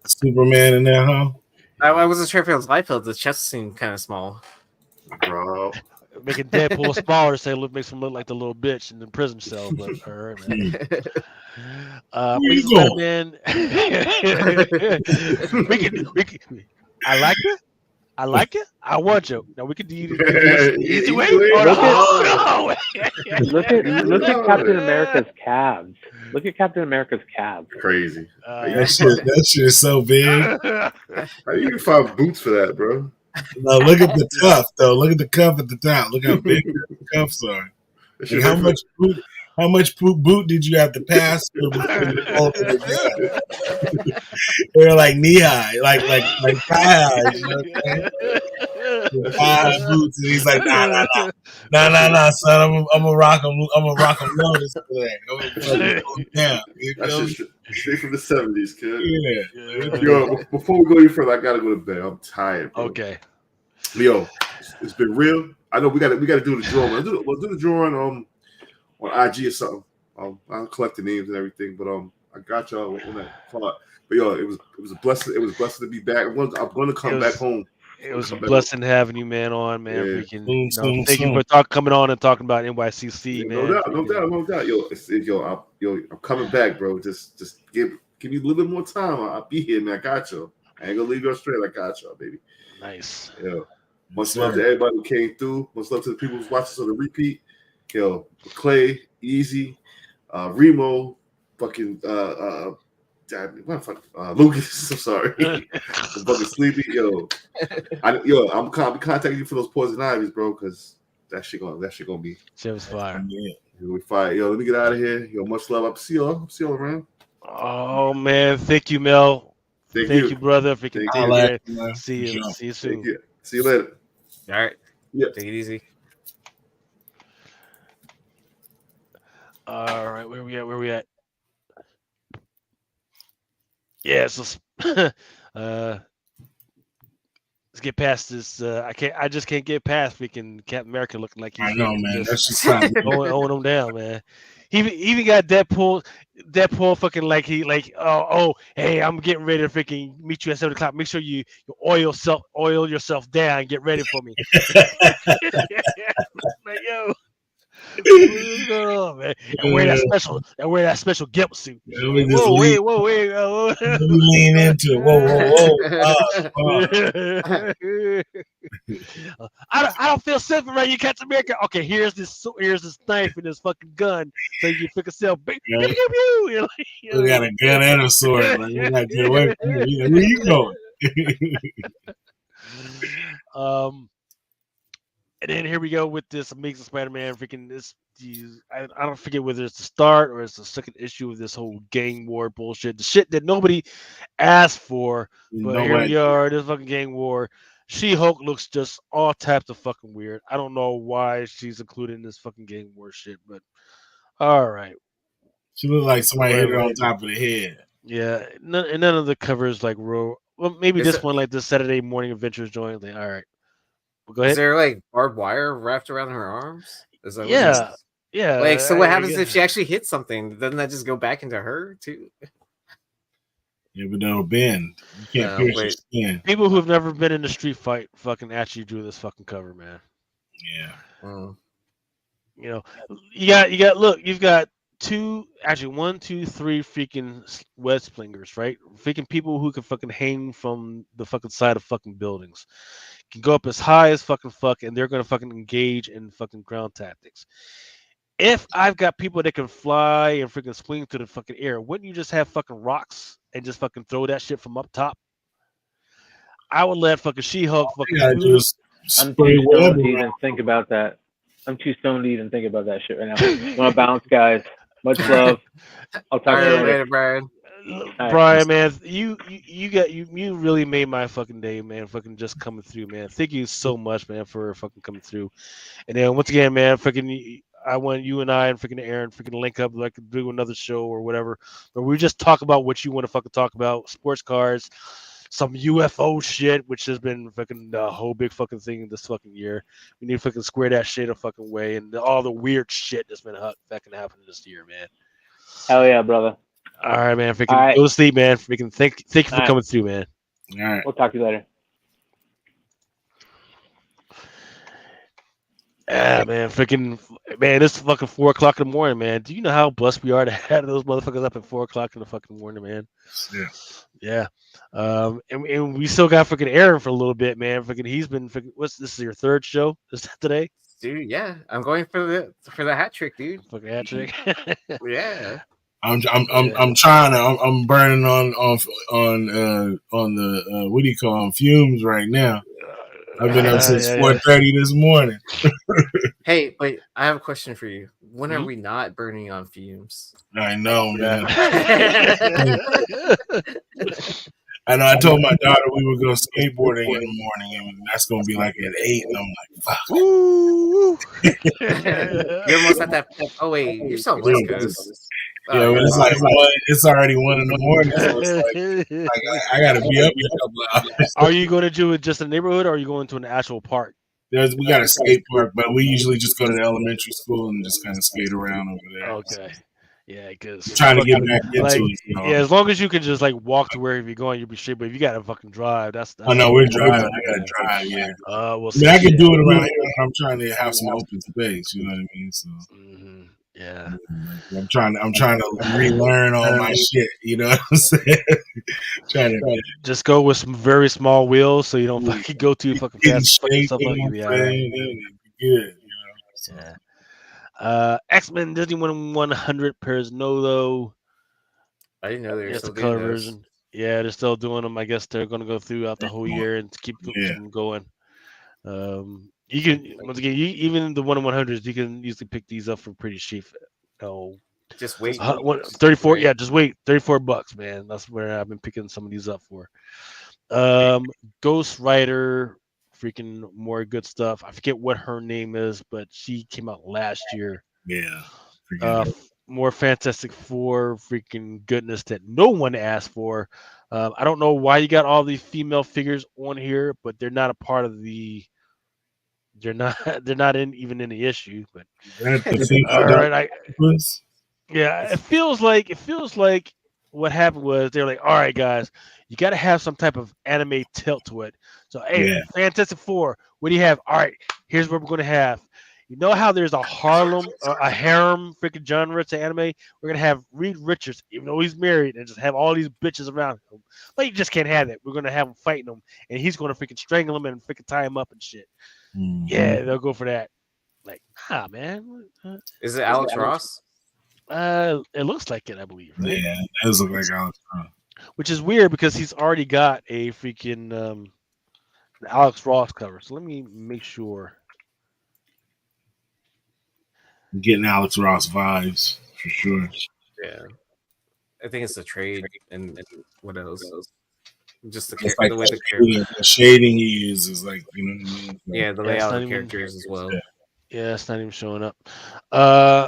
Superman in there, huh? I wasn't sure if it was Liefeld. The chest seemed kind of small. Rob. Making Deadpool smaller, makes him look like the little bitch in the prison cell. But all right, man. Please, Spider-Man. we can. I like it. I like it. I want you. Now we could do this the easy way. Look at Captain America's calves. Look at Captain America's calves. Crazy. That shit is so big. How do you even find boots for that, bro? No, look at the cuff though. Look at the cuff at the top. Look how big the cuffs are. Like how much boot did you have to pass before you folded it down? They're like knee high, like thigh high. You know what I'm saying? Thigh high boots, and he's like, nah, son, I'm gonna rock them lotus today. I'm gonna pull them down. That's just straight from the 70s, kid. Yeah. Yo, before we go any further, I gotta go to bed. I'm tired, bro. Okay. Yo, it's been real. I know we gotta do the drawing. We'll do the drawing on IG or something. I'll collect the names and everything, but I got y'all on that part. But yo, it was a blessing. It was a blessing to be back. I'm going to come back home. It was a blessing having you, man, on, man. Yeah. Thank you for coming on and talking about NYCC, Yeah, man. No doubt. I'm coming back, bro. Just give me a little bit more time. I'll be here, man. I got you. I ain't gonna leave you straight. I got y'all, baby. Nice. Yeah. Much love to everybody who came through. Much love to the people who's watching us on the repeat. Yo, Clay, Easy, Remo, fucking Lucas. I'm sorry. I'm fucking sleepy. Yo, I'm contacting you for those poison ivies, bro, because that shit gonna be. Shit was fire. Yeah. We fire. Yo, let me get out of here. Yo, much love. I'll see y'all around. Oh man, thank you, Mel. Thank you, brother. Thank you. See you soon. See you later. All right. Yeah. Take it easy. All right, where we at? Yeah, so let's get past this. I just can't get past freaking Captain America looking like he's I know, man. That's just owing him down, man. He even got Deadpool fucking hey, I'm getting ready to freaking meet you at 7:00. Make sure you oil yourself down and get ready for me. Like, yo. What's going on, man? And wear that special gimp suit. Wait. Lean into it. Whoa. I don't feel safe around you, Captain America. Okay, here's this knife and this fucking gun, so you can sell big. We got a gun and a sword. Like, we got to get away from you. Where you going? And then here we go with this Amazing Spider-Man. Freaking this, I don't forget whether it's the start or it's the second issue of this whole gang war bullshit. The shit that nobody asked for, but here we are. This fucking gang war. She-Hulk looks just all types of fucking weird. I don't know why she's included in this fucking gang war shit, but all right. She looked like somebody hit her on top of the head. Yeah, none of the covers like real. Well, maybe this one, like the Saturday Morning Adventures joint. Like, all right. Go ahead. Is there like barbed wire wrapped around her arms? Is that yeah. Like, so what happens if she actually hits something? Doesn't that just go back into her too? Yeah, but that'll bend. You can't pierce your skin. People who've never been in a street fight fucking actually drew this fucking cover, man. Yeah. You know, you got. Look, you've got one, two, three freaking web slingers, right? Freaking people who can fucking hang from the fucking side of fucking buildings. Can go up as high as fuck, and they're gonna fucking engage in fucking ground tactics. If I've got people that can fly and freaking swing through the fucking air, wouldn't you just have fucking rocks and just fucking throw that shit from up top? I would let fucking She-Hulk fucking. I'm too stoned to even think about that. I'm too stoned to even think about that shit right now. Want to bounce, guys? Much love. I'll talk to you later, Brian. Brian, man, you really made my fucking day, man. Fucking just coming through, man. Thank you so much, man, for fucking coming through. And then once again, man, fucking, I want you and I and freaking Aaron freaking link up, like do another show or whatever, where we just talk about what you want to fucking talk about, sports cars, some UFO shit, which has been fucking the whole big fucking thing this fucking year. We need to fucking square that shit a fucking way, and all the weird shit that's been fucking happening this year, man. Hell yeah, brother. All right, man. Freaking go to sleep, man. Freaking thank you for coming through, man. All right. We'll talk to you later. Yeah, man. Freaking Man, it's fucking 4:00 in the morning, man. Do you know how blessed we are to have those motherfuckers up at 4:00 in the fucking morning, man? Yeah. Yeah. And we still got fucking Aaron for a little bit, man. Fucking he's been fucking, this is your third show today? Dude, yeah. I'm going for the hat trick, dude. Fucking hat trick. Yeah. I'm trying to. I'm burning on the what do you call them, fumes right now. I've been up since 4:30 this morning. Hey, wait, I have a question for you. When are we not burning on fumes? I know, man. I know. I told my daughter we would go skateboarding in the morning, and that's gonna be like at 8. And I'm like, fuck. Ooh. You're almost at that. Oh wait, you're still West Coast. Yeah, but it's already 1 in the morning, so it's like I gotta be up in a couple of hours. Are you going to do it just in the neighborhood, or are you going to an actual park? We got a skate park, but we usually just go to the elementary school and just kind of skate around over there. Okay. Yeah, because trying to get back into it. Yeah, as long as you can just like walk to wherever you're going, you'll be straight. But if you gotta fucking drive, that's oh no, we're driving. I gotta drive. Yeah. Well, I mean, I can do it around here. I'm trying to have some open space. You know what I mean? So. Yeah. I'm trying to relearn all my shit. You know what I'm saying? trying to just go with some very small wheels so you don't fucking go too fucking fast. Good. You know, so. Yeah. X-Men Disney 100 pairs no though. I didn't know they were still the color doing those. version. Yeah, they're still doing them. I guess they're going to go throughout the whole year and keep them going. You can once again, even the 1/100s, you can usually pick these up for pretty cheap. Just wait. 34. Right. Yeah, just wait. $34, man. That's where I've been picking some of these up for. Ghost Rider, freaking more good stuff. I forget what her name is, but she came out last year. Yeah. More Fantastic Four, freaking goodness that no one asked for. I don't know why you got all these female figures on here, but they're not a part of the. They're not even in the issue, but all right. Yeah, it feels like what happened was they're like, all right, guys, you got to have some type of anime tilt to it. So, hey, Fantastic Four, what do you have? All right, here's what we're going to have. You know how there's a harem freaking genre to anime? We're going to have Reed Richards, even though he's married, and just have all these bitches around him. But you just can't have that. We're going to have him fighting them, and he's going to freaking strangle them and freaking tie him up and shit. Mm-hmm. Yeah, they'll go for that. Like, man. Is it Alex Ross? It looks like it, I believe. Right? Yeah, it does look like Alex Ross. Which is weird because he's already got a freaking Alex Ross cover. So let me make sure. I'm getting Alex Ross vibes for sure. Yeah, I think it's the trade and what else? Just the like way the shading he uses, like you know what I mean. Yeah, the layout of the characters as well. Yeah, it's not even showing up.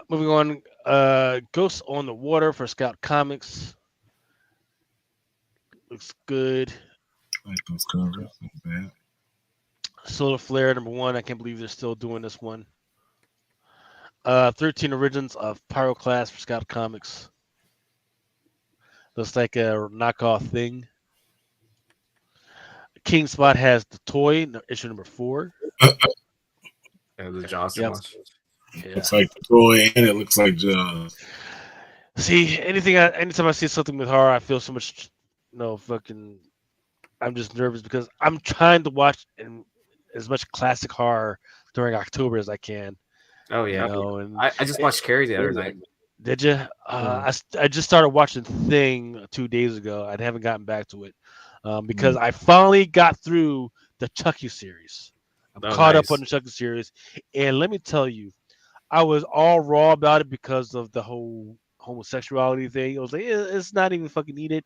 Moving on. Ghosts on the Water for Scout Comics. Looks good. I like those covers. Not bad. Solar Flare #1. I can't believe they're still doing this one. 13 Origins of Pyroclast for Scout Comics. Looks like a knockoff thing. King Spot has the toy, issue #4. The Johnson one. Yeah. Looks like the toy, and it looks like Jaws. See, anytime I see something with horror, I feel so much, I'm just nervous because I'm trying to watch as much classic horror during October as I can. Oh yeah, and I just watched Carrie the other night. Did you? I just started watching Thing 2 days ago. I haven't gotten back to it because I finally got through the Chucky series. I'm caught up on the Chucky series, and let me tell you, I was all raw about it because of the whole homosexuality thing. I was like, it's not even fucking needed,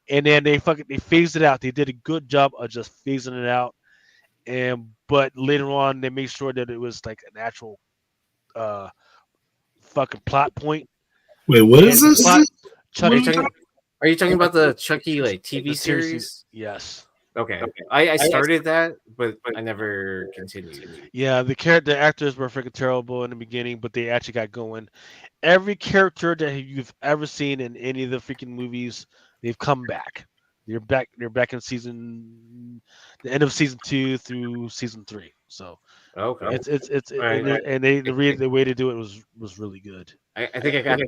and then they phased it out. They did a good job of just phasing it out, but later on they made sure that it was like an actual fucking plot point. Wait, what is this? Chucky. Are you talking about the Chucky like TV series? Yes. Okay. I started that, but I never continued. Yeah, the actors were freaking terrible in the beginning, but they actually got going. Every character that you've ever seen in any of the freaking movies, they've come back. They're back in the end of season 2 through season 3. So Okay. And the way to do it was really good. I think I got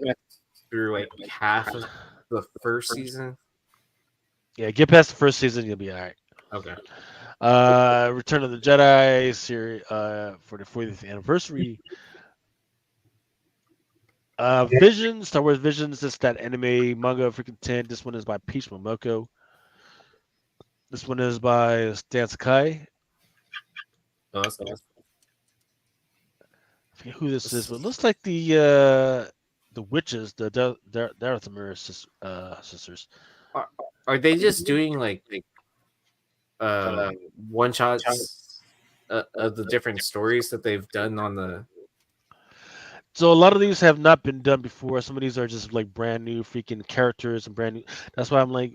through like half of the first season. Yeah, get past the first season, you'll be all right. Okay. Return of the Jedi series for the 40th anniversary. Visions, Star Wars Visions. This that anime manga freaking 10. This one is by Peach Momoko. This one is by Stan Sakai. Oh, that's nice. I forget who this is, but it looks like the witches, the Darathamir sisters. Are they just doing like one shots of the different stories that they've done on the? So a lot of these have not been done before. Some of these are just like brand new freaking characters and brand new. That's why I'm like,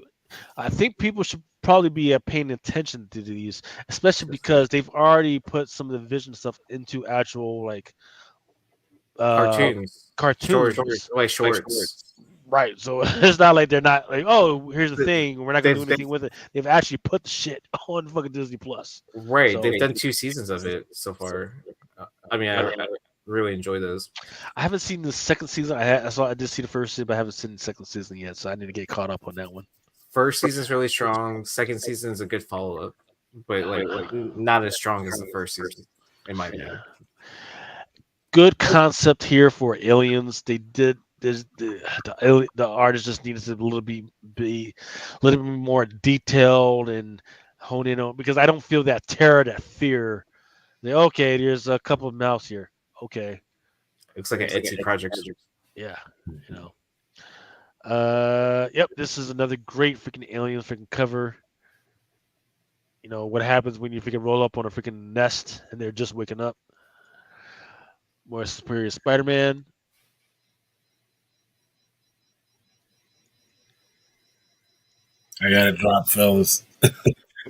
I think people should probably be paying attention to these, especially because they've already put some of the Vision stuff into actual like cartoons, shorts. Right. So it's not like they're not like, oh, here's the thing, we're not gonna do anything with it. They've actually put the shit on fucking Disney Plus. Right. So, they've done 2 seasons of it so far. I mean, I really enjoy those. I haven't seen the second season. I did see the first season, but I haven't seen the second season yet, so I need to get caught up on that one. First season's really strong. Second season is a good follow up, but like not as strong as the first season, in my opinion. Good concept here for aliens. They did. The artist just needed to be a little bit more detailed and hone in on, because I don't feel that terror, that fear. Okay, there's a couple of mouse here. Okay, looks like an Etsy project. Yeah, Yep, this is another great freaking alien freaking cover. You know what happens when you freaking roll up on a freaking nest and they're just waking up. More Superior Spider-Man. I got to drop, fellas. All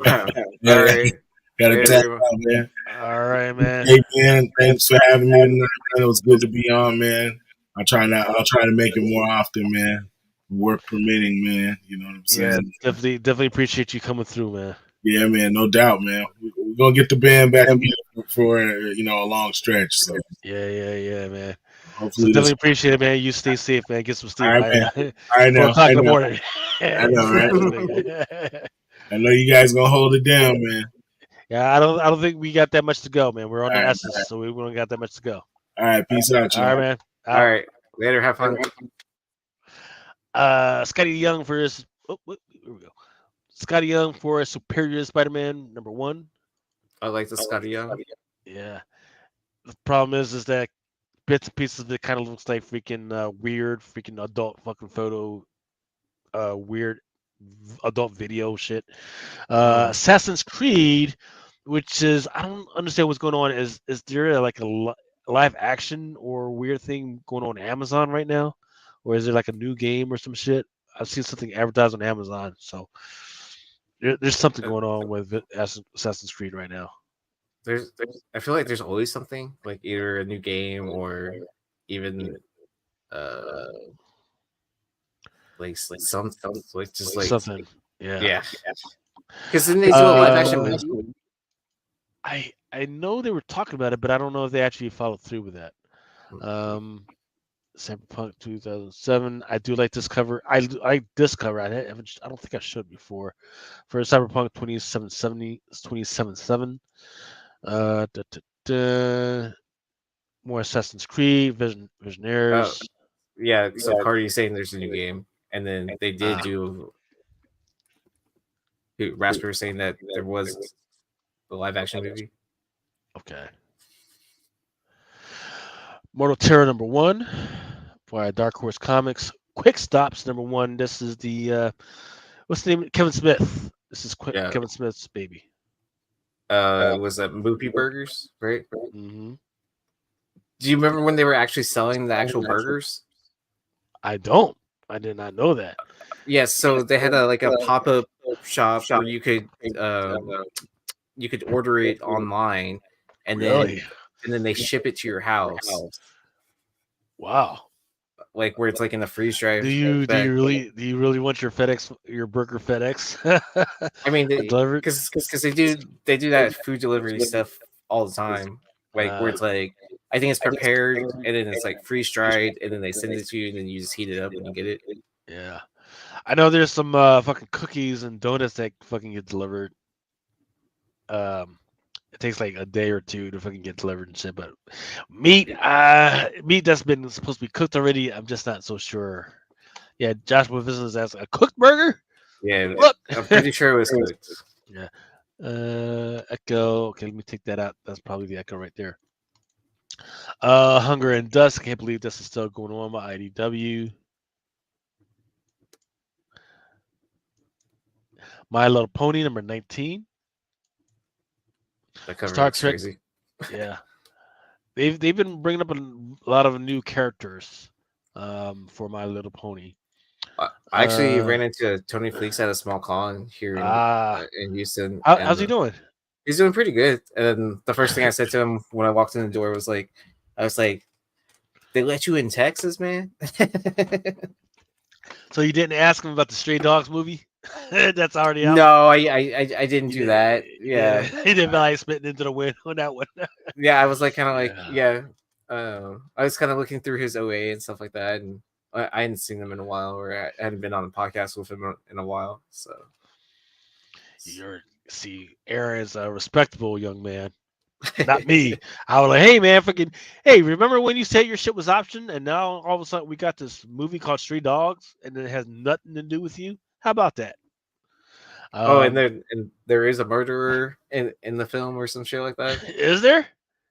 right. Got to tap out, man. All right, man. Hey, man, thanks for having me tonight, man. It was good to be on, man. I'll try to make it more often, man. Work permitting, man. You know what I'm saying? Yeah, definitely appreciate you coming through, man. Yeah, man, no doubt, man. We're gonna get the band back for a long stretch. So yeah, man. Hopefully, so definitely appreciate it, man. You stay safe, man. Get some sleep. All right, man. I know. 4 o'clock in the morning. I know, right? I know you guys gonna hold it down, man. Yeah, I don't think we got that much to go, man. We're on the S's, so we don't got that much to go. All right, peace out, y'all. All right, man. All right, later. Have fun. Scotty Young for his. Here we go. Scotty Young for Superior Spider-Man #1. I like the Scotty Young. Yeah. The problem is that bits and pieces of it kind of looks like freaking weird, freaking adult fucking photo, weird adult video shit. Assassin's Creed, which is, I don't understand what's going on. Is there like a live action or weird thing going on Amazon right now, or is there like a new game or some shit? I've seen something advertised on Amazon, so there's something going on with Assassin's Creed right now. I feel like there's always something, like either a new game or even like something like just like something. Yeah. Because then they do a live action movie. I know they were talking about it, but I don't know if they actually followed through with that. Cyberpunk 2007. I do like this cover. I this cover. I don't think I showed before. For Cyberpunk 2077. More Assassin's Creed, Visionaries. Yeah, so Cardi's saying there's a new game, and then they did do. Rasper was saying that there was the live action movie. Okay. Mortal Terror #1 by Dark Horse Comics. Quick Stops #1. This is the what's the name? Kevin Smith. This is Kevin Smith's baby. Was that Moopy Burgers, right? Mm-hmm. Do you remember when they were actually selling the actual burgers? I don't. I did not know that. Yes, so they had a pop-up shop where you could order it online, and then they ship it to your house. Wow. Like where it's like in the freeze drive. Do you really want your burger FedEx? I mean, because they do that food delivery stuff all the time. like where it's like I think it's prepared and then it's like freeze dried and then they send it to you and then you just heat it up and you get it. Yeah, I know there's some fucking cookies and donuts that fucking get delivered. It takes like a day or two to fucking get delivered and shit. But meat that's been supposed to be cooked already, I'm just not so sure. Yeah, Josh with business as a cooked burger. Yeah, Look, I'm pretty sure it was cooked. Yeah. Echo. Okay, let me take that out. That's probably the Echo right there. Hunger and Dust. I can't believe this is still going on by IDW. My Little Pony number 19. That cover Star looks Trek. crazy. Yeah. They've lot of new characters for My Little Pony. I actually ran into Tony Fleeks at a small con here in Houston. How's he doing? He's doing pretty good. And the first thing I said to him when I walked in the door was like, they let you in Texas, man? So you didn't ask him about the Stray Dogs movie? That's already out? No, I didn't do that. Yeah. He didn't feel like spitting into the wind on that one. Yeah, I was like kind of like, I was kind of looking through his OA and stuff like that. And I hadn't seen him in a while, or I hadn't been on a podcast with him in a while. So, Aaron's a respectable young man, not me. I was like, hey man, remember when you said your shit was option, and now all of a sudden we got this movie called Stray Dogs, and it has nothing to do with you? How about that? And there is a murderer in the film or some shit like that. Is there?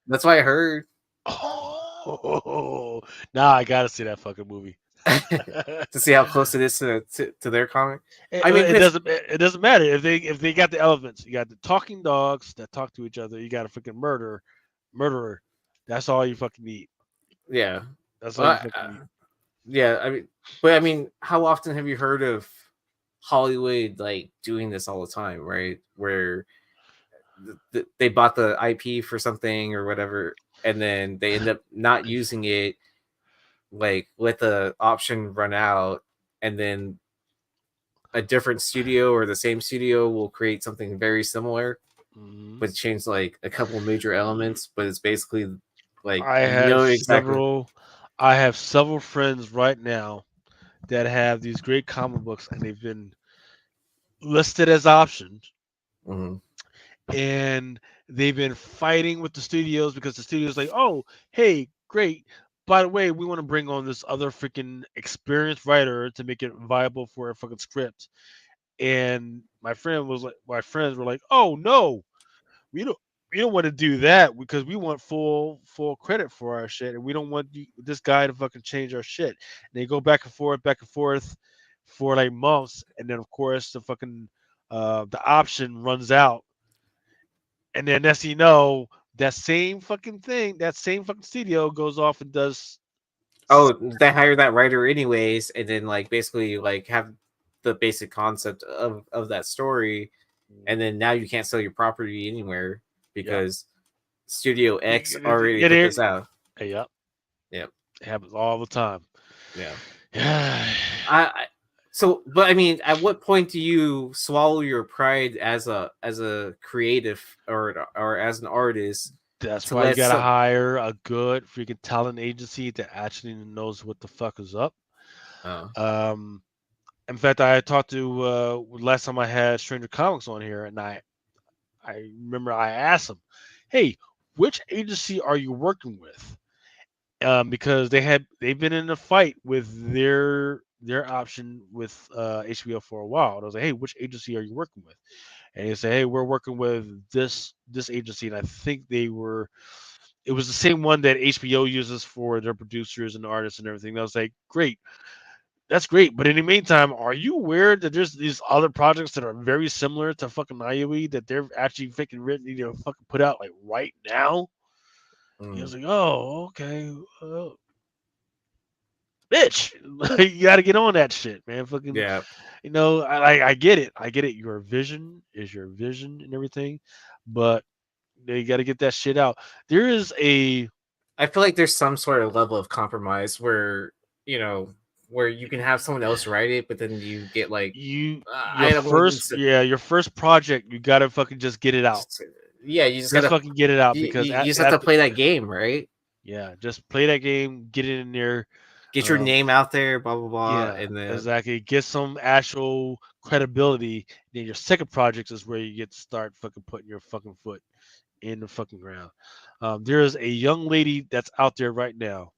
That's what I heard. Oh, now I gotta see that fucking movie. To see how close it is to their comic. I mean, it doesn't matter if they got the elements. You got the talking dogs that talk to each other. You got a freaking murderer. That's all you fucking need. Yeah, that's all you fucking need. Yeah, I mean, how often have you heard of Hollywood like doing this all the time, right? Where they bought the IP for something or whatever, and then they end up not using it. Like let the option run out, and then a different studio or the same studio will create something very similar, but change like a couple major elements. But it's basically like I have several friends right now that have these great comic books, and they've been listed as options, and they've been fighting with the studios because the studio's like, oh, hey, great. By the way, we want to bring on this other freaking experienced writer to make it viable for a fucking script. And my friends were like, "Oh no, we don't want to do that because we want full credit for our shit, and we don't want this guy to fucking change our shit." And they go back and forth for like months, and then of course the fucking the option runs out, and then next thing you know, that same fucking studio goes off and does. Oh, they hire that writer anyways, and then like basically like have the basic concept of that story, and then now you can't sell your property anywhere because Studio X already put this out. Yep. It happens all the time. Yeah. But I mean, at what point do you swallow your pride as a creative or as an artist? That's why you gotta hire a good freaking talent agency that actually knows what the fuck is up. In fact, I talked to last time I had Stranger Comics on here, and I remember I asked them, "Hey, which agency are you working with?" Because they've been in a fight with their option with HBO for a while. And I was like, "Hey, which agency are you working with?" And they say, "Hey, we're working with this agency," and I think it was the same one that HBO uses for their producers and artists and everything. And I was like, "Great. That's great." But in the meantime, are you aware that there's these other projects that are very similar to fucking IOE that they're actually fucking fucking put out like right now? He was like, "Oh, okay, bitch, you got to get on that shit, man." Fucking, I get it. Your vision is your vision and everything, but you got to get that shit out. I feel like there's some sort of level of compromise where where you can have someone else write it, but then you get like your first project, you gotta fucking just get it out. Yeah, you just Let's gotta fucking get it out you, because you just have to play that game, right? Yeah, just play that game, get it in there, get your name out there, blah blah blah, yeah, and then exactly. Get some actual credibility. Then your second project is where you get to start fucking putting your fucking foot in the fucking ground. There is a young lady that's out there right now.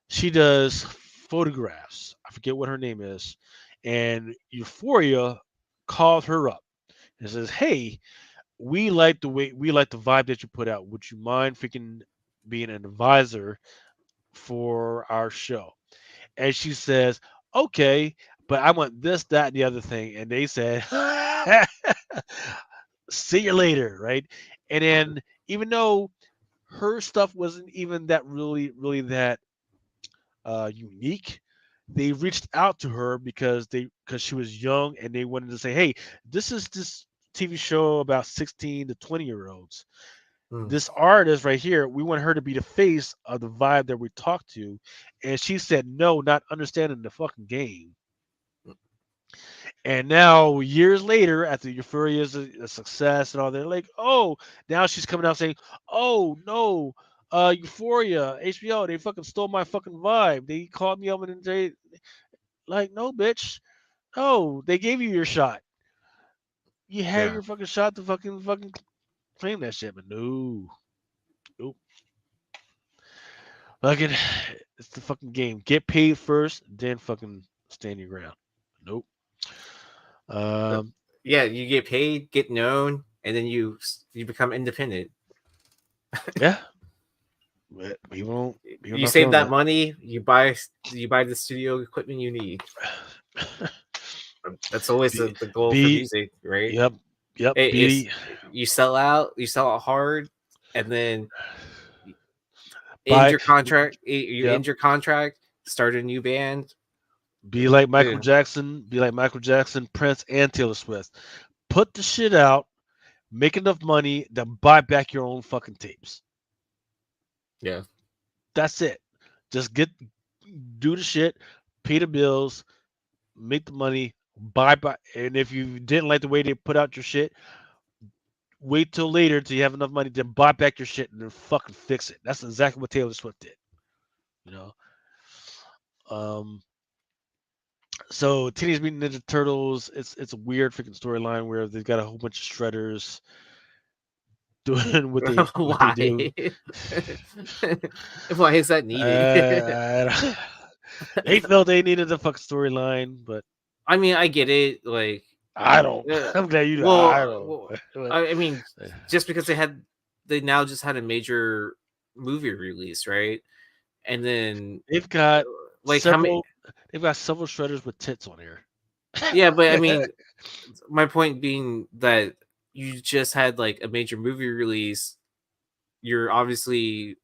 She does photographs. I forget what her name is, and Euphoria called her up and says, "Hey, we like the vibe that you put out. Would you mind freaking being an advisor for our show?" And she says, "Okay, but I want this, that, and the other thing." And they said, "See you later," right? And then even though her stuff wasn't even that really that unique, they reached out to her because she was young and they wanted to say, "Hey, this is this TV show about 16 to 20-year-olds. This artist right here, we want her to be the face of the vibe that we talked to." And she said no, not understanding the fucking game. And now, years later, after Euphoria is a success and all, they're like, "Oh," now she's coming out saying, "Oh no, Euphoria, HBO, they fucking stole my fucking vibe. They called me up and they like, no, bitch, no, they gave you your shot. You had your fucking shot to fucking claim that shit, but no, nope." Fucking, it's the fucking game. Get paid first, then fucking stand your ground. Nope. Yeah, you get paid, get known, and then you become independent. Yeah. But people you save that money, you buy the studio equipment you need. That's always the goal for music, right? Yep. You sell out hard, and then end your contract. You end your contract, start a new band. Be like Michael Jackson, Prince, and Taylor Swift. Put the shit out, make enough money, then buy back your own fucking tapes. Yeah. That's it. Just do the shit, pay the bills, make the money, buy. And if you didn't like the way they put out your shit, wait till later till you have enough money to buy back your shit and then fucking fix it. That's exactly what Taylor Swift did. You know? So Teenage Mutant Ninja Turtles, it's a weird freaking storyline where they've got a whole bunch of shredders doing what they do. Why is that needed? They felt they needed a fucking storyline, but I mean, I get it. Like, I don't. I'm glad you. Well, I don't. I mean, just because they now just had a major movie release, right? And then they've got like several. They've got several shredders with tits on here. Yeah, but I mean, my point being that you just had like a major movie release. You're obviously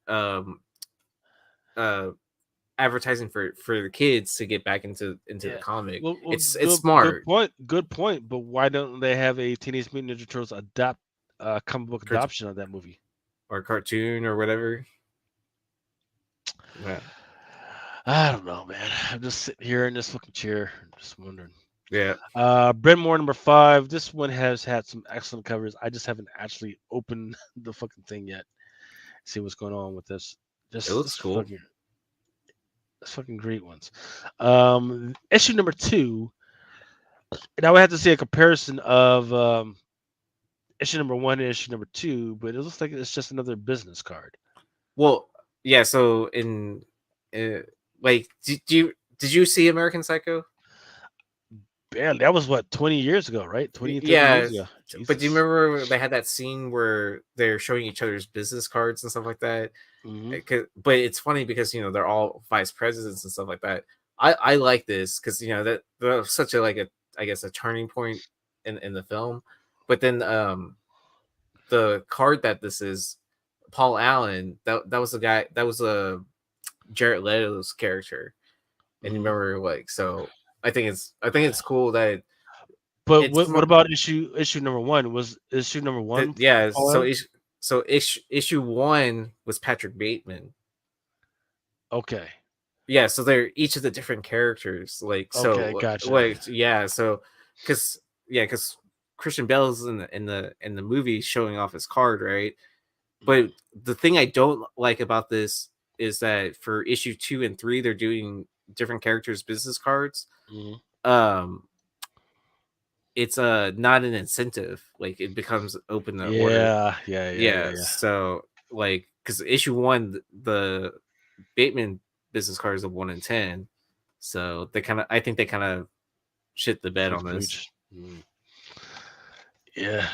advertising for the kids to get back into the comic. Well, it's smart. Good point. But why don't they have a Teenage Mutant Ninja Turtles comic book adoption of that movie or cartoon or whatever? Yeah. I don't know, man. I'm just sitting here in this fucking chair, just wondering. Yeah. Brentmore number 5. This one has had some excellent covers. I just haven't actually opened the fucking thing yet. See what's going on with this. It looks cool. It's fucking great ones. Issue number 2. And I would have to say a comparison of issue number 1 and issue number 2, but it looks like it's just another business card. Well, yeah. So like, did you see American Psycho? Yeah, that was what 20 years ago, right? 20 years ago. But do you remember they had that scene where they're showing each other's business cards and stuff like that? Mm-hmm. But it's funny because they're all vice presidents and stuff like that. I like this because that was such a a turning point in the film. But then the card that this is, Paul Allen, that was the guy that was Jared Leto's character, and you remember so I think it's cool that. But what about issue number 1? Was issue number 1? Yeah, so issue 1 was Patrick Bateman. Okay. Yeah, so they're each of the different characters. Like, so, okay, gotcha. like, yeah, so because Christian Bale's in the movie showing off his card, right? But the thing I don't like about this is that for issue 2 and 3, they're doing different characters' business cards. It's not an incentive. Like it becomes open to order. Yeah. So like, because issue 1, the Bateman business card is a 1 in 10. So I think they kind of shit the bed on this. Yeah.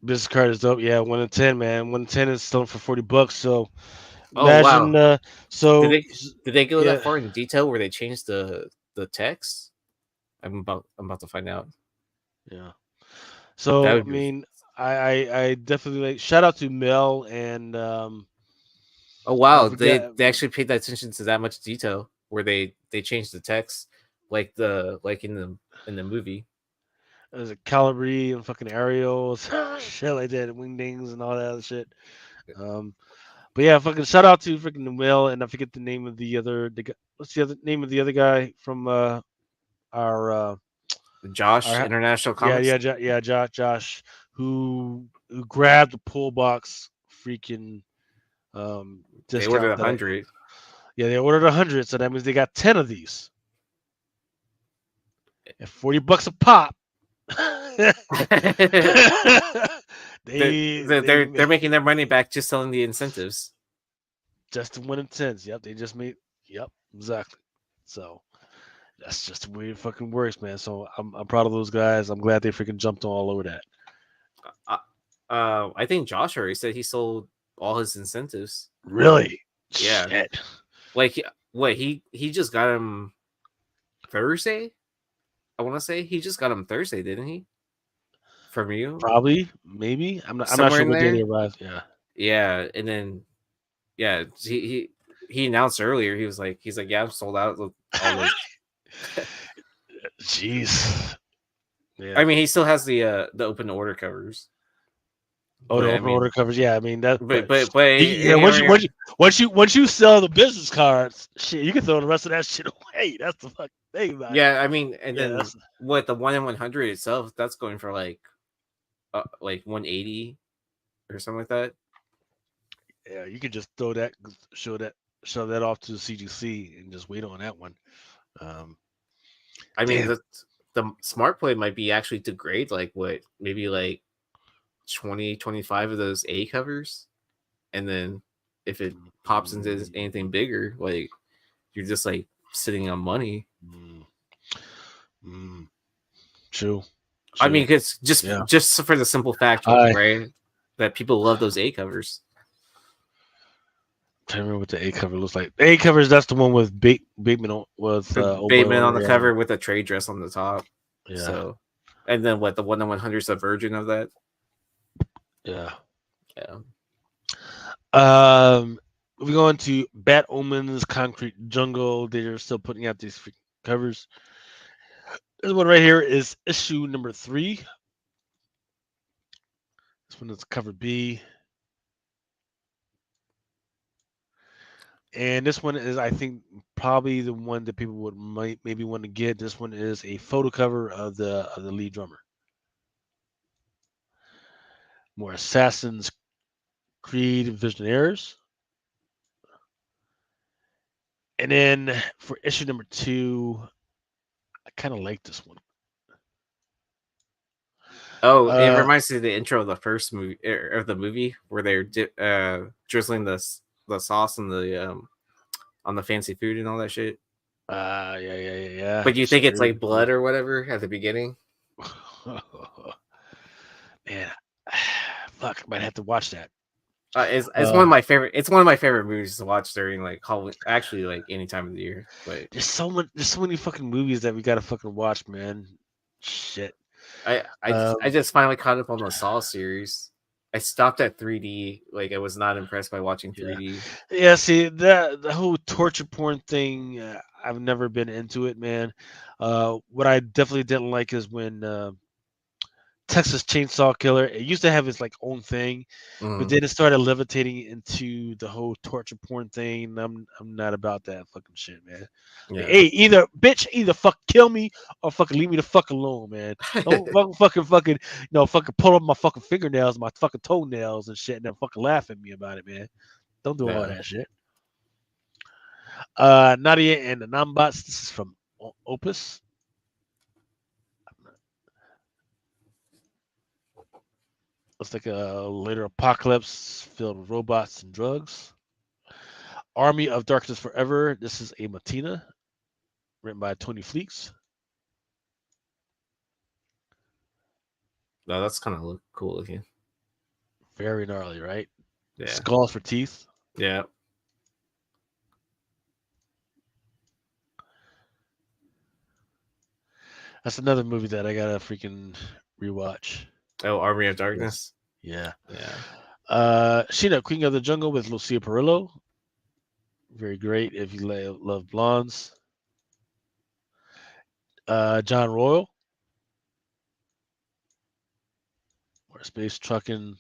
Business card is dope. Yeah, 1 in 10, man. 1 in 10 is selling for $40. So imagine. Wow. So did they go that far in detail where they changed the text? I'm about to find out. Yeah. So I mean, I definitely like shout out to Mel and. Oh wow, they actually paid that attention to that much detail where they changed the text like in the movie. There's a Calibri and fucking Ariels, shit like that, Wingdings and all that other shit. But yeah, fucking shout out to freaking Mel, and I forget the name of the other. What's the other name of the other guy from our Josh International Comics? Yeah, Josh, who grabbed the pull box freaking discount. They ordered 100. Yeah, they ordered 100, so that means they got 10 of these at $40 a pop. They're making their money back just selling the incentives. Just the 1 in 10s. Yep, they just made. Yep, exactly. So that's just the way it fucking works, man. So I'm proud of those guys. I'm glad they freaking jumped all over that. I think Josh already said he sold all his incentives. Really? Yeah. Shit. Like what he just got him Thursday? I want to say he just got him Thursday, didn't he? From you? Probably, maybe. I'm not sure what day they arrived. Yeah. Yeah, and then he announced earlier. He's like, yeah, I'm sold out. All those. Jeez. Yeah. I mean, he still has the open order covers. Oh, the open order covers. Yeah, I mean that. But yeah, once you sell the business cards, shit, you can throw the rest of that shit away. That's the fucking thing, man. Yeah, I mean, and then what the 1 in 100 itself, that's going for like 180 or something like that. Yeah, you could just show that off to the CGC and just wait on that one. I mean, the smart play might be actually to grade maybe like 20-25 of those A covers, and then if it pops into anything bigger, like you're just like sitting on money. True. I mean, because just for the simple fact, right, that people love those A covers. I don't remember what the A cover looks like. The A covers, that's the one with Bateman on the cover with a trade dress on the top. Yeah. So, and then what the 1 in 100 is a version of that. Yeah. Yeah. We're going to Bat Omen's Concrete Jungle. They're still putting out these covers. This one right here is issue number 3. This one is cover B. And this one is, I think, probably the one that people might maybe want to get. This one is a photo cover of the lead drummer. More Assassin's Creed Visionaries. And then for issue number 2, I kind of like this one. Oh, it reminds me of the intro of the first movie of the movie where they're drizzling the sauce and on the fancy food and all that shit. Yeah. But you think it's like blood or whatever at the beginning? Man, fuck, I might have to watch that. It's one of my favorite. It's one of my favorite movies to watch during like Halloween. Actually, like any time of the year. But there's so many fucking movies that we gotta fucking watch, man. Shit. I just finally caught up on the Saw series. I stopped at 3D. Like I was not impressed by watching 3D. Yeah, see the whole torture porn thing. I've never been into it, man. What I definitely didn't like is when Texas Chainsaw Killer. It used to have its like own thing, but then it started levitating into the whole torture porn thing. I'm not about that fucking shit, man. Yeah. Like, hey, either fuck kill me or fucking leave me the fuck alone, man. Don't fucking fucking pull up my fucking fingernails, my fucking toenails and shit, and then fucking laugh at me about it, man. Don't do all that shit. Nadia and the Nambots. This is from Opus. Looks like a later apocalypse filled with robots and drugs. Army of Darkness Forever. This is a Matina, written by Tony Fleeks. No, that's kind of cool looking. Very gnarly, right? Yeah. Skulls for teeth. Yeah. That's another movie that I gotta freaking rewatch. Oh, Army of Darkness. Yeah. Yeah. Sheena, Queen of the Jungle with Lucia Perillo. Very great if you love blondes. John Royal. Or Space Trucking.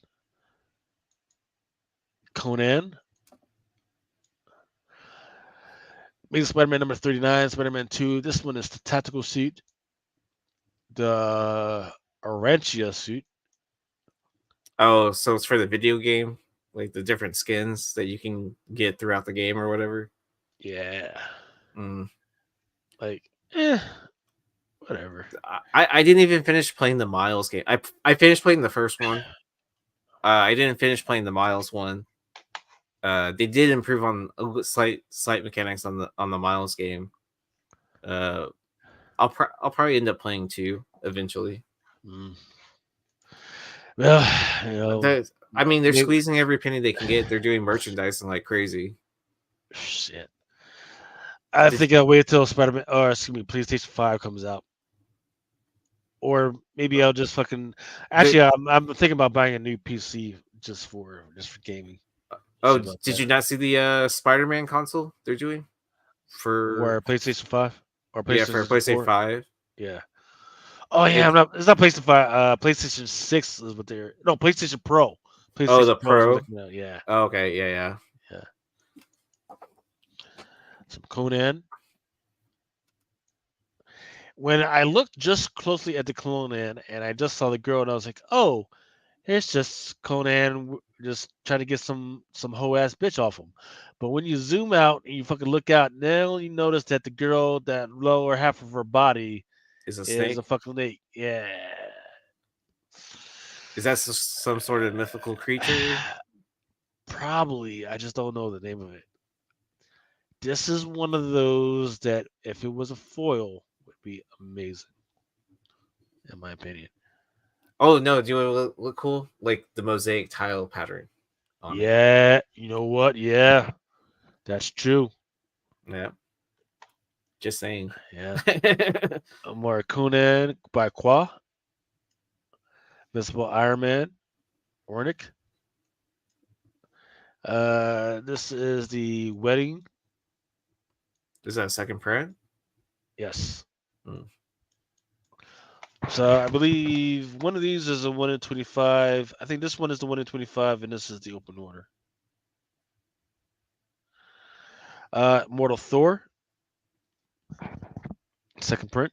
Conan. Amazing Spider-Man number 39, Spider-Man 2. This one is the tactical suit. The Arantia suit. Oh, so it's for the video game? Like the different skins that you can get throughout the game or whatever? Yeah. Mm. Like, whatever. I didn't even finish playing the Miles game. I finished playing the first one. I didn't finish playing the Miles one. They did improve on slight mechanics on the Miles game. I'll probably end up playing 2 eventually. Well, they're squeezing every penny they can get. They're doing merchandising like crazy. Shit. I think I'll wait till PlayStation 5 comes out. Or maybe I'll just fucking. Actually, I'm thinking about buying a new PC just for gaming. Oh, did you not see the Spider-Man console they're doing for PlayStation 5 or PlayStation for PlayStation 5? Yeah. Oh yeah, it's not PlayStation 5. PlayStation 6 is what they're PlayStation Pro. PlayStation the Pro. Yeah. Oh, okay. Yeah. Some Conan. When I looked just closely at the Conan and I just saw the girl and I was like, oh, it's just Conan just trying to get some hoe ass bitch off him. But when you zoom out and you fucking look out, now you notice that the girl, that lower half of her body is a fucking snake. Yeah. Is that some sort of mythical creature? Probably. I just don't know the name of it. This is one of those that if it was a foil would be amazing. In my opinion. Oh no, do you want to look cool? Like the mosaic tile pattern. Yeah, you know what? Yeah. That's true. Yeah. Just saying. Yeah. More Conan by Qua. Visible Iron Man. Ornick. This is the wedding. Is that a second print? Yes. So I believe one of these is a 1 in 25. I think this one is the 1 in 25, and this is the open order. Mortal Thor. Second print.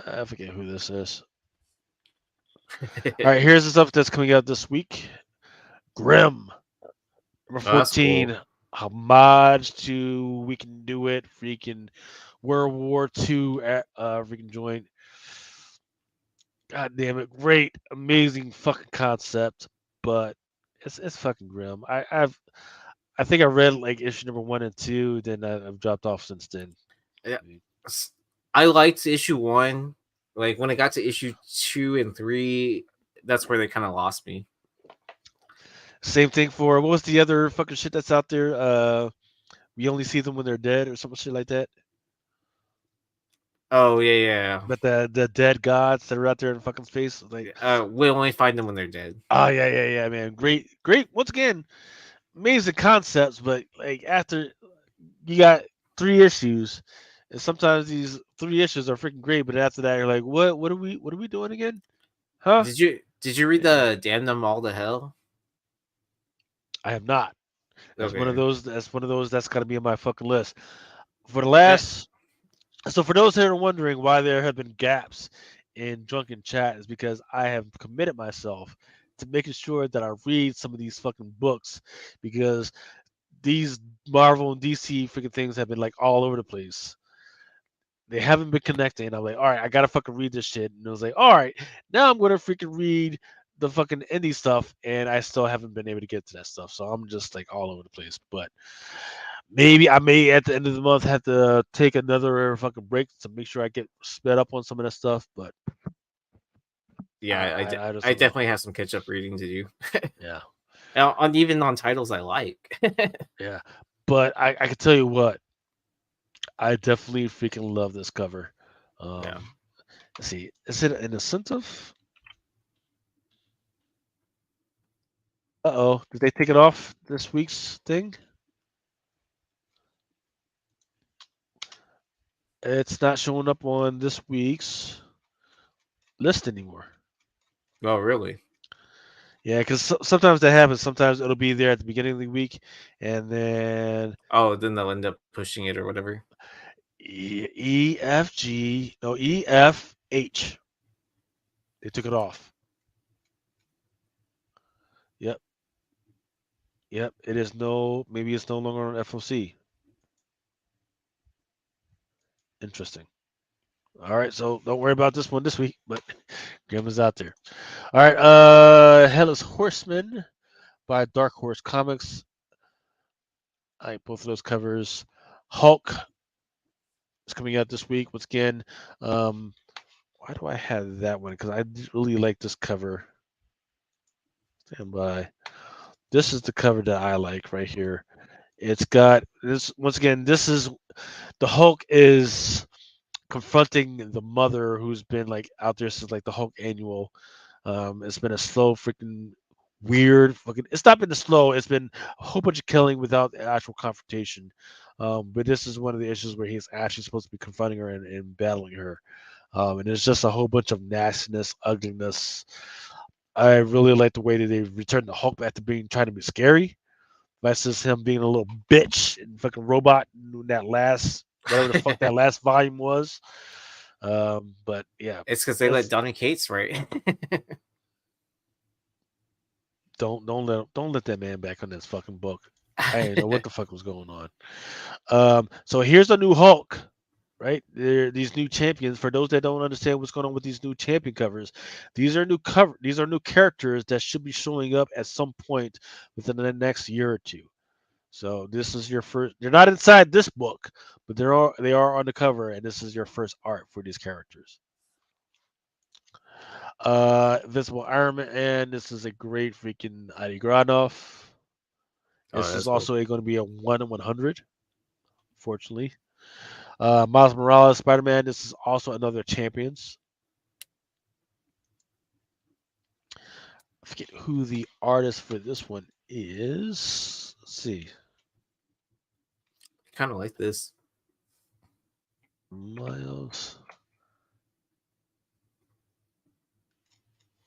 I forget who this is. All right, here's the stuff that's coming out this week. Grimm. Number 14. Cool. Homage to We Can Do It. Freaking World War II freaking joint. God damn it. Great, amazing fucking concept. But it's fucking grim. I think I read like issue number 1 and 2, then I've dropped off since then. Yeah. I liked issue 1. Like when it got to issue 2 and 3, that's where they kind of lost me. Same thing for what was the other fucking shit that's out there? We only see them when they're dead or some shit like that. Oh yeah. But the dead gods that are out there in fucking space, like we only find them when they're dead. Oh yeah, man. Great. Once again, amazing concepts, but like after you got 3 issues, And sometimes these 3 issues are freaking great, but after that, you're like, what are we doing again? Huh? Did you read the Damn Them All to Hell? I have not. That's one of Okay. those. That's one of those. That's got to be on my fucking list. For the last, so for those that are wondering why there have been gaps in Drunken Chat, is because I have committed myself to making sure that I read some of these fucking books, because these Marvel and DC freaking things have been like all over the place. They haven't been connecting. I'm like, all right, I gotta fucking read this shit. And it was like, all right, now I'm gonna freaking read the fucking indie stuff, and I still haven't been able to get to that stuff. So I'm just like all over the place. But maybe I may at the end of the month have to take another fucking break to make sure I get sped up on some of that stuff. But yeah, I just I don't know. definitely have some catch up reading to do. Yeah, Even on titles I like. yeah. But I can tell you what, I definitely freaking love this cover. Yeah. Let's see, is it an incentive? Uh-oh, did they take it off this week's thing? It's not showing up on this week's list anymore. Oh, really? Yeah, because sometimes that happens. Sometimes it'll be there at the beginning of the week, and then Then they'll end up pushing it or whatever. EFH. They took it off. Yep. Yep. Maybe it's no longer on FOC. Interesting. All right, so don't worry about this one this week, but Grim is out there. All right, Headless Horseman by Dark Horse Comics. All right, both of those covers. Hulk is coming out this week. Once again, why do I have that one? Because I really like this cover. Stand by. This is the cover that I like right here. It's got this. Once again, this is the Hulk is confronting the mother who's been like out there since like the Hulk annual. It's been a slow freaking weird fucking. It's not been the slow. It's been a whole bunch of killing without actual confrontation. But this is one of the issues where he's actually supposed to be confronting her and battling her. And it's just a whole bunch of nastiness, ugliness. I really like the way that they returned the Hulk back to being trying to be scary versus him being a little bitch and fucking robot in that last whatever the fuck that last volume was. But yeah, It's because they let Donny Cates write. don't let that man back on this fucking book. I didn't know what the fuck was going on. So here's a new Hulk, right? These new champions. For those that don't understand what's going on with these new champion covers, these are new characters that should be showing up at some point within the next year or two. So this is your first. They're not inside this book, but they are on the cover, and this is your first art for these characters. Invisible Iron Man, and this is a great freaking Adi Granov. This is also going to be a 1/100, fortunately. Miles Morales, Spider-Man. This is also another Champions. I forget who the artist for this one is. Let's see. Kind of like this. Miles.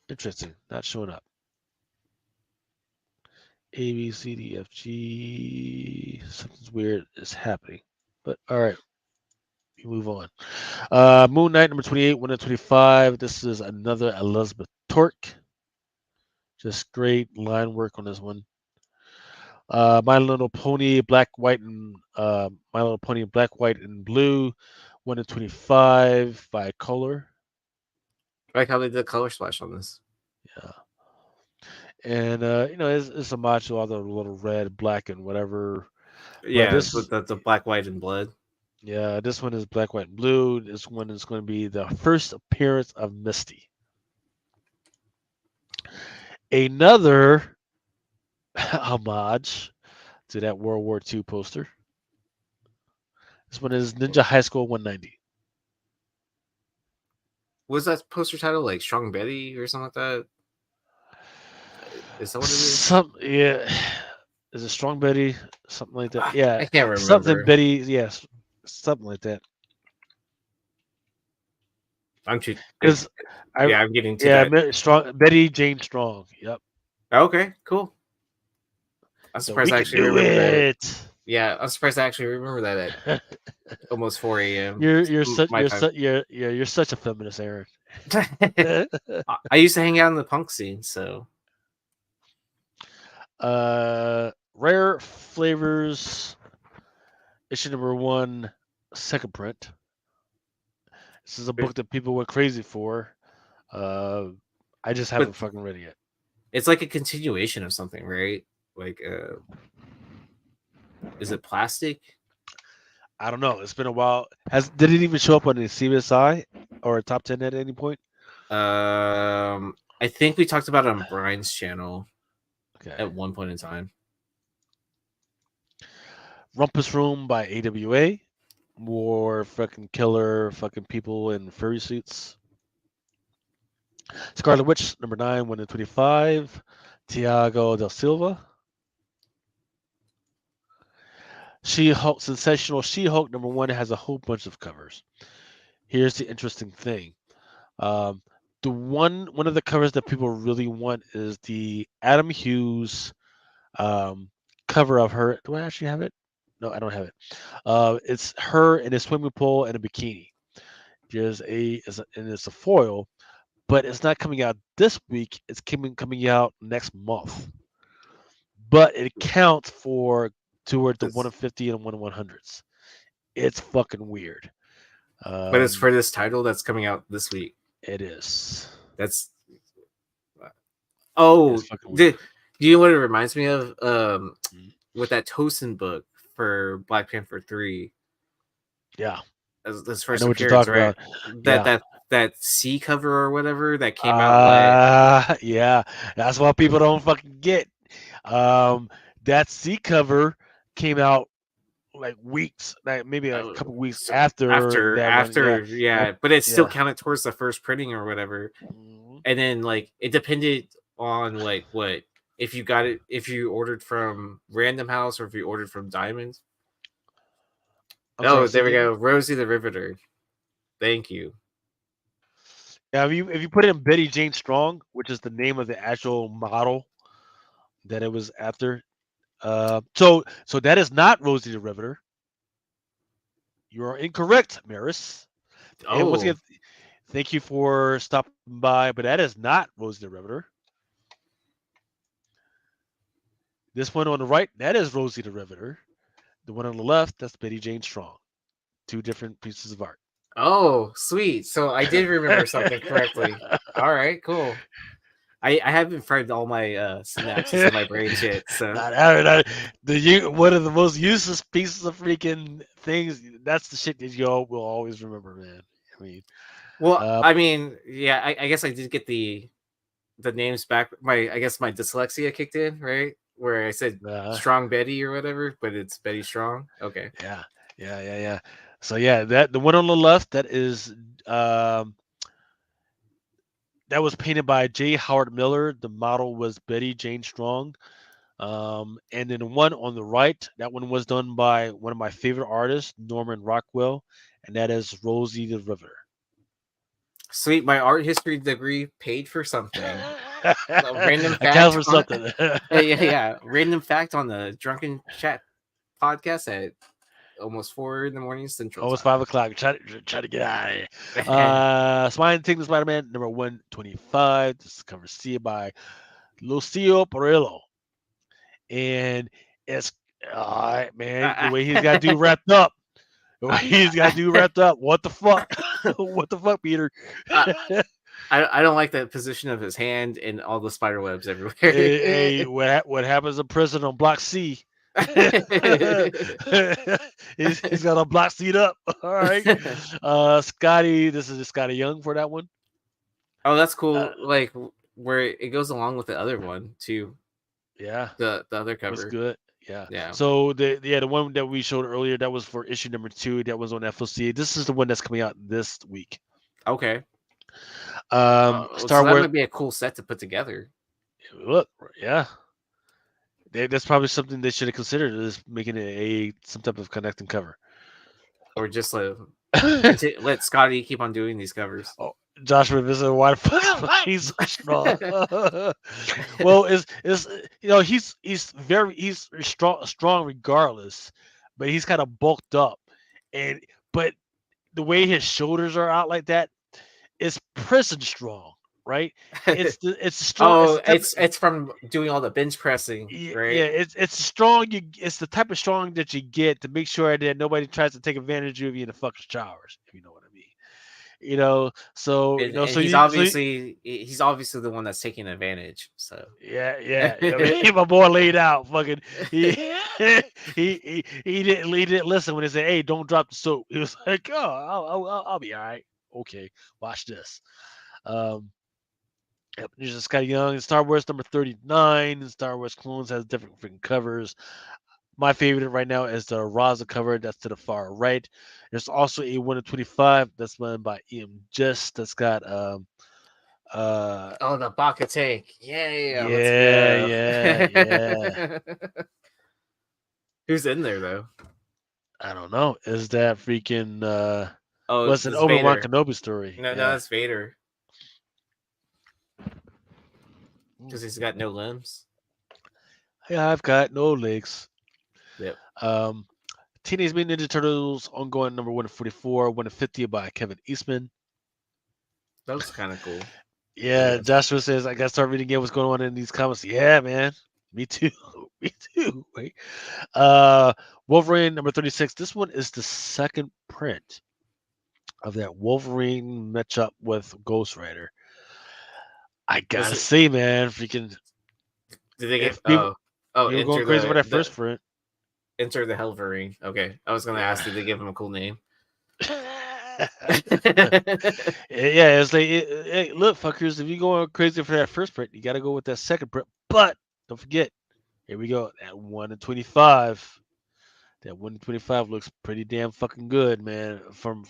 Interesting. Not showing up. A, B, C, D, F, G. Something's weird is happening. But all right. We move on. Moon Knight number 28, 125. This is another Elizabeth Torque. Just great line work on this one. My Little Pony Black, White, and My Little Pony Black, White, and Blue, 125 by Color. I like how they did color splash on this. Yeah. And it's a match to all the little red, black, and whatever. Yeah, this with the black, white, and blood. Yeah, this one is black, white, and blue. This one is going to be the first appearance of Misty. Another homage to that World War II poster. This one is Ninja High School 190. Was that poster title like Strong Betty or something like that? Is that what it is? Yeah. Is it Strong Betty? Something like that. Yeah. I can't remember. Something Betty. Yes. Something like that. I'm too because I'm getting to that. Strong Betty Jane Strong. Yep. Okay, cool. I'm So surprised we I can actually do remember that. it. Yeah, I'm surprised I actually remember that at almost 4 a.m. You're such my time. you're such a feminist, Aaron. I used to hang out in the punk scene, so Rare Flavors issue number 1, second print. This is a book that people went crazy for. I just haven't fucking read it yet. It's like a continuation of something, right? Like, is it plastic? I don't know. It's been a while. Did it even show up on the CBSI or top 10 at any point? I think we talked about it on Brian's channel at one point in time. Rumpus Room by AWA. More fucking killer fucking people in furry suits. Scarlet Witch number 9, 1 in 25. Tiago Del Silva. She-Hulk, Sensational She-Hulk number 1 has a whole bunch of covers. Here's the interesting thing. The one of the covers that people really want is the Adam Hughes cover of her. Do I actually have it? No, I don't have it. It's her in a swimming pool and a bikini. And it's a foil, but it's not coming out this week. It's coming out next month. But it counts toward the 1 in 50 and 1 in 100s. It's fucking weird. But it's for this title that's coming out this week. It is. That's. Oh, do you know what it reminds me of? With that Tosin book for Black Panther 3. Yeah. As first I know what you're talking right? about. That C cover or whatever that came out. Yeah, that's what people don't fucking get. That C cover came out like weeks, like maybe a couple weeks after that one. But it still counted towards the first printing or whatever. Mm-hmm. And then like it depended on like what if you ordered from Random House or if you ordered from Diamond. There we go. Rosie the Riveter. Thank you. Yeah, if you put in Betty Jane Strong, which is the name of the actual model that it was after, so that is not Rosie the Riveter. You are incorrect, Maris. And once again, thank you for stopping by, but that is not Rosie the Riveter. This one on the right, that is Rosie the Riveter. The one on the left, that's Betty Jane Strong. 2 different pieces of art. Oh, sweet. So I did remember something correctly. All right, cool. I haven't fried all my synapses in my brain yet. So one of the most useless pieces of freaking things. That's the shit that you all will always remember, man. I mean, I guess I did get the names back. I guess my dyslexia kicked in, right? Where I said Strong Betty or whatever, but it's Betty Strong. Okay. Yeah. So that the one on the left, that is that was painted by J. Howard Miller. The model was Betty Jane Strong. And then the one on the right, that one was done by one of my favorite artists, Norman Rockwell, and that is Rosie the Riveter. Sweet, my art history degree paid for something. Random fact. Account for something. Yeah. Random fact on the Drunken Chat podcast at almost 4 a.m. Central. Almost 5 o'clock. Try to get out of here. Spine Thing Spider-Man number 125. This is cover C by Lucio Perillo. And it's all right, man. The way he's got to do wrapped up. What the fuck? What the fuck, Peter? I don't like the position of his hand and all the spider webs everywhere. Hey, what happens in prison on Block C? he's got a block seat up. All right. Scotty, this is Scotty Young for that one. Oh, that's cool. Like where it goes along with the other one too. Yeah. The other cover was good. Yeah. Yeah. So the one that we showed earlier, that was for issue number 2. That was on FOC. This is the one that's coming out this week. Okay. Star so that Wars might be a cool set to put together. Look, yeah. That's probably something they should have considered, is making it some type of connecting cover, or just like Let Scotty keep on doing these covers. Oh, Joshua visited why the fuck he's so strong. Well, is he's strong regardless, but he's kind of bulked up, but the way his shoulders are out like that is prison strong, right? It's strong. It's from doing all the bench pressing, right? Yeah, it's strong. It's the type of strong that you get to make sure that nobody tries to take advantage of you in the fucking showers, if you know what I mean. So he's obviously the one that's taking advantage. So yeah. I mean, my boy laid out. Fucking he didn't listen when they said, "Hey, don't drop the soap." He was like, "Oh, I'll be all right. Okay, watch this." There's just Scotty Young. Star Wars number 39. And Star Wars Clones has different freaking covers. My favorite right now is the Raza cover. That's to the far right. There's also a 1 of 25. That's done by EM Just. That's got the Baka tank. Yeah. Who's in there though? I don't know. Is that freaking what's an Obi-Wan Kenobi story? No, that's Vader. Because he's got no limbs. Yeah, I've got no legs. Yep. Teenage Mutant Ninja Turtles ongoing number 144, 150 by Kevin Eastman. That was kind of cool. Yeah, Joshua says I gotta start reading again what's going on in these comments. Yeah, man. Me too. Me too. Wait. Wolverine number 36. This one is the second print of that Wolverine matchup with Ghost Rider. I gotta say, man, freaking. Did they get people going crazy for that first print? Enter the Helverine. Okay, I was gonna ask, did they give him a cool name? Yeah, it's like, hey, look, fuckers, if you going crazy for that first print, you got to go with that second print. But don't forget, here we go, that 1 in 25. That 1 in 25 looks pretty damn fucking good, man. From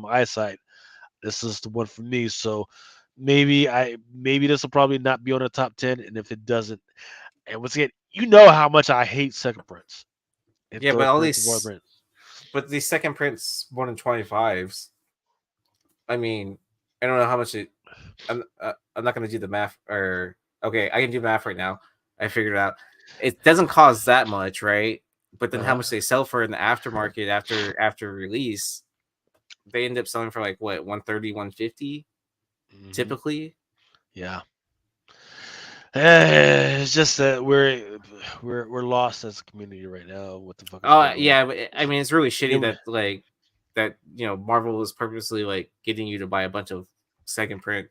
eyesight, this is the one for me. So maybe this will probably not be on the top 10, and if it doesn't, and once again, you know how much I hate second prints. Yeah, but all these. But these second prints 1 in 25s. I mean, I don't know how much it. I'm not gonna do the math. Or okay, I can do math right now. I figured it out. It doesn't cost that much, right? But then how much they sell for in the aftermarket after release, they end up selling for like what, 130, 150 typically. Yeah. It's just that we're lost as a community right now. What the fuck? Yeah, but I mean, it's really shitty that Marvel was purposely like getting you to buy a bunch of second print,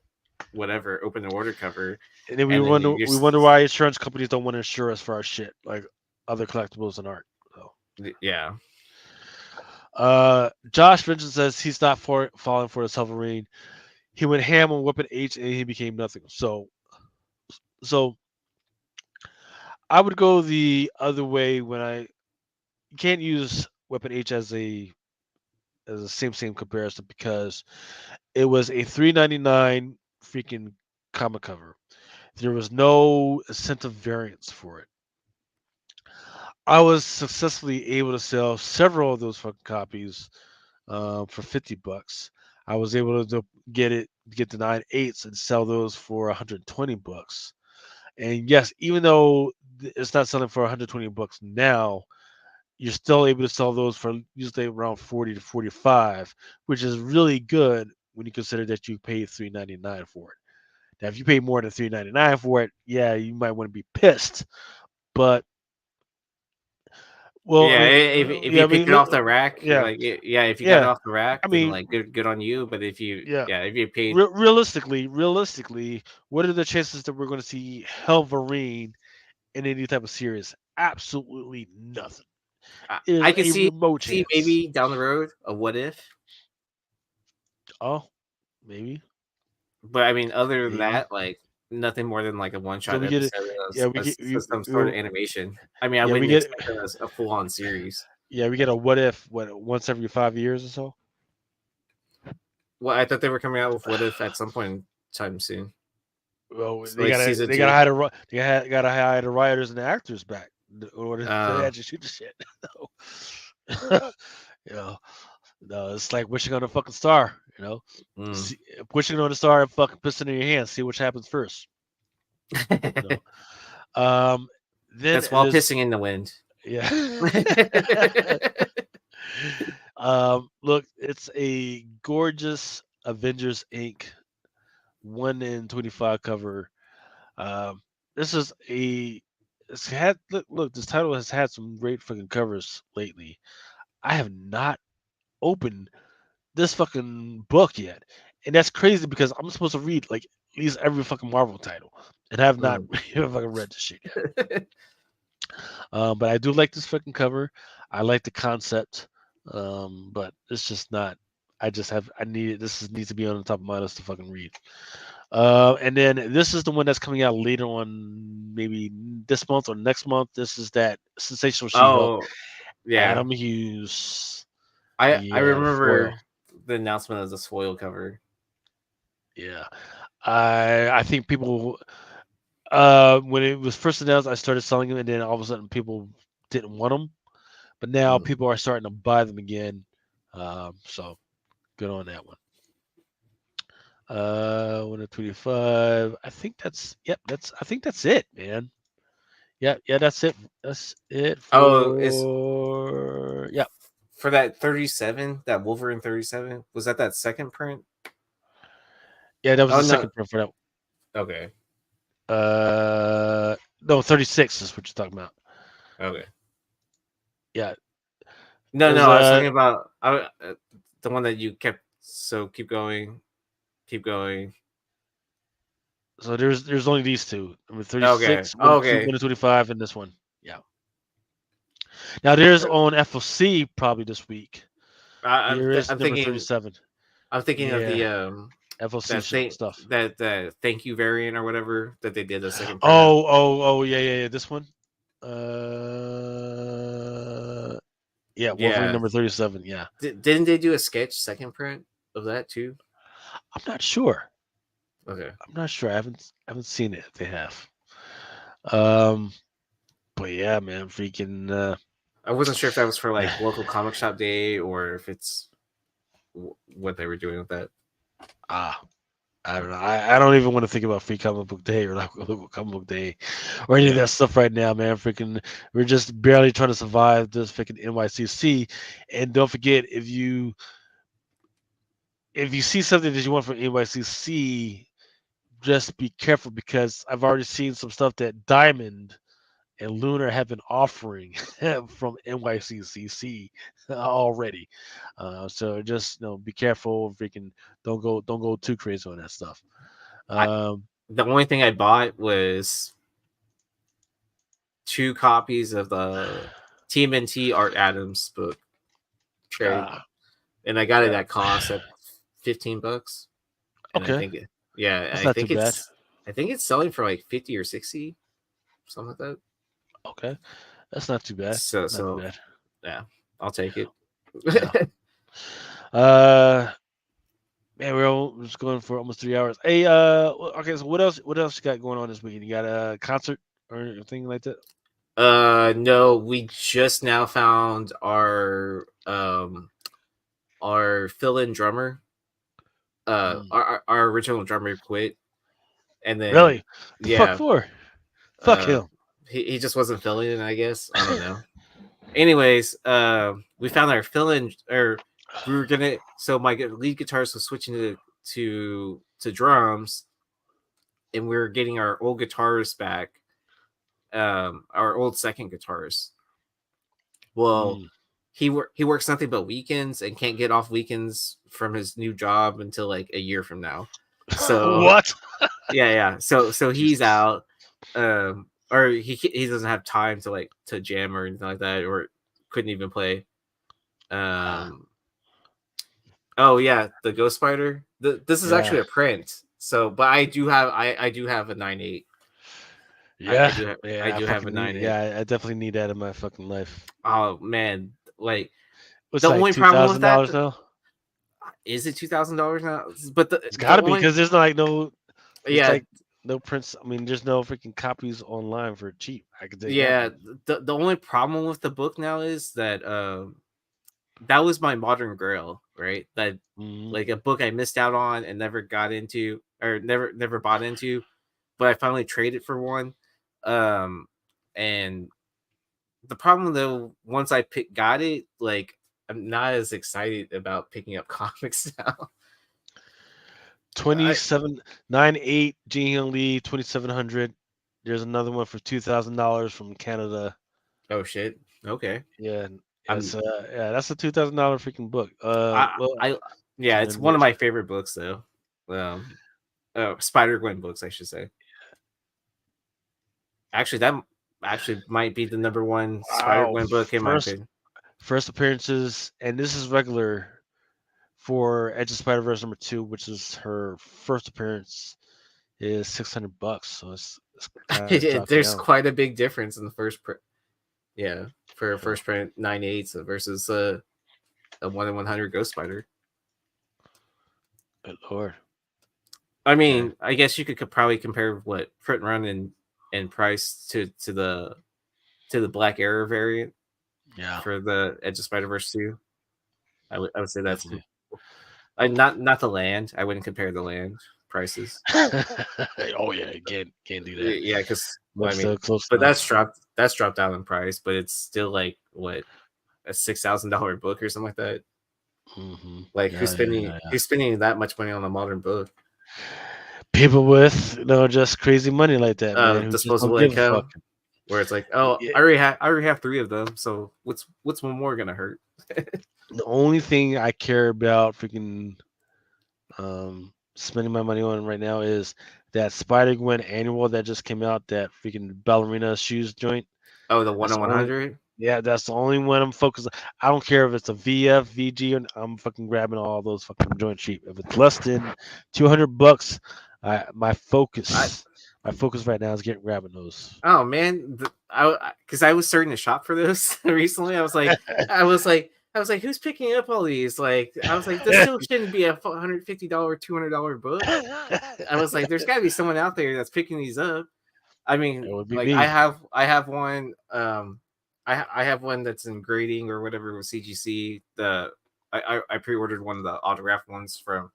whatever, open the order cover, and then we wonder why insurance companies don't want to insure us for our shit, like other collectibles and art. So yeah. Josh Vincent says he's not falling for the Wolverine. He went ham on Weapon H and he became nothing. So I would go the other way you can't use Weapon H as a same comparison because it was a $3.99 freaking comic cover. There was no incentive variance for it. I was successfully able to sell several of those fucking copies for $50. I was able to get the 9/8s and sell those for $120. And yes, even though it's not selling for $120 now, you're still able to sell those for usually around 40 to 45, which is really good when you consider that you paid $3.99 for it. Now, if you pay more than $3.99 for it, yeah, you might want to be pissed. But if you pick it off the rack, if you got it off the rack, then like good on you. But if you if you paid realistically, what are the chances that we're going to see Wolverine in any type of series? Absolutely nothing. I can see maybe down the road a what if. Oh, maybe. But I mean, other than that, like nothing more than like a one shot episode. Some sort of animation. I mean, I wouldn't expect it as a full on series. Yeah, we get a what if once every 5 years or so. Well, I thought they were coming out with what if at some point in time soon. Well, so they gotta hire the writers and the actors back in order to actually shoot the shit. It's like wishing on a fucking star, See, wishing on a star and fucking pissing in your hand. See which happens first. You know? Then That's while pissing in the wind. Yeah. Look, it's a gorgeous Avengers Inc. 1 in 25 cover. This is it's had look, this title has had some great fucking covers lately. I have not opened this fucking book yet. And that's crazy because I'm supposed to read like at least every fucking Marvel title. And I have not even fucking read this shit yet. But I do like this fucking cover. I like the concept. But it's just not. This needs to be on the top of my list to fucking read. And then this is the one that's coming out later on, maybe this month or next month. This is that Sensational She-Hulk. Yeah. Adam Hughes. I remember the announcement of this foil cover. Yeah. I think people when it was first announced, I started selling them, and then all of a sudden people didn't want them. But now people are starting to buy them again. So good on that one. 1 of 25. I think that's it, man. Yeah, that's it. That's it for for that 37, that Wolverine 37. Was that second print? Yeah, that was the second print for that. Okay. No, 36 is what you're talking about. Okay. Yeah. No, I was talking about the one that you kept. So keep going. So there's only these two. Number 36, 1 to 25, and this one. Yeah. Now there's on FOC probably this week. There is number 37. I'm thinking of the FOC stuff. That thank you variant or whatever that they did the second. Yeah. This one. Wolverine number 37. Yeah. Didn't they do a sketch second print of that too? I'm not sure. Okay. I'm not sure. I haven't seen it. If they have. But yeah, man, freaking. I wasn't sure if that was for like local comic shop day or if it's what they were doing with that. I don't know. I don't even want to think about Free Comic Book Day or like local comic book day or any of that stuff right now, man. Freaking, we're just barely trying to survive this freaking NYCC. And don't forget, if you see something that you want from NYCC, just be careful because I've already seen some stuff that Diamond and Lunar have been offering from NYCCC already. So just be careful. Freaking don't go too crazy on that stuff. The only thing I bought was 2 copies of the TMNT Art Adams book trade, and I got it at cost at $15. And okay. I think it's selling for like 50 or 60, something like that. Okay, that's not too bad. So too bad. Yeah, I'll take it. Man, we're just going for almost 3 hours. Hey, okay. So what else you got going on this weekend? You got a concert or anything like that? No, we just now found our fill-in drummer. Our original drummer quit, and then really, fuck him. He just wasn't filling it, I guess. I don't know. Anyways, we found our fill-in, or we were gonna. So my lead guitarist was switching to drums, and we were getting our old guitarist back. Our old second guitarist. Well, he works nothing but weekends and can't get off weekends from his new job until like a year from now. So what? Yeah. So he's out. Or he doesn't have time to jam or anything like that, or couldn't even play. Oh yeah, the Ghost Spider. This is actually a print. So, but I do have a 9.8. Yeah, I do have a 9.8. Yeah, I definitely need that in my fucking life. Oh man, like what's the only problem with that though? Is it $2,000 now? But it's got to be because there's like no. Like, no prints. I mean, there's no freaking copies online for cheap. I could say. Yeah, the only problem with the book now is that that was my modern grail, right? That like a book I missed out on and never got into, or never bought into, but I finally traded for one. And the problem though, once I got it, like I'm not as excited about picking up comics now. 2798 Ji-Hyun Lee 2700. There's another one for $2,000 from Canada. Oh shit. Okay. Yeah, that's that's a $2,000 freaking book. It's one of my favorite books though. Spider-Gwen books, I should say. Actually, that might be the number one Spider-Gwen book in my opinion. First appearances, and this is regular for Edge of Spider-Verse number 2, which is her first appearance, is $600. So it's there's quite a big difference in the first print. Yeah, for a first print 9/8 versus a 1 in 100 Ghost Spider. Good lord. I mean, I guess you could probably compare what print run and price to the Black Arrow variant. Yeah. For the Edge of Spider-Verse 2. I would say that's not the land. I wouldn't compare the land prices. Oh yeah, can't do that. Yeah, because but that's dropped down in price, but it's still like what, a $6,000 book or something like that. Mm-hmm. Like who's spending that much money on a modern book? People with just crazy money like that, man. Disposable income. Where it's like, oh, yeah. I already have 3 of them. So what's one more gonna hurt? The only thing I care about freaking spending my money on right now is that Spider-Gwen annual that just came out, that freaking ballerina shoes joint. Oh, the 1 in 100? Yeah, that's the only one I'm focused on. I don't care if it's a VF, VG, or I'm fucking grabbing all those fucking joint cheap. If it's less than $200, my focus right now is grabbing those. Oh man, because I was starting to shop for those recently. I was like, who's picking up all these? Like, I was like, this still shouldn't be a $150, $200 book. I was like, there's got to be someone out there that's picking these up. I mean, like, I have one. I have one that's in grading or whatever with CGC. I pre-ordered one of the autographed ones from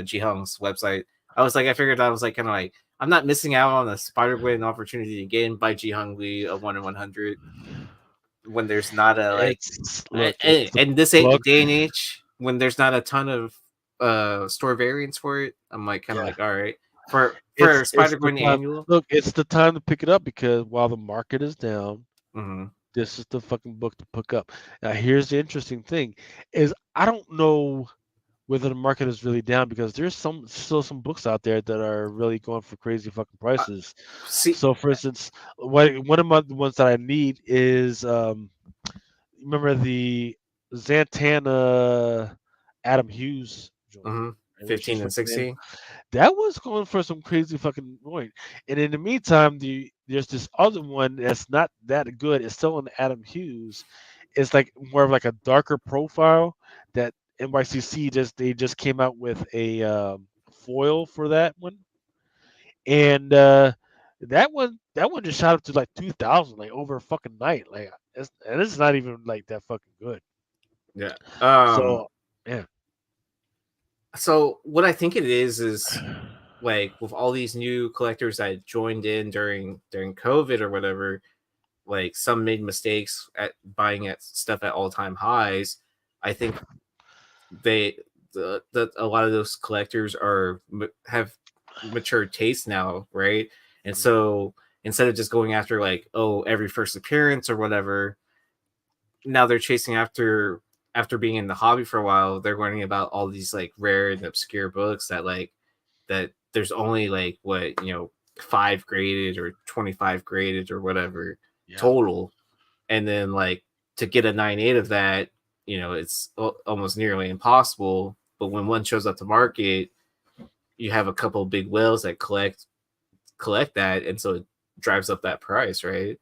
Ji-Hung's website. I figured I was like kind of like, I'm not missing out on a Spider-Gwen opportunity again by Ji-Hung Lee, a 1 in 100, when there's not a like, and this day and age when there's not a ton of store variants for it. I'm like kind of like, all right, for Spider-Gwen annual. Look, it's the time to pick it up because while the market is down, this is the fucking book to pick up. Now, here's the interesting thing: is I don't know whether the market is really down because there's still some books out there that are really going for crazy fucking prices. So, for instance, one of the ones that I need is remember the Zatanna Adam Hughes joint, 15 and 16. That was going for some crazy fucking point. And in the meantime, there's this other one that's not that good. It's still in Adam Hughes. It's like more of like a darker profile that NYCC just came out with a foil for that one, and that one just shot up to like 2,000 like over a fucking night. Like, and it's not even like that fucking good. Yeah. So yeah. So what I think it is like with all these new collectors that joined in during COVID or whatever, like some made mistakes at buying stuff at all-time highs. I think a lot of those collectors have mature taste now, right? And so instead of just going after like, oh, every first appearance or whatever, now they're chasing after being in the hobby for a while. They're learning about all these like rare and obscure books that there's only like 5 graded or 25 graded or whatever total, and then like to get a 9/8 of that, it's almost nearly impossible. But when one shows up to market, you have a couple of big whales that collect that, and so it drives up that price, right?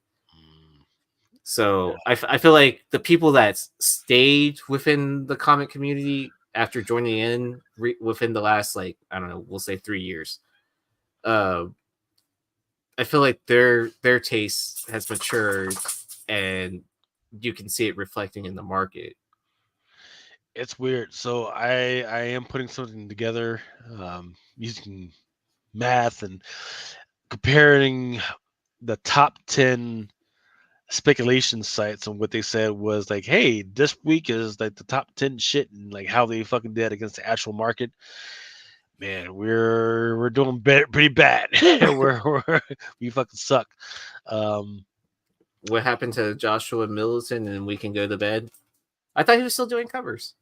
So I feel like the people that stayed within the comic community after joining in within the last, like, I don't know, we'll say 3 years, I feel like their taste has matured, and you can see it reflecting in the market. It's weird. So I am putting something together using math and comparing the top 10 speculation sites, and what they said was like, hey, this week is like the top 10 shit, and like how they fucking did against the actual market. Man, we're doing pretty bad. We fucking suck. What happened to Joshua Middleton, and we can go to bed? I thought he was still doing covers.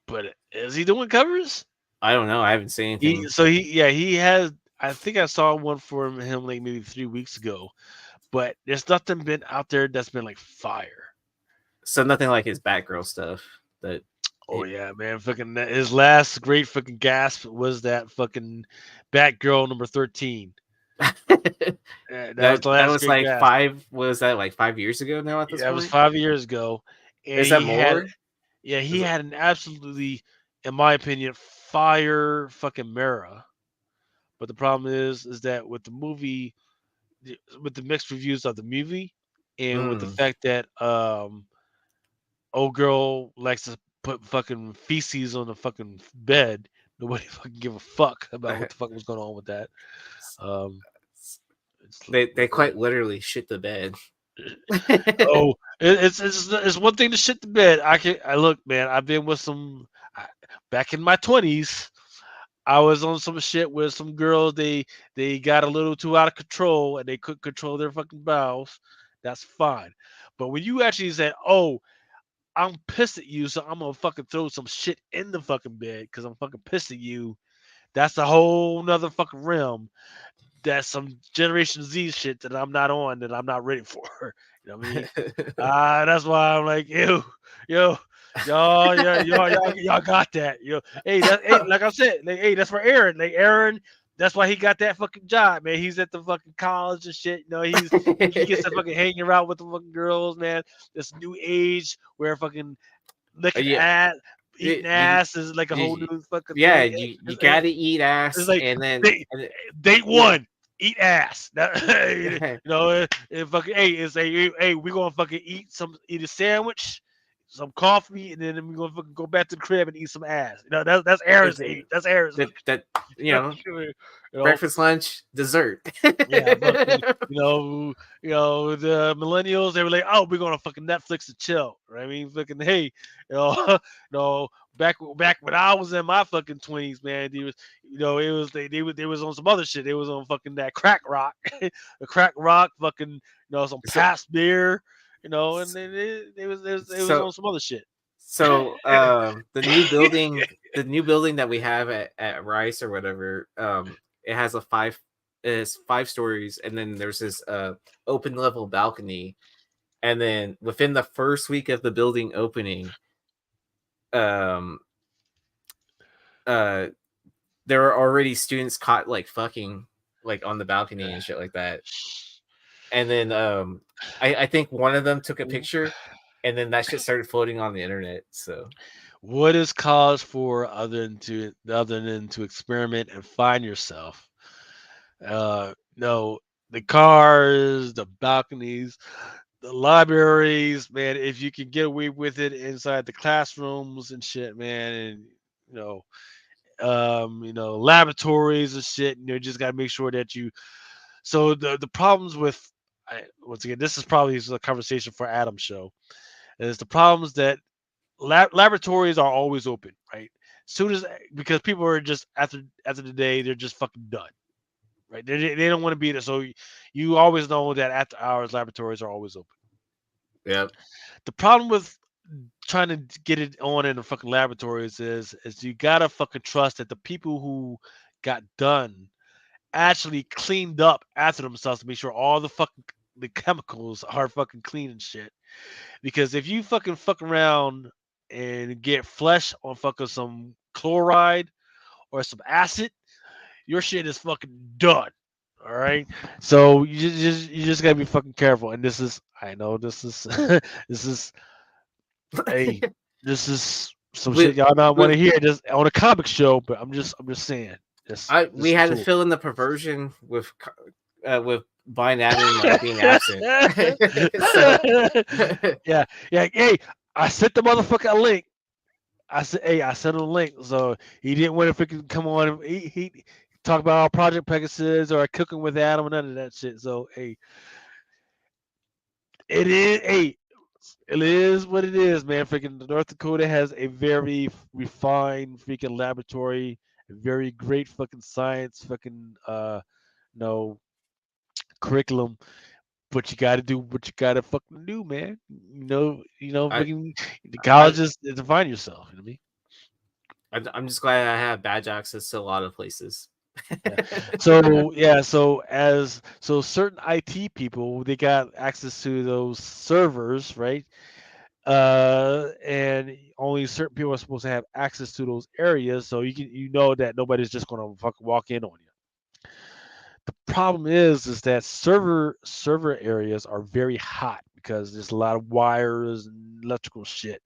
But is he doing covers? I don't know. I haven't seen anything. He has. I think I saw one for him like maybe 3 weeks ago, but there's nothing been out there that's been like fire. So nothing like his Batgirl stuff. That. Oh yeah, man! Fucking his last great fucking gasp was that fucking Batgirl number 13. that was like gasp. 5. Was that like 5 years ago now? At this point, that was 5 years ago. And is that more? He had an absolutely, in my opinion, fire fucking mirror. But the problem is that with the movie, with the mixed reviews of the movie, and with the fact that old girl likes to put fucking feces on the fucking bed, nobody fucking give a fuck about what the fuck was going on with that. They quite literally shit the bed. Oh, it's one thing to shit the bed. I look, man. I've been with some back in my 20s. I was on some shit with some girls. They got a little too out of control and they couldn't control their fucking bowels. That's fine. But when you actually said, "Oh, I'm pissed at you, so I'm gonna fucking throw some shit in the fucking bed because I'm fucking pissed at you," that's a whole nother fucking realm. That's some Generation Z shit that I'm not on, that I'm not ready for. You know what I mean? That's why I'm like, y'all got that. Hey, like I said, like, hey, that's for Aaron. Like Aaron, that's why he got that fucking job, man. He's at the fucking college and shit. He gets to fucking hanging around with the fucking girls, man. This new age where fucking licking ass. Eating ass is like a whole new fucking thing. You gotta eat ass. It's like, and then date one, eat ass. Fucking it's like, hey, we're gonna fucking eat a sandwich, some coffee, and then we're gonna fucking go back to the crib and eat some ass. That's Aaron's age. That's Aaron's. Breakfast, lunch, dessert. Yeah, the millennials, they were like, oh, we're gonna fucking Netflix and chill. Right? I mean, fucking, hey, back when I was in my fucking 20s, man, they was on some other shit. They was on fucking that crack rock, the crack rock, fucking, some past beer, and they was on some other shit. So the new building that we have at Rice or whatever, it has it's 5 stories, and then there's this open level balcony, and then within the first week of the building opening, there are already students caught like fucking like on the balcony and shit like that. And then I think one of them took a picture, and then that shit started floating on the internet. So what is cause for other than to experiment and find yourself? No, the cars, the balconies, the libraries, man. If you can get away with it inside the classrooms and shit, man, and laboratories and shit, just gotta make sure that you. So the problems with, once again, this is probably a conversation for Adam's show, is the problems that laboratories are always open, right? Soon as, because people are just after the day, they're just fucking done. Right, they don't want to be there, so you always know that after hours laboratories are always open. Yeah. The problem with trying to get it on in the fucking laboratories is you gotta fucking trust that the people who got done actually cleaned up after themselves to make sure all the chemicals are fucking clean and shit. Because if you fuck around and get flesh on fucking some chloride or some acid, your shit is fucking done. All right. So you just gotta be fucking careful. And this is this is some shit y'all not want to hear just on a comic show, but I'm just saying. We had to fill in the perversion with buying Adam being absent. Yeah. Hey, I sent the motherfucker a link. I said, hey, I sent him a link. So he didn't want to freaking come on. He talk about our Project Pegasus or Cooking with Adam and none of that shit. So, hey, it is what it is, man. Freaking North Dakota has a very refined freaking laboratory, a very great fucking science, fucking curriculum. But you got to do what you got to fucking do, man. Freaking the colleges to find yourself. You know what I mean? I'm just glad I have badge access to a lot of places. So certain IT people, they got access to those servers, right? And only certain people are supposed to have access to those areas, so you know that nobody's just gonna fucking walk in on you. The problem is that server areas are very hot because there's a lot of wires and electrical shit.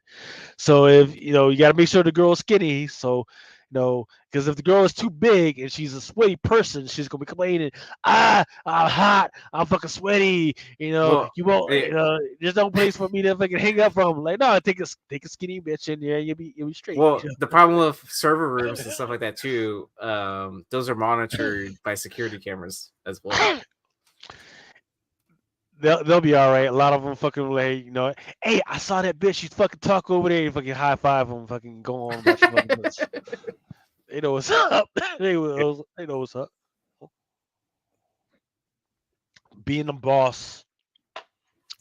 So if you got to make sure the girl is skinny. So because if the girl is too big and she's a sweaty person, she's gonna be complaining, I'm hot, I'm fucking sweaty. You won't. There's no place for me to fucking hang up from. Like, no, take a skinny bitch in there, you'll be straight. Well, the problem with server rooms and stuff like that too, those are monitored by security cameras as well. They'll be all right. A lot of them fucking like, hey, I saw that bitch. She's fucking talk over there and fucking high five them, fucking go on about your fucking bitch. They know what's up. They know what's up. Being a boss.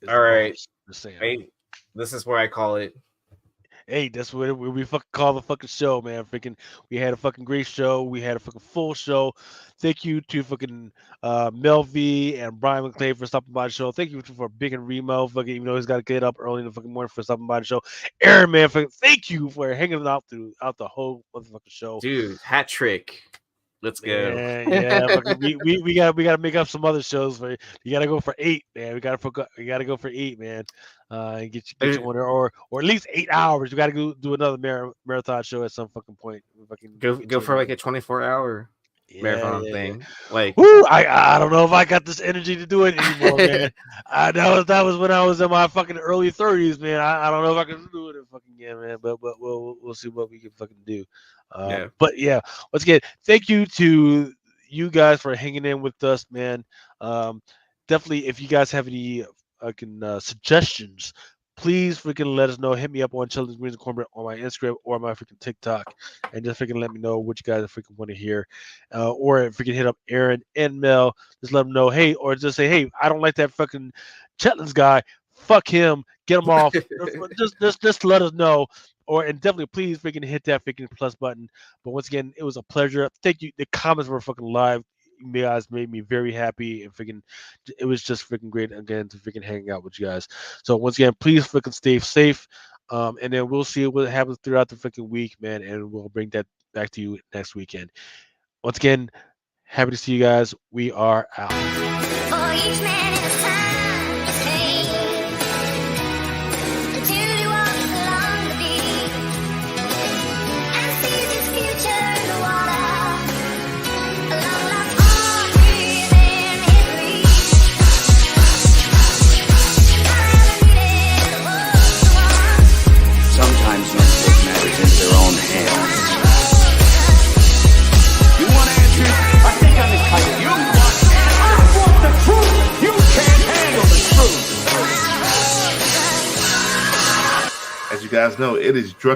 All right. Hey, this is where I call it. Hey, that's what we fucking call the fucking show, man. Freaking, we had a fucking great show. We had a fucking full show. Thank you to fucking Mel V and Brian McClay for stopping by the show. Thank you for Big and Remo, fucking, even though he's got to get up early in the fucking morning for stopping by the show. Aaron, man, thank you for hanging out throughout the whole motherfucking show. Dude, hat trick. Let's go. Yeah. we gotta make up some other shows for you. You gotta go for 8, man. We gotta go for 8, man. And get you one or at least 8 hours. We gotta go do another marathon show at some fucking point. Go for like a 24-hour marathon thing. Like, woo, I don't know if I got this energy to do it anymore, man. That was when I was in my fucking early 30s, man. I don't know if I can do it fucking again, man. But we'll see what we can fucking do. But yeah, once again, thank you to you guys for hanging in with us, man. Definitely, if you guys have any suggestions, please freaking let us know. Hit me up on Children's Greens and Cornbread on my Instagram or my freaking TikTok, and just freaking let me know what you guys freaking want to hear. Or if you can hit up Aaron and Mel, just let them know, hey, or just say, hey, I don't like that fucking Chetlands guy. Fuck him. Get him off. just let us know. And definitely please freaking hit that freaking plus button. But once again, it was a pleasure. Thank you. The comments were fucking live. You guys made me very happy, and freaking, it was just freaking great again to freaking hang out with you guys. So once again, please freaking stay safe. And then we'll see what happens throughout the freaking week, man. And we'll bring that back to you next weekend. Once again, happy to see you guys. We are out. For each man in his time. As you guys know, it is Drunken.